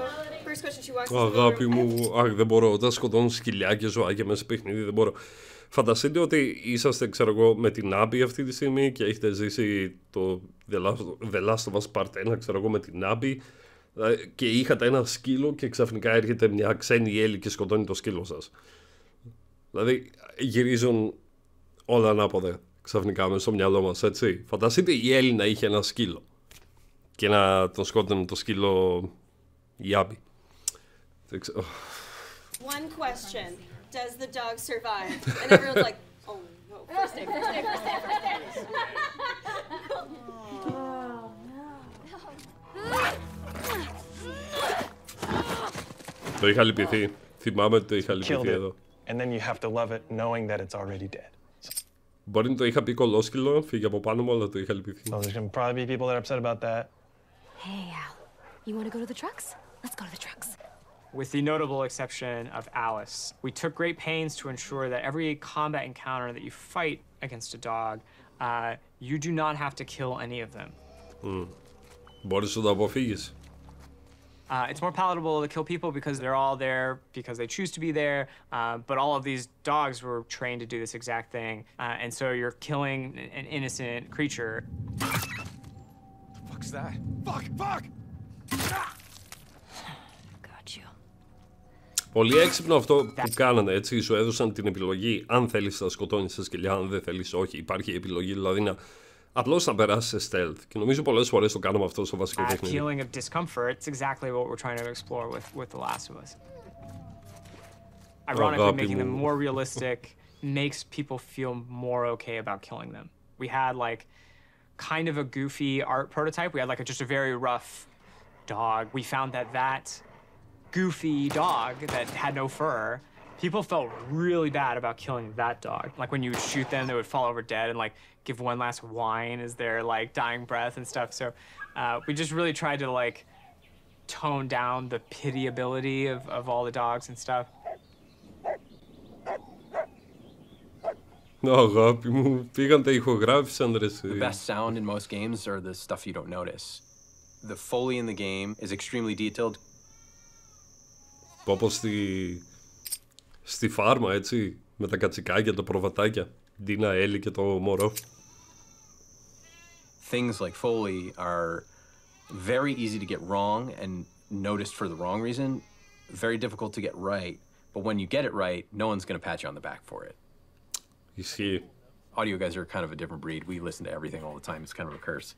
First question she walks. Αγάπη μου, δεν μπορώ. Όταν σκοτώνουν σκυλιά και ζωάκια μέσα σε παιχνίδι, δεν μπορώ. Φανταστείτε ότι είσαστε, ξέρω εγώ, με την Άμπη αυτή τη στιγμή και έχετε ζήσει το The Last of Us Part 1, ξέρω εγώ, με την Άμπη και είχατε ένα σκύλο και ξαφνικά έρχεται μια ξένη Έλλη και σκοτώνει το σκύλο σας. Δηλαδή, γυρίζουν όλα ανάποδα ξαφνικά μέσα στο μυαλό μας, έτσι. Φανταστείτε η Έλλη να είχε ένα σκύλο και να τον σκότωνε το σκύλο η Άμπη. One question. Does the dog survive? And everyone's like, oh no, first day. Το είχα λυπηθεί. Θυμάμαι ότι το είχα λυπηθεί εδώ. And then you have to love it knowing that it's already dead. Μπορεί να το είχα πει κολόσκυλο, φύγε από πάνω μου, αλλά το είχα λυπηθεί. So there's gonna probably be people that are upset about that. Hey, Al, you want to go to the trucks? Let's go to the trucks. With the notable exception of Alice, we took great pains to ensure that every combat encounter that you fight against a dog, you do not have to kill any of them. Μπορείς να το αποφύγεις. It's more palatable to kill people because they're all there because they choose to be there, but all of these dogs were trained to do this exact thing, and so you're killing an innocent creature. The fuck's that? Fuck! Πολύ έξυπνο αυτό που κάνανε, έτσι, σου έδωσαν την επιλογή αν θέλεις να σκοτώνεις τα σκυλιά, αν δεν θέλεις όχι. Υπάρχει επιλογή δηλαδή να απλώς να περάσεις σε stealth. Και νομίζω πολλές φορές το κάνουμε αυτό στο βασικό παιχνίδι. Feeling of discomfort, it's exactly what we're trying to explore with The Last of Us. Ironically, making them more realistic makes people feel more okay about killing them. We had like kind of a goofy art prototype. We had like just a very rough dog. We found that goofy dog that had no fur, people felt really bad about killing that dog. Like when you would shoot them, they would fall over dead and like give one last whine as their like dying breath and stuff. So we just really tried to like tone down the pitiability of all the dogs and stuff. Αγάπη μου, πήγαν τα ηχογράφησαν ρε. The best sound in most games are the stuff you don't notice. The Foley in the game is extremely detailed. Όπως στη φάρμα, έτσι, με τα κατσικάκια, τα προβατάκια, Ντίνα, Έλλη και το μωρό. Things like Foley are very easy to get wrong and noticed for the wrong reason, very difficult to get right, but when you get it right, no one's going to pat you on the back for it. Ισχύει. Audio guys are kind of a different breed. We listen to everything all the time. It's kind of a curse.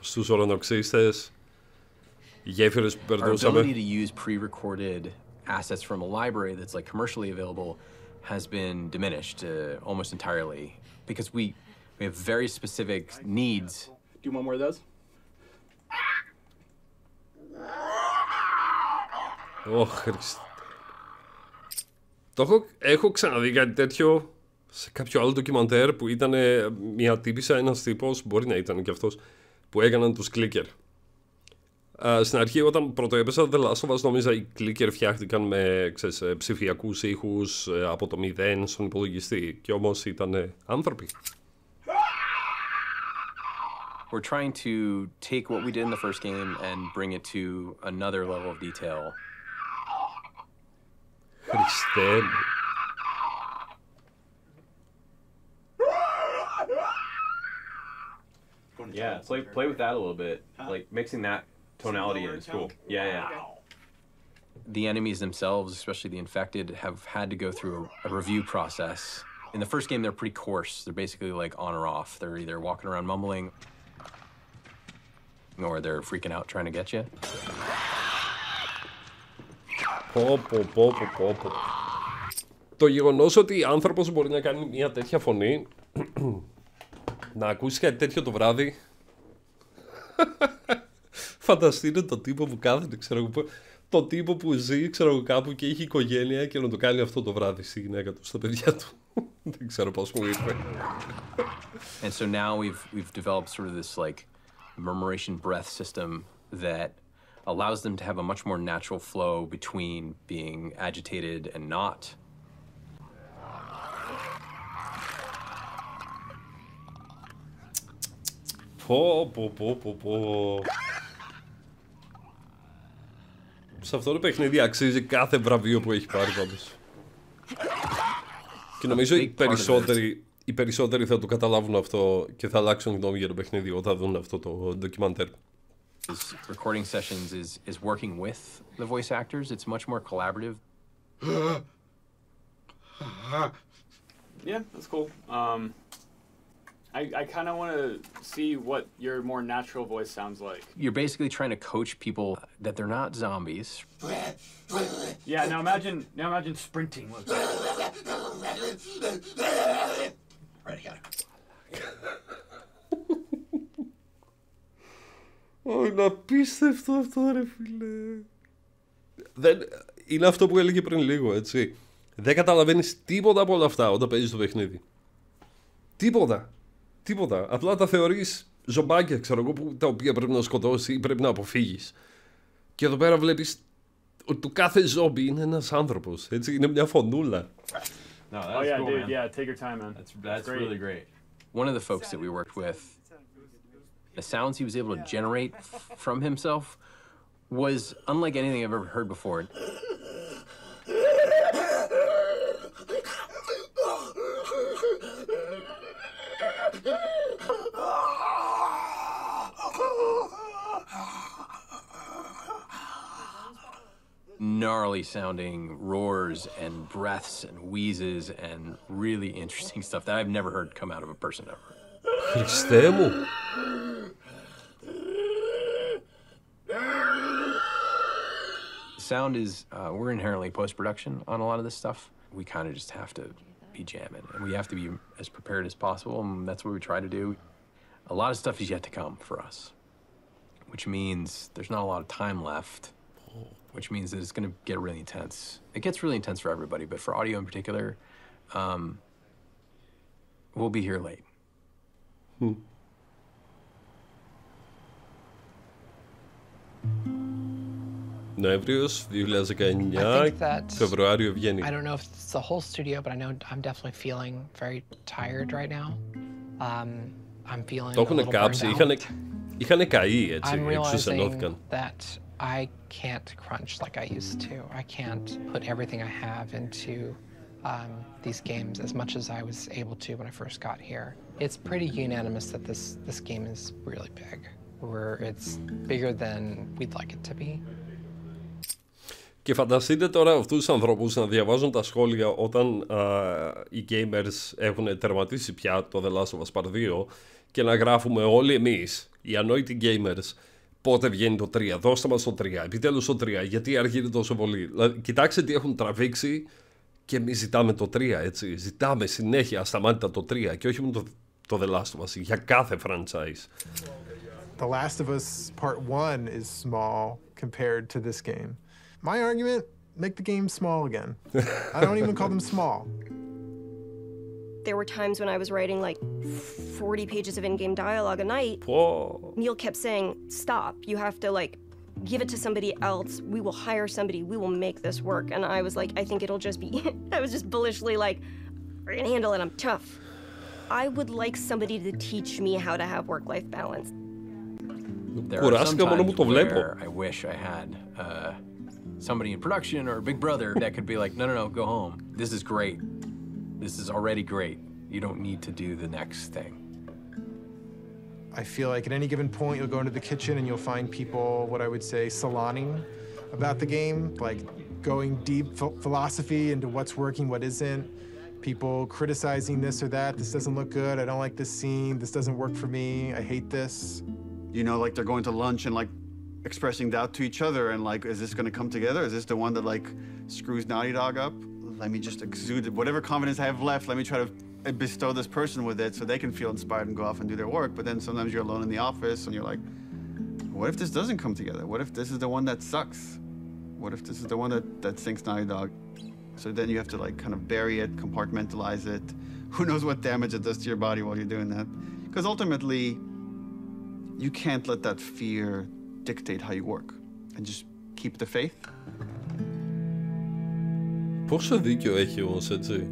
Στους ουρανοξύστες, γέφυρες που περνούσαμε. Our ability to use pre-recorded assets from a library that's like commercially available has been diminished almost entirely because we have very specific needs. Do one more of those. Χριστέ. Έχω ξαναδεί κάτι τέτοιο σε κάποιο άλλο ντοκιμαντέρ που ήταν μια τύπισσα, ένας τύπος, μπορεί να ήταν και αυτός, που έκαναν τους clicker. Στην αρχή όταν πρωτοέπαιζα The Last of Us νόμιζα οι clicker φτιάχτηκαν με ψηφιακούς ήχους από το 0 στον υπολογιστή και όμως ήταν άνθρωποι. We're trying to take what we did in the first game and bring it to another level of detail. Χριστέ μου. Yeah, play with that a little bit. Like mixing that tonality in is cool. Yeah. The enemies themselves, especially the infected, have had to go through a review process. In the first game, they're pretty coarse. They're basically like on or off. They're either walking around mumbling or they're freaking out trying to get you. Το γεγονός ότι άνθρωπος μπορεί να κάνει μια τέτοια φωνή, να ακούσει κάτι τέτοιο το βράδυ. Φανταστείτε το τύπο που κάθεται, ξέρω εγώ, το τύπο που ζει, ξέρω εγώ, κάπου και έχει οικογένεια και να το κάνει αυτό το βράδυ στη γυναίκα του, στα παιδιά του. Δεν ξέρω πώς μου ήρθε. And so now we've developed sort of this like murmuration breath system that allows them to have a much more natural flow between being agitated and not. Σε αυτό το παιχνίδι αξίζει κάθε βραβείο που έχει πάρει πάντως. Και νομίζω οι περισσότεροι θα το καταλάβουν αυτό και θα αλλάξουν γνώμη για το παιχνίδι όταν δουν αυτό το ντοκιμαντέρ. Recording sessions is working with the voice actors. It's much more collaborative. Yeah, that's cool. I kind of want to see what your more natural voice sounds like. You're basically trying to coach people that they're not zombies. Yeah, now imagine sprinting like that. Ready, got it. Είναι απίστευτο αυτό, ρε φίλε. Είναι αυτό που έλεγε πριν λίγο, έτσι. Δεν καταλαβαίνεις τίποτα από όλα αυτά όταν παίζεις το παιχνίδι. Τίποτα. Απλά τα θεωρείς ζομπάκια, ξέρω εγώ, τα οποία πρέπει να σκοτώσεις ή πρέπει να αποφύγεις. Και εδώ πέρα βλέπεις ότι το κάθε ζόμπι είναι ένας άνθρωπος, έτσι. Είναι μια φωνούλα. No, that's cool, dude. Man. Yeah, take your time, man. That's really great. One of the folks that we worked with, the sounds he was able to generate from himself was unlike anything I've ever heard before. Gnarly sounding roars and breaths and wheezes and really interesting stuff that I've never heard come out of a person ever. Χριστέ μου. Sound is, we're inherently post-production on a lot of this stuff. We kind of just have to be jamming and we have to be as prepared as possible and that's what we try to do. A lot of stuff is yet to come for us, which means there's not a lot of time left. Which means that it's going to get really intense. It gets really intense for everybody, but for audio in particular, we'll be here late. Νοέμβριος 2019, Φεβρουάριο βγαίνει. I don't know if it's the whole studio, but I know I'm definitely feeling very tired right now. I'm feeling Το έχουν κάψει, είχαν καεί, έτσι, I'm εξουσενώθηκαν. realizing that I can't crunch like I used to. I can't put everything I have into these games as much as I was able to when I first got here. It's pretty unanimous that this game is really big. It's bigger than we'd like it to be. Και φανταστείτε τώρα αυτούς τους ανθρώπους να διαβάζουν τα σχόλια όταν οι gamers έχουν τερματίσει πια το The Last of Us Part 2 και να γράφουμε όλοι εμείς, οι ανόητοι gamers, πότε βγαίνει το 3, δώστε μας το 3, επιτέλους το 3, γιατί αργείται τόσο πολύ. Δηλαδή, κοιτάξτε τι έχουν τραβήξει και εμείς ζητάμε το 3, έτσι. Ζητάμε συνέχεια ασταμάτητα το 3 και όχι μόνο το The Last of Us, για κάθε franchise. The Last of Us Part 1 is small compared to this game. My argument, make the game small again. I don't even call them small. There were times when I was writing like 40 pages of in-game dialogue a night. Whoa. Neil kept saying, stop, you have to like give it to somebody else. We will hire somebody. We will make this work. And I was like, I think it'll just be, I was just bullishly like, I can handle it, I'm tough. I would like somebody to teach me how to have work-life balance. There are some times where I wish I had somebody in production or a big brother that could be like, no, no, no, go home. This is great. This is already great. You don't need to do the next thing. I feel like at any given point, you'll go into the kitchen and you'll find people, what I would say, saloning about the game, like going deep philosophy into what's working, what isn't. People criticizing this or that. This doesn't look good. I don't like this scene. This doesn't work for me. I hate this. You know, like they're going to lunch and like expressing doubt to each other and like, is this going to come together? Is this the one that like screws Naughty Dog up? Let me just exude whatever confidence I have left. Let me try to bestow this person with it so they can feel inspired and go off and do their work. But then sometimes you're alone in the office and you're like, what if this doesn't come together? What if this is the one that sucks? What if this is the one that sinks Naughty Dog? So then you have to like kind of bury it, compartmentalize it. Who knows what damage it does to your body while you're doing that? Because ultimately, you can't let that fear dictate how you work. And just keep the faith. Πόσο δίκιο έχει όμως, έτσι.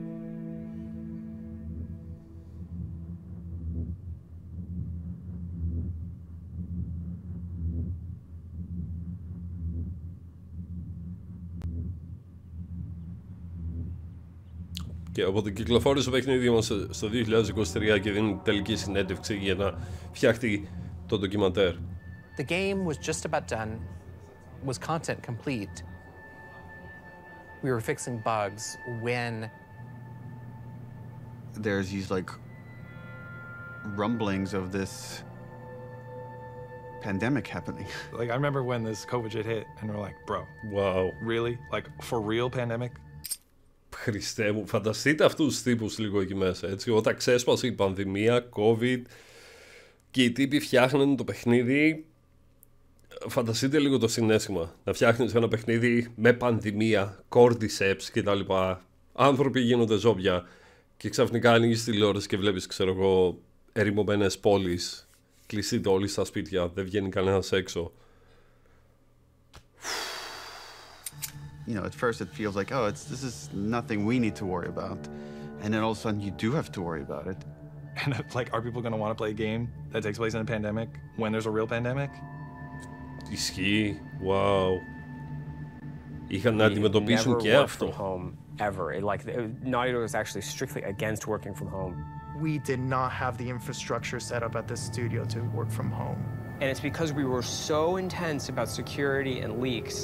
Και οπότε κυκλοφόρησε το παιχνίδι μας στο 2023 και δίνει τελική συνέντευξη για να φτιάχτει το ντοκιμαντέρ. The game was just about done, was content complete. We were fixing bugs when there's these like rumblings of this pandemic happening. Like I remember when this COVID shit hit and we're like, bro, wow, really? Like for real pandemic? Χριστέ μου, φανταστείτε αυτούς τους τύπους λίγο εκεί μέσα, έτσι, όταν ξέσπασε η πανδημία, COVID και οι τύποι φτιάχνουν το παιχνίδι. Φανταστείτε λίγο το συναίσθημα να φτιάχνεις ένα παιχνίδι με πανδημία, cordyceps κτλ. Άνθρωποι γίνονται ζόμπια και ξαφνικά ανοίγεις τηλεόραση και βλέπεις, ξέρω εγώ, ερημωμένες πόλεις. Κλειστείτε όλοι στα σπίτια, δεν βγαίνει κανένας έξω. You know, at first it feels like, oh, this is nothing we need to worry about. And then all of a sudden you do have to worry about it. And like, are people going to want to play a game that takes place in a pandemic when there's a real pandemic? Ισχύει, wow. Είχαν να αντιμετωπίσουν και αυτό. Home ever. Like Naughty Dog was actually strictly against working from home. We did not have the infrastructure set up at this studio to work from home. And it's because we were so intense about security and leaks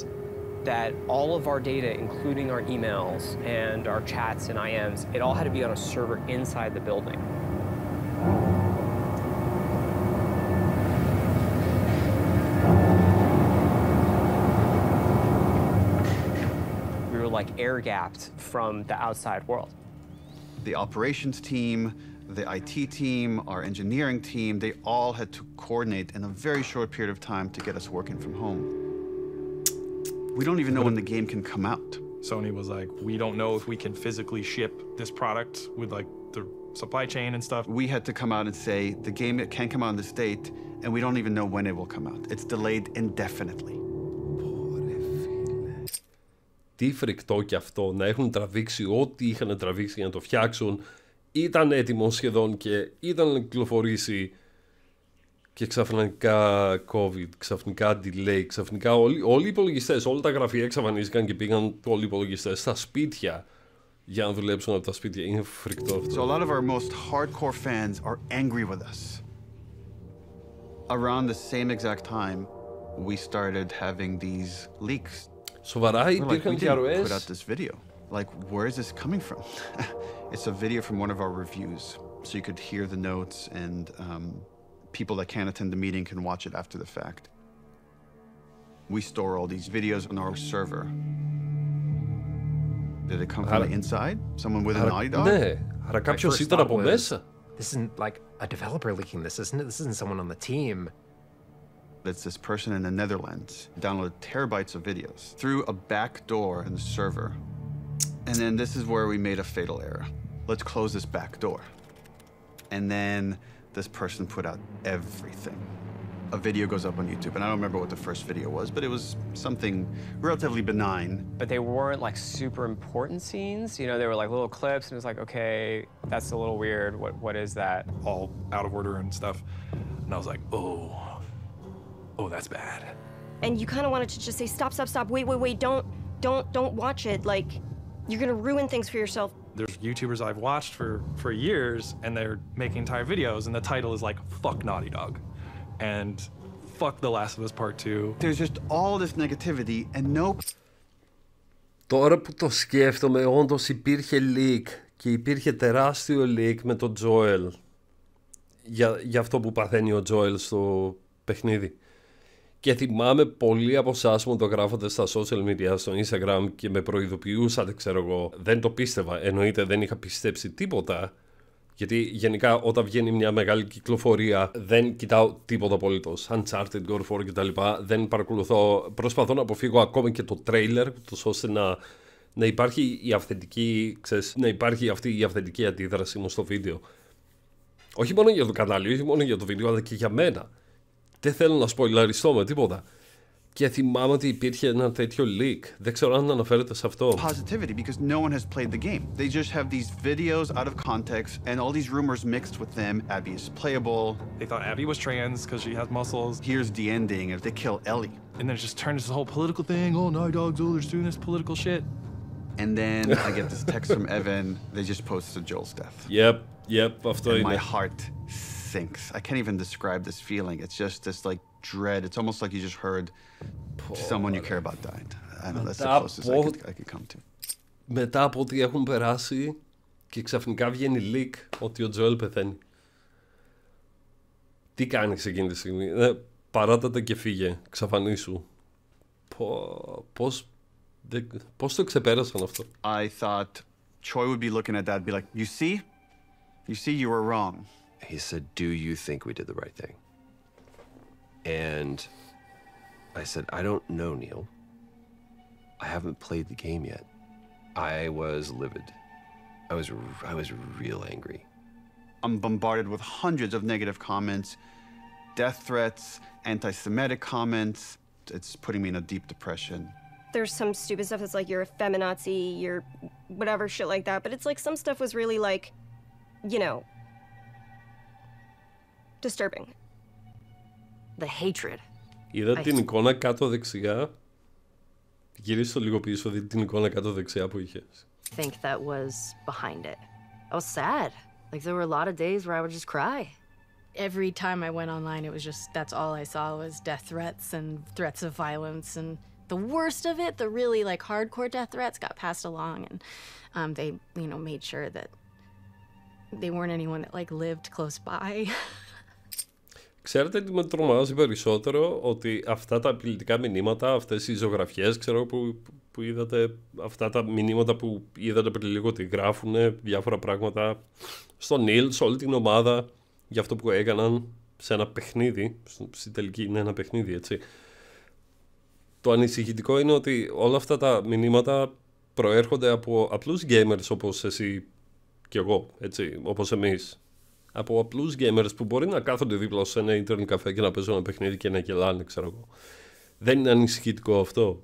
that all of our data, including our emails and our chats and IMs, it all had to be on a server inside the building. We were like air-gapped from the outside world. The operations team, the IT team, our engineering team, they all had to coordinate in a very short period of time to get us working from home. We don't even know when the game can come out. Sony was like, we don't know if we can physically ship this product with like the supply chain and stuff. We had to come out and say, the game can't come out in this date, and we don't even know when it will come out. It's delayed indefinitely. Τι φρικτό κι αυτό, να έχουν τραβήξει ό,τι είχαν τραβήξει για να το φτιάξουν. Ήταν έτοιμο σχεδόν και ήταν να κυκλοφορήσει. Και ξαφνικά COVID, ξαφνικά delay, ξαφνικά όλοι οι υπολογιστές, όλα τα γραφεία εξαφανίστηκαν και πήγαν όλοι οι υπολογιστές στα σπίτια για να δουλέψουν από τα σπίτια. Είναι φρικτό αυτό. So a lot of our most hardcore fans are angry with us. Around the same exact time, we started having these leaks. Σοβαρά υπήρχαν και αρροές. Put out this video. Like, where is this coming from? It's a video from one of our reviews, so you could hear the notes and people that can't attend the meeting can watch it after the fact. We store all these videos on our server. Did it come from the inside? Someone with a Naughty Dog? Ναι, άρα κάποιος ήταν από μέσα. This isn't like a developer leaking this, isn't it? This isn't someone on the team. It's this person in the Netherlands downloaded terabytes of videos through a back door in the server. And then this is where we made a fatal error. Let's close this back door. And then this person put out everything. a video goes up on YouTube, and I don't remember what the first video was, but it was something relatively benign. But they weren't like super important scenes. You know, they were like little clips, and it was like, okay, that's a little weird. What is that? All out of order and stuff. And I was like, oh, that's bad. And you kind of wanted to just say, stop, wait, don't watch it. Like, you're gonna ruin things for yourself. There's YouTubers I've watched for years, and they're making entire videos, and the title is like, fuck Naughty Dog. And fuck The Last of Us Part 2. There's just all this negativity and nope. Τώρα που το σκέφτομαι, όντως υπήρχε leak και υπήρχε τεράστιο leak με τον Joel για αυτό που παθαίνει ο Joel στο παιχνίδι. Και θυμάμαι πολλοί από εσάς μου το γράφατε στα social media, στο Instagram και με προειδοποιούσατε, ξέρω εγώ. Δεν το πίστευα, εννοείται δεν είχα πιστέψει τίποτα. Γιατί γενικά όταν βγαίνει μια μεγάλη κυκλοφορία δεν κοιτάω τίποτα απολύτως. Uncharted, God of War κτλ. Δεν παρακολουθώ. Προσπαθώ να αποφύγω ακόμη και το trailer, ώστε να υπάρχει η αυθεντική, να υπάρχει αυτή η αυθεντική αντίδραση μου στο βίντεο. Όχι μόνο για το κανάλι, όχι μόνο για το βίντεο, αλλά και για μένα. Δεν θέλω να σποιλαριστώ με τίποτα. Και θυμάμαι ότι υπήρχε ένα τέτοιο leak. Δεν ξέρω αν αναφέρεται σε αυτό. Positivity, because no one has played the game. They just have these videos out of context and all these rumors mixed with them. Abby is playable. They thought Abby was trans because she has muscles. Here's the ending if they kill Ellie. And then it just turned into this whole political thing. Oh, Naughty Dog's they're doing this political shit. And then I get this text from Evan. They just posted Joel's death. Yep, αυτό είναι. And my heart sinks. I can't even describe this feeling. It's just this like dread. It's almost like you just heard someone you care about died. I know that's the closest I could come to. Μετά από ό,τι έχουν περάσει και ξαφνικά βγαίνει leak ότι ο Joel πεθαίνει. Τι κάνεις εκείνη τη στιγμή? Παράτατε και φύγε, ξαφανίσου. Πώς το ξεπέρασαν αυτό? I thought Troy would be looking at that and be like, you see you were wrong. He said, do you think we did the right thing? And I said, I don't know, Neil. I haven't played the game yet. I was livid. I was real angry. I'm bombarded with hundreds of negative comments, death threats, anti-Semitic comments. It's putting me in a deep depression. There's some stupid stuff that's like, you're a feminazi, you're whatever shit like that. But it's like some stuff was really like, you know, disturbing. The hatred. Είδα την εικόνα κάτω δεξιά. Γυρίστε το λίγο πίσω, δείτε την εικόνα κάτω δεξιά που είχε. I think that was behind it. I was sad. Like there were a lot of days where I would just cry. Every time I went online, it was just, that's all I saw was death threats and threats of violence. And the worst of it, the really like hardcore death threats got passed along, and they, you know, made sure that they weren't anyone that like lived close by. Ξέρετε τι με τρομάζει περισσότερο? Ότι αυτά τα απειλητικά μηνύματα, αυτές οι ζωγραφιές, ξέρω που είδατε, αυτά τα μηνύματα που είδατε πριν λίγο ότι γράφουν διάφορα πράγματα στον Neil, σε όλη την ομάδα, για αυτό που έκαναν σε ένα παιχνίδι. Στην τελική είναι ένα παιχνίδι, έτσι. Το ανησυχητικό είναι ότι όλα αυτά τα μηνύματα προέρχονται από απλούς gamers όπως εσύ και εγώ, έτσι, όπως εμείς. Από απλούς gamers που μπορεί να κάθονται δίπλα σε ένα internet καφέ και να παίζουν ένα παιχνίδι και να γελάνε, ξέρω εγώ. Δεν είναι ανησυχητικό αυτό?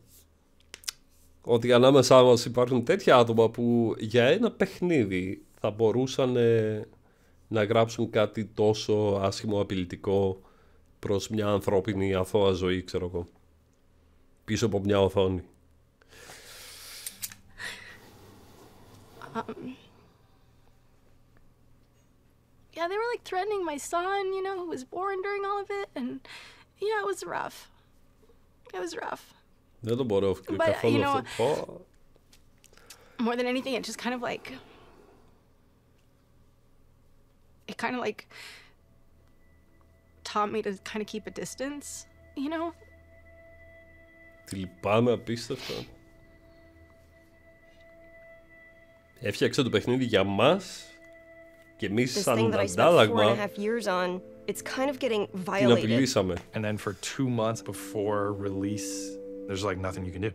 Ότι ανάμεσά μας υπάρχουν τέτοια άτομα που για ένα παιχνίδι θα μπορούσαν να γράψουν κάτι τόσο άσχημο, απειλητικό προς μια ανθρώπινη αθώα ζωή, ξέρω εγώ. Πίσω από μια οθόνη. Yeah, they were like threatening my son, you know, who was born during all of it, and yeah, it was rough. It was rough. Δεν το μπορώ καθόλου αυτό. More than anything, it just kind of like, it kind of like taught me to kind of keep a distance, you know? Τι λυπάμαι απίστευτα. Έφτιαξε το παιχνίδι για μας και εμείς σαν αντάλλαγμα την απειλήσαμε. And then for 2 months before release, there's like nothing you can do.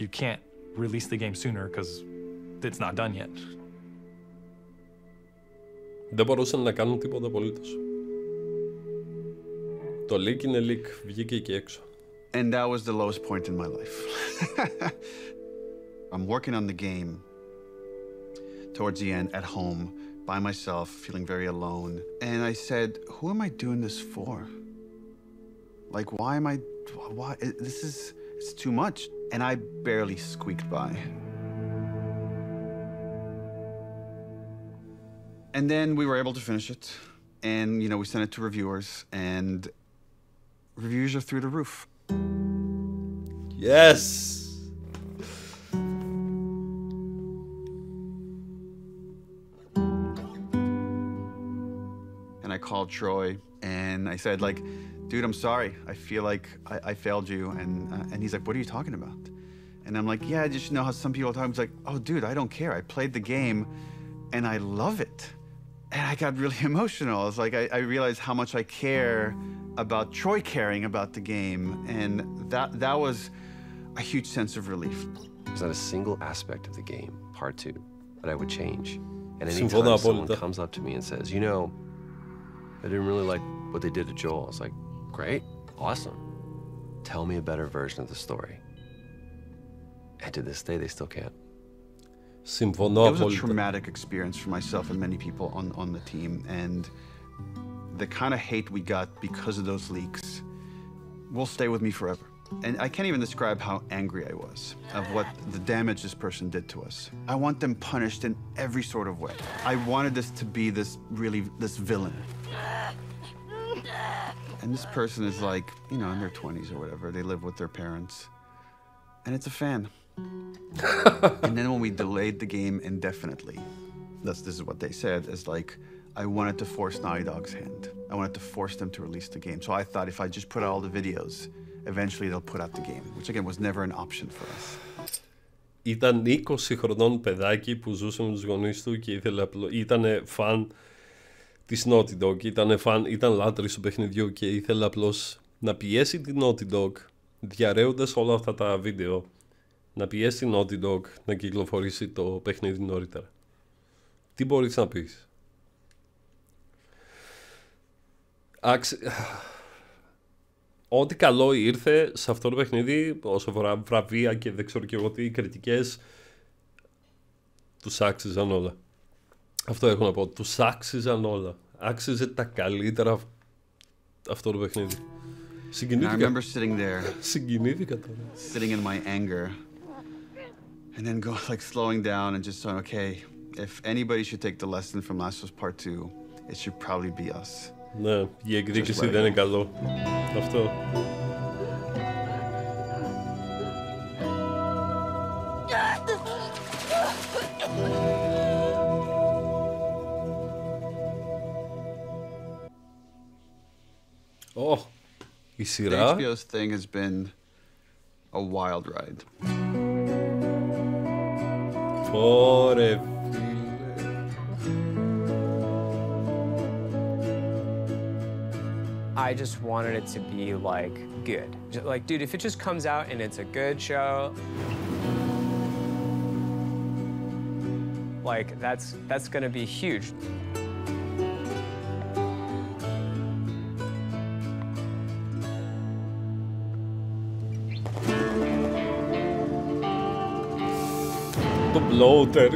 You can't release the game sooner because it's not done yet. Δεν μπορούσαν να κάνουν τίποτα απολύτως. Το leak είναι leak, βγήκε εκεί έξω. And that was the lowest point in my life. I'm working on the game towards the end at home by myself, feeling very alone. And I said, who am I doing this for? Like, why? It's too much. And I barely squeaked by. And then we were able to finish it. And, you know, we sent it to reviewers, and reviews are through the roof. Yes! And I called Troy, and I said, like, dude, I'm sorry. I feel like I failed you. And he's like, what are you talking about? And I'm like, yeah, I just know how some people talk. He's like, oh, dude, I don't care. I played the game, and I love it. And I got really emotional. It's like I realized how much I care about Troy caring about the game, and that was a huge sense of relief. There's not a single aspect of the game, part 2, that I would change. And anytime someone comes up to me and says, you know, I didn't really like what they did to Joel, I was like, great, awesome. Tell me a better version of the story. And to this day, they still can't. It was a traumatic experience for myself and many people on the team, and the kind of hate we got because of those leaks will stay with me forever. And I can't even describe how angry I was of what the damage this person did to us. I want them punished in every sort of way. I wanted this to be this villain. And this person is like, you know, in their 20s or whatever. They live with their parents. And it's a fan. And then when we delayed the game indefinitely, this is what they said, is like, I wanted to force Naughty Dog's hand. I wanted to force them to release the game. So I thought if I just put out all the videos, eventually they'll put out the game, which again was never an option for us. Ήταν 20 χρονών παιδάκι που ζούσε με τους γονείς του και ήτανε φαν της Naughty Dog, ήταν λάτρης του παιχνιδιού και ήθελε απλώς να πιέσει την Naughty Dog, διαρρέοντας όλα αυτά τα βίντεο, να πιέσει την Naughty Dog να κυκλοφορήσει το παιχνίδι νωρίτερα. Τι μπορείς να πεις? Ό,τι καλό ήρθε σε αυτό το παιχνίδι, όσο αφορά βραβεία και δεν ξέρω και εγώ τι, κριτικές, τους άξιζαν όλα. Αυτό έχω να πω, τους άξιζαν όλα. Άξιζε τα καλύτερα αυτό το παιχνίδι. Συγκινήθηκα. I remember sitting there, συγκινήθηκα τώρα. Sitting in my anger, and then like slowing down and just saying, okay, if anybody should take the lesson from Last of Us Part 2, it should probably be us. Ναι, η εκδίκηση δεν είναι καλό. Αυτό. Oh, η σειρά. The HBO's thing has been a wild ride. Ωρε. I just wanted it to be like good. Like, dude, if it just comes out and it's a good show, like that's gonna be huge. The bloater.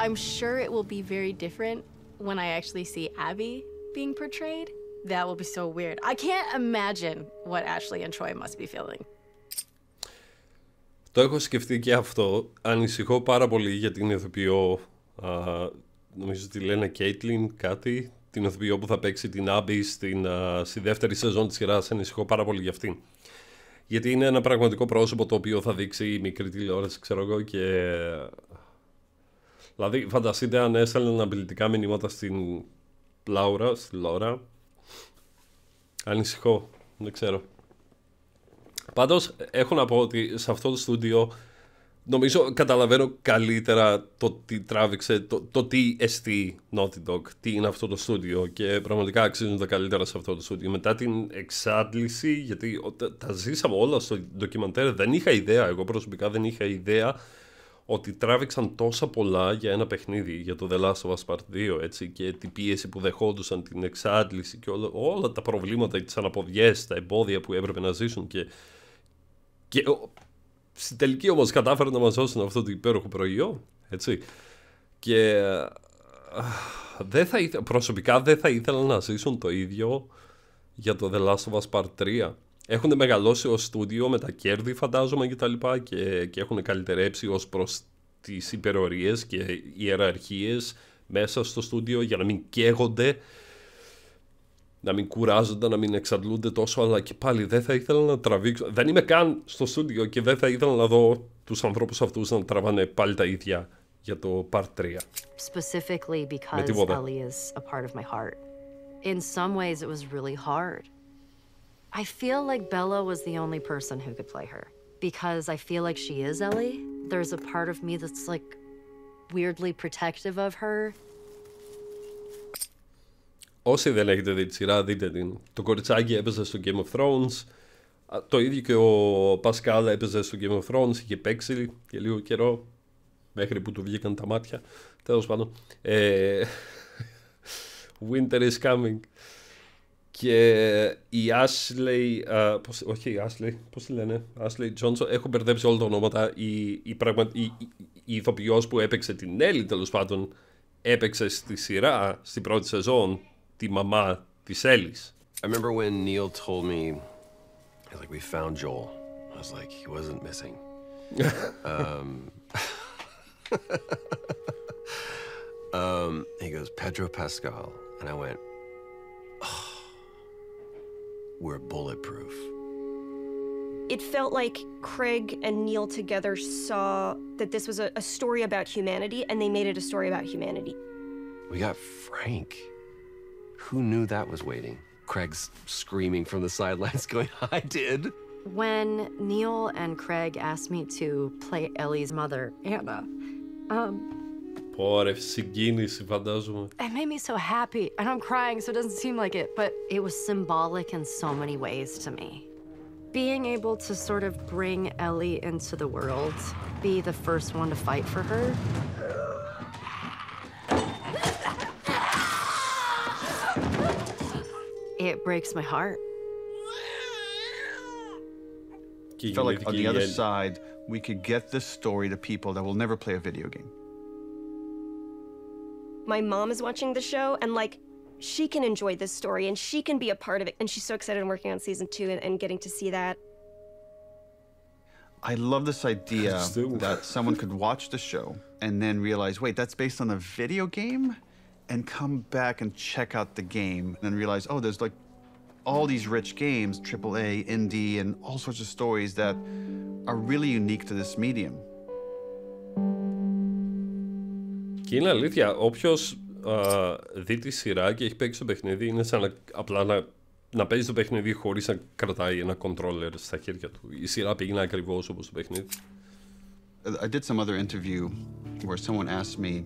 I'm sure it will be very different when I actually see Abby being portrayed. That will be so weird. I can't imagine what Ashley and Troy must be feeling. Το έχω σκεφτεί και αυτό. Ανησυχώ πάρα πολύ για την ηθοποιό. Νομίζω ότι λένε Caitlin κάτι. Την ηθοποιό που θα παίξει την Abby στη δεύτερη σεζόν της σειράς. Ανησυχώ πάρα πολύ για αυτήν. Γιατί είναι ένα πραγματικό πρόσωπο το οποίο θα δείξει η μικρή τηλεόραση, ξέρω εγώ, και... Δηλαδή, φανταστείτε αν έστελναν απειλητικά μηνύματα στην Λάουρα, Ανησυχώ, δεν ξέρω. Πάντως, έχω να πω ότι σε αυτό το στούντιο νομίζω καταλαβαίνω καλύτερα το τι τράβηξε, το τι εστί Naughty Dog, τι είναι αυτό το στούντιο, και πραγματικά αξίζουν τα καλύτερα σε αυτό το στούντιο. Μετά την εξάντληση, γιατί τα ζήσαμε όλα στο ντοκιμαντέρ, δεν είχα ιδέα, εγώ προσωπικά δεν είχα ιδέα ότι τράβηξαν τόσα πολλά για ένα παιχνίδι, για το The Last of Us Part 2, έτσι, και την πίεση που δεχόντουσαν, την εξάντληση και όλα τα προβλήματα, τις αναποδιές, τα εμπόδια που έπρεπε να ζήσουν και στην τελική όμως κατάφεραν να μας δώσουν αυτό το υπέροχο προϊόν, έτσι. Και προσωπικά δεν θα ήθελα να ζήσουν το ίδιο για το The Last of Us Part 3. Έχουν μεγαλώσει ως στούντιο με τα κέρδη, φαντάζομαι, και τα λοιπά, και έχουν καλυτερέψει ως προς τις υπερορίες και ιεραρχίες μέσα στο στούντιο για να μην καίγονται, να μην κουράζονται, να μην εξαντλούνται τόσο, αλλά και πάλι δεν θα ήθελα να τραβήξω. Δεν είμαι καν στο στούντιο και δεν θα ήθελα να δω τους ανθρώπους αυτούς να τραβάνε πάλι τα ίδια για το Part 3. Specifically because Ellie is a part of my heart. In some ways it was really hard. I feel like Bella was the only person who could play her. Because I feel like she is Ellie, there's a part of me that's like weirdly protective of her. Όσοι δεν έχετε δει τη σειρά, δείτε την. Το κοριτσάκι έπαιζε στο Game of Thrones. Το ίδιο και ο Πασκάλ έπαιζε στο Game of Thrones. Είχε παίξει για λίγο καιρό, μέχρι που του βγήκαν τα μάτια. Τέλος πάντων. Winter is coming. Και η Ashley, όχι η Ashley, πώς τη λένε, Ashley Johnson, έχω μπερδέψει όλα τα ονόματα. Η ηθοποιός που έπαιξε την Ellie, τέλος πάντων, έπαιξε στη σειρά, στην πρώτη σεζόν, τη μαμά της Ellie's. I remember when Neil told me, he's like, we found Joel. I was like, he wasn't missing. He goes, Pedro Pascal. And I went, oh, we're bulletproof. It felt like Craig and Neil together saw that this was a story about humanity, and they made it a story about humanity. We got Frank. Who knew that was waiting? Craig's screaming from the sidelines going, I did. When Neil and Craig asked me to play Ellie's mother, Anna, Πόρε, συγκίνηση, φαντάζομαι. it made me so happy. And I'm crying, so it doesn't seem like it, but it was symbolic in so many ways to me. Being able to sort of bring Ellie into the world, be the first one to fight for her. It breaks my heart. I felt like on the other side, we could get this story to people that will never play a video game. My mom is watching the show, and like, she can enjoy this story, and she can be a part of it, and she's so excited I'm working on season 2 and getting to see that. I love this idea that someone could watch the show and then realize, wait, that's based on a video game? And come back and check out the game and then realize, oh, there's like all these rich games, AAA, indie, and all sorts of stories that are really unique to this medium. Και είναι αλήθεια, όποιος δει τη σειρά και έχει παίξει το παιχνίδι, είναι σαν απλά να παίζει το παιχνίδι χωρίς να κρατάει ένα controller στα χέρια του. Η σειρά πήγαινε ακριβώς όπως το παιχνίδι. I did some other interview where someone asked me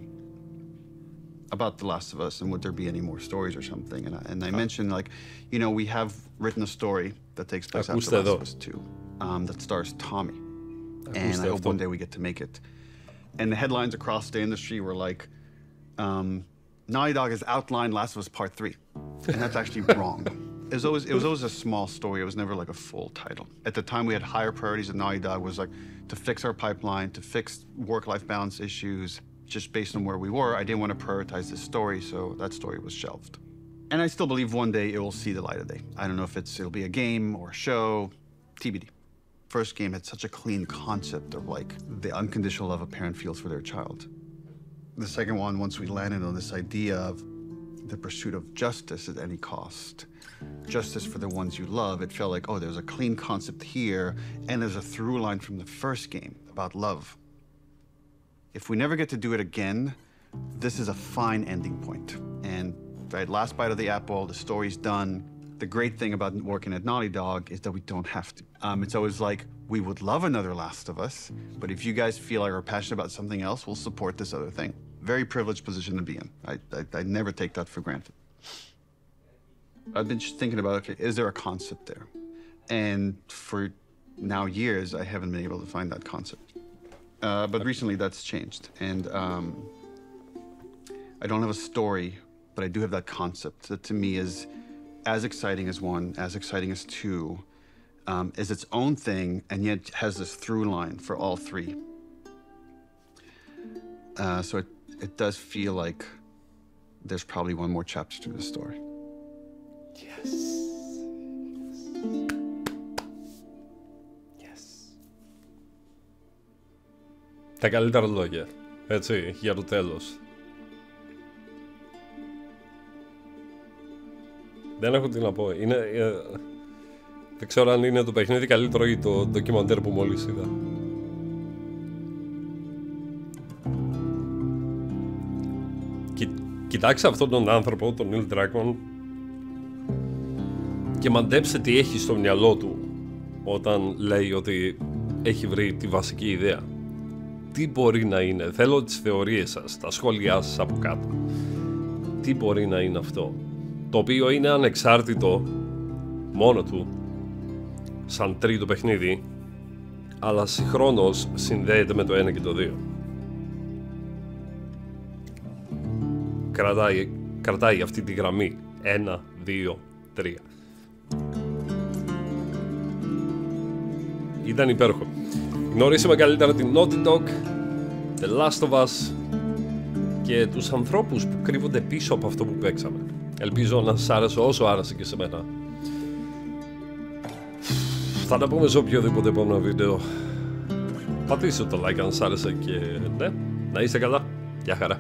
about The Last of Us and would there be any more stories or something, and I mentioned, like, you know, we have written a story that takes place after The Last of Us 2 that stars Tommy, and I hope one day we get to make it. And the headlines across the industry were like, Naughty Dog has outlined Last of Us Part 3, and that's actually wrong. It was always a small story. It was never like a full title. At the time, we had higher priorities at Naughty Dog, was like to fix our pipeline, to fix work-life balance issues. Just based on where we were, I didn't want to prioritize this story, so that story was shelved. And I still believe one day it will see the light of day. I don't know if it'll be a game or a show, TBD. First game had such a clean concept of like the unconditional love a parent feels for their child. The second one, once we landed on this idea of the pursuit of justice at any cost, justice for the ones you love, it felt like, oh, there's a clean concept here, and there's a through line from the first game about love. If we never get to do it again, this is a fine ending point. And right, last bite of the apple, the story's done. The great thing about working at Naughty Dog is that we don't have to. It's always like, we would love another Last of Us, but if you guys feel like are passionate about something else, we'll support this other thing. Very privileged position to be in. I never take that for granted. I've been just thinking about, okay, is there a concept there? And for now years, I haven't been able to find that concept. But recently that's changed, and I don't have a story, but I do have that concept that to me is as exciting as 1, as exciting as 2, is its own thing, and yet has this through line for all 3. So it does feel like there's probably one more chapter to the story. Yes. Yes. Τα καλύτερα λόγια, έτσι, για το τέλος. Δεν έχω τι να πω. Δεν ξέρω αν είναι το παιχνίδι καλύτερο ή το ντοκιμαντέρ που μόλις είδα. Κοιτάξτε αυτόν τον άνθρωπο, τον Neil Druckmann, και μαντέψτε τι έχει στο μυαλό του όταν λέει ότι έχει βρει τη βασική ιδέα. Τι μπορεί να είναι? Θέλω τις θεωρίες σας, τα σχόλιά σας από κάτω. Τι μπορεί να είναι αυτό? Το οποίο είναι ανεξάρτητο μόνο του, σαν τρίτο παιχνίδι, αλλά συγχρόνως συνδέεται με το 1 και το 2. Κρατάει αυτή τη γραμμή 1, 2, 3. Ήταν υπέροχο. Γνωρίσαμε καλύτερα την Naughty Dog, The Last of Us και τους ανθρώπους που κρύβονται πίσω από αυτό που παίξαμε. Ελπίζω να σας άρεσε όσο άρεσε και σε μένα. Θα τα πούμε σε οποιοδήποτε επόμενο βίντεο. Πατήστε το like αν σας άρεσε και ναι, να είστε καλά. Γεια χαρά.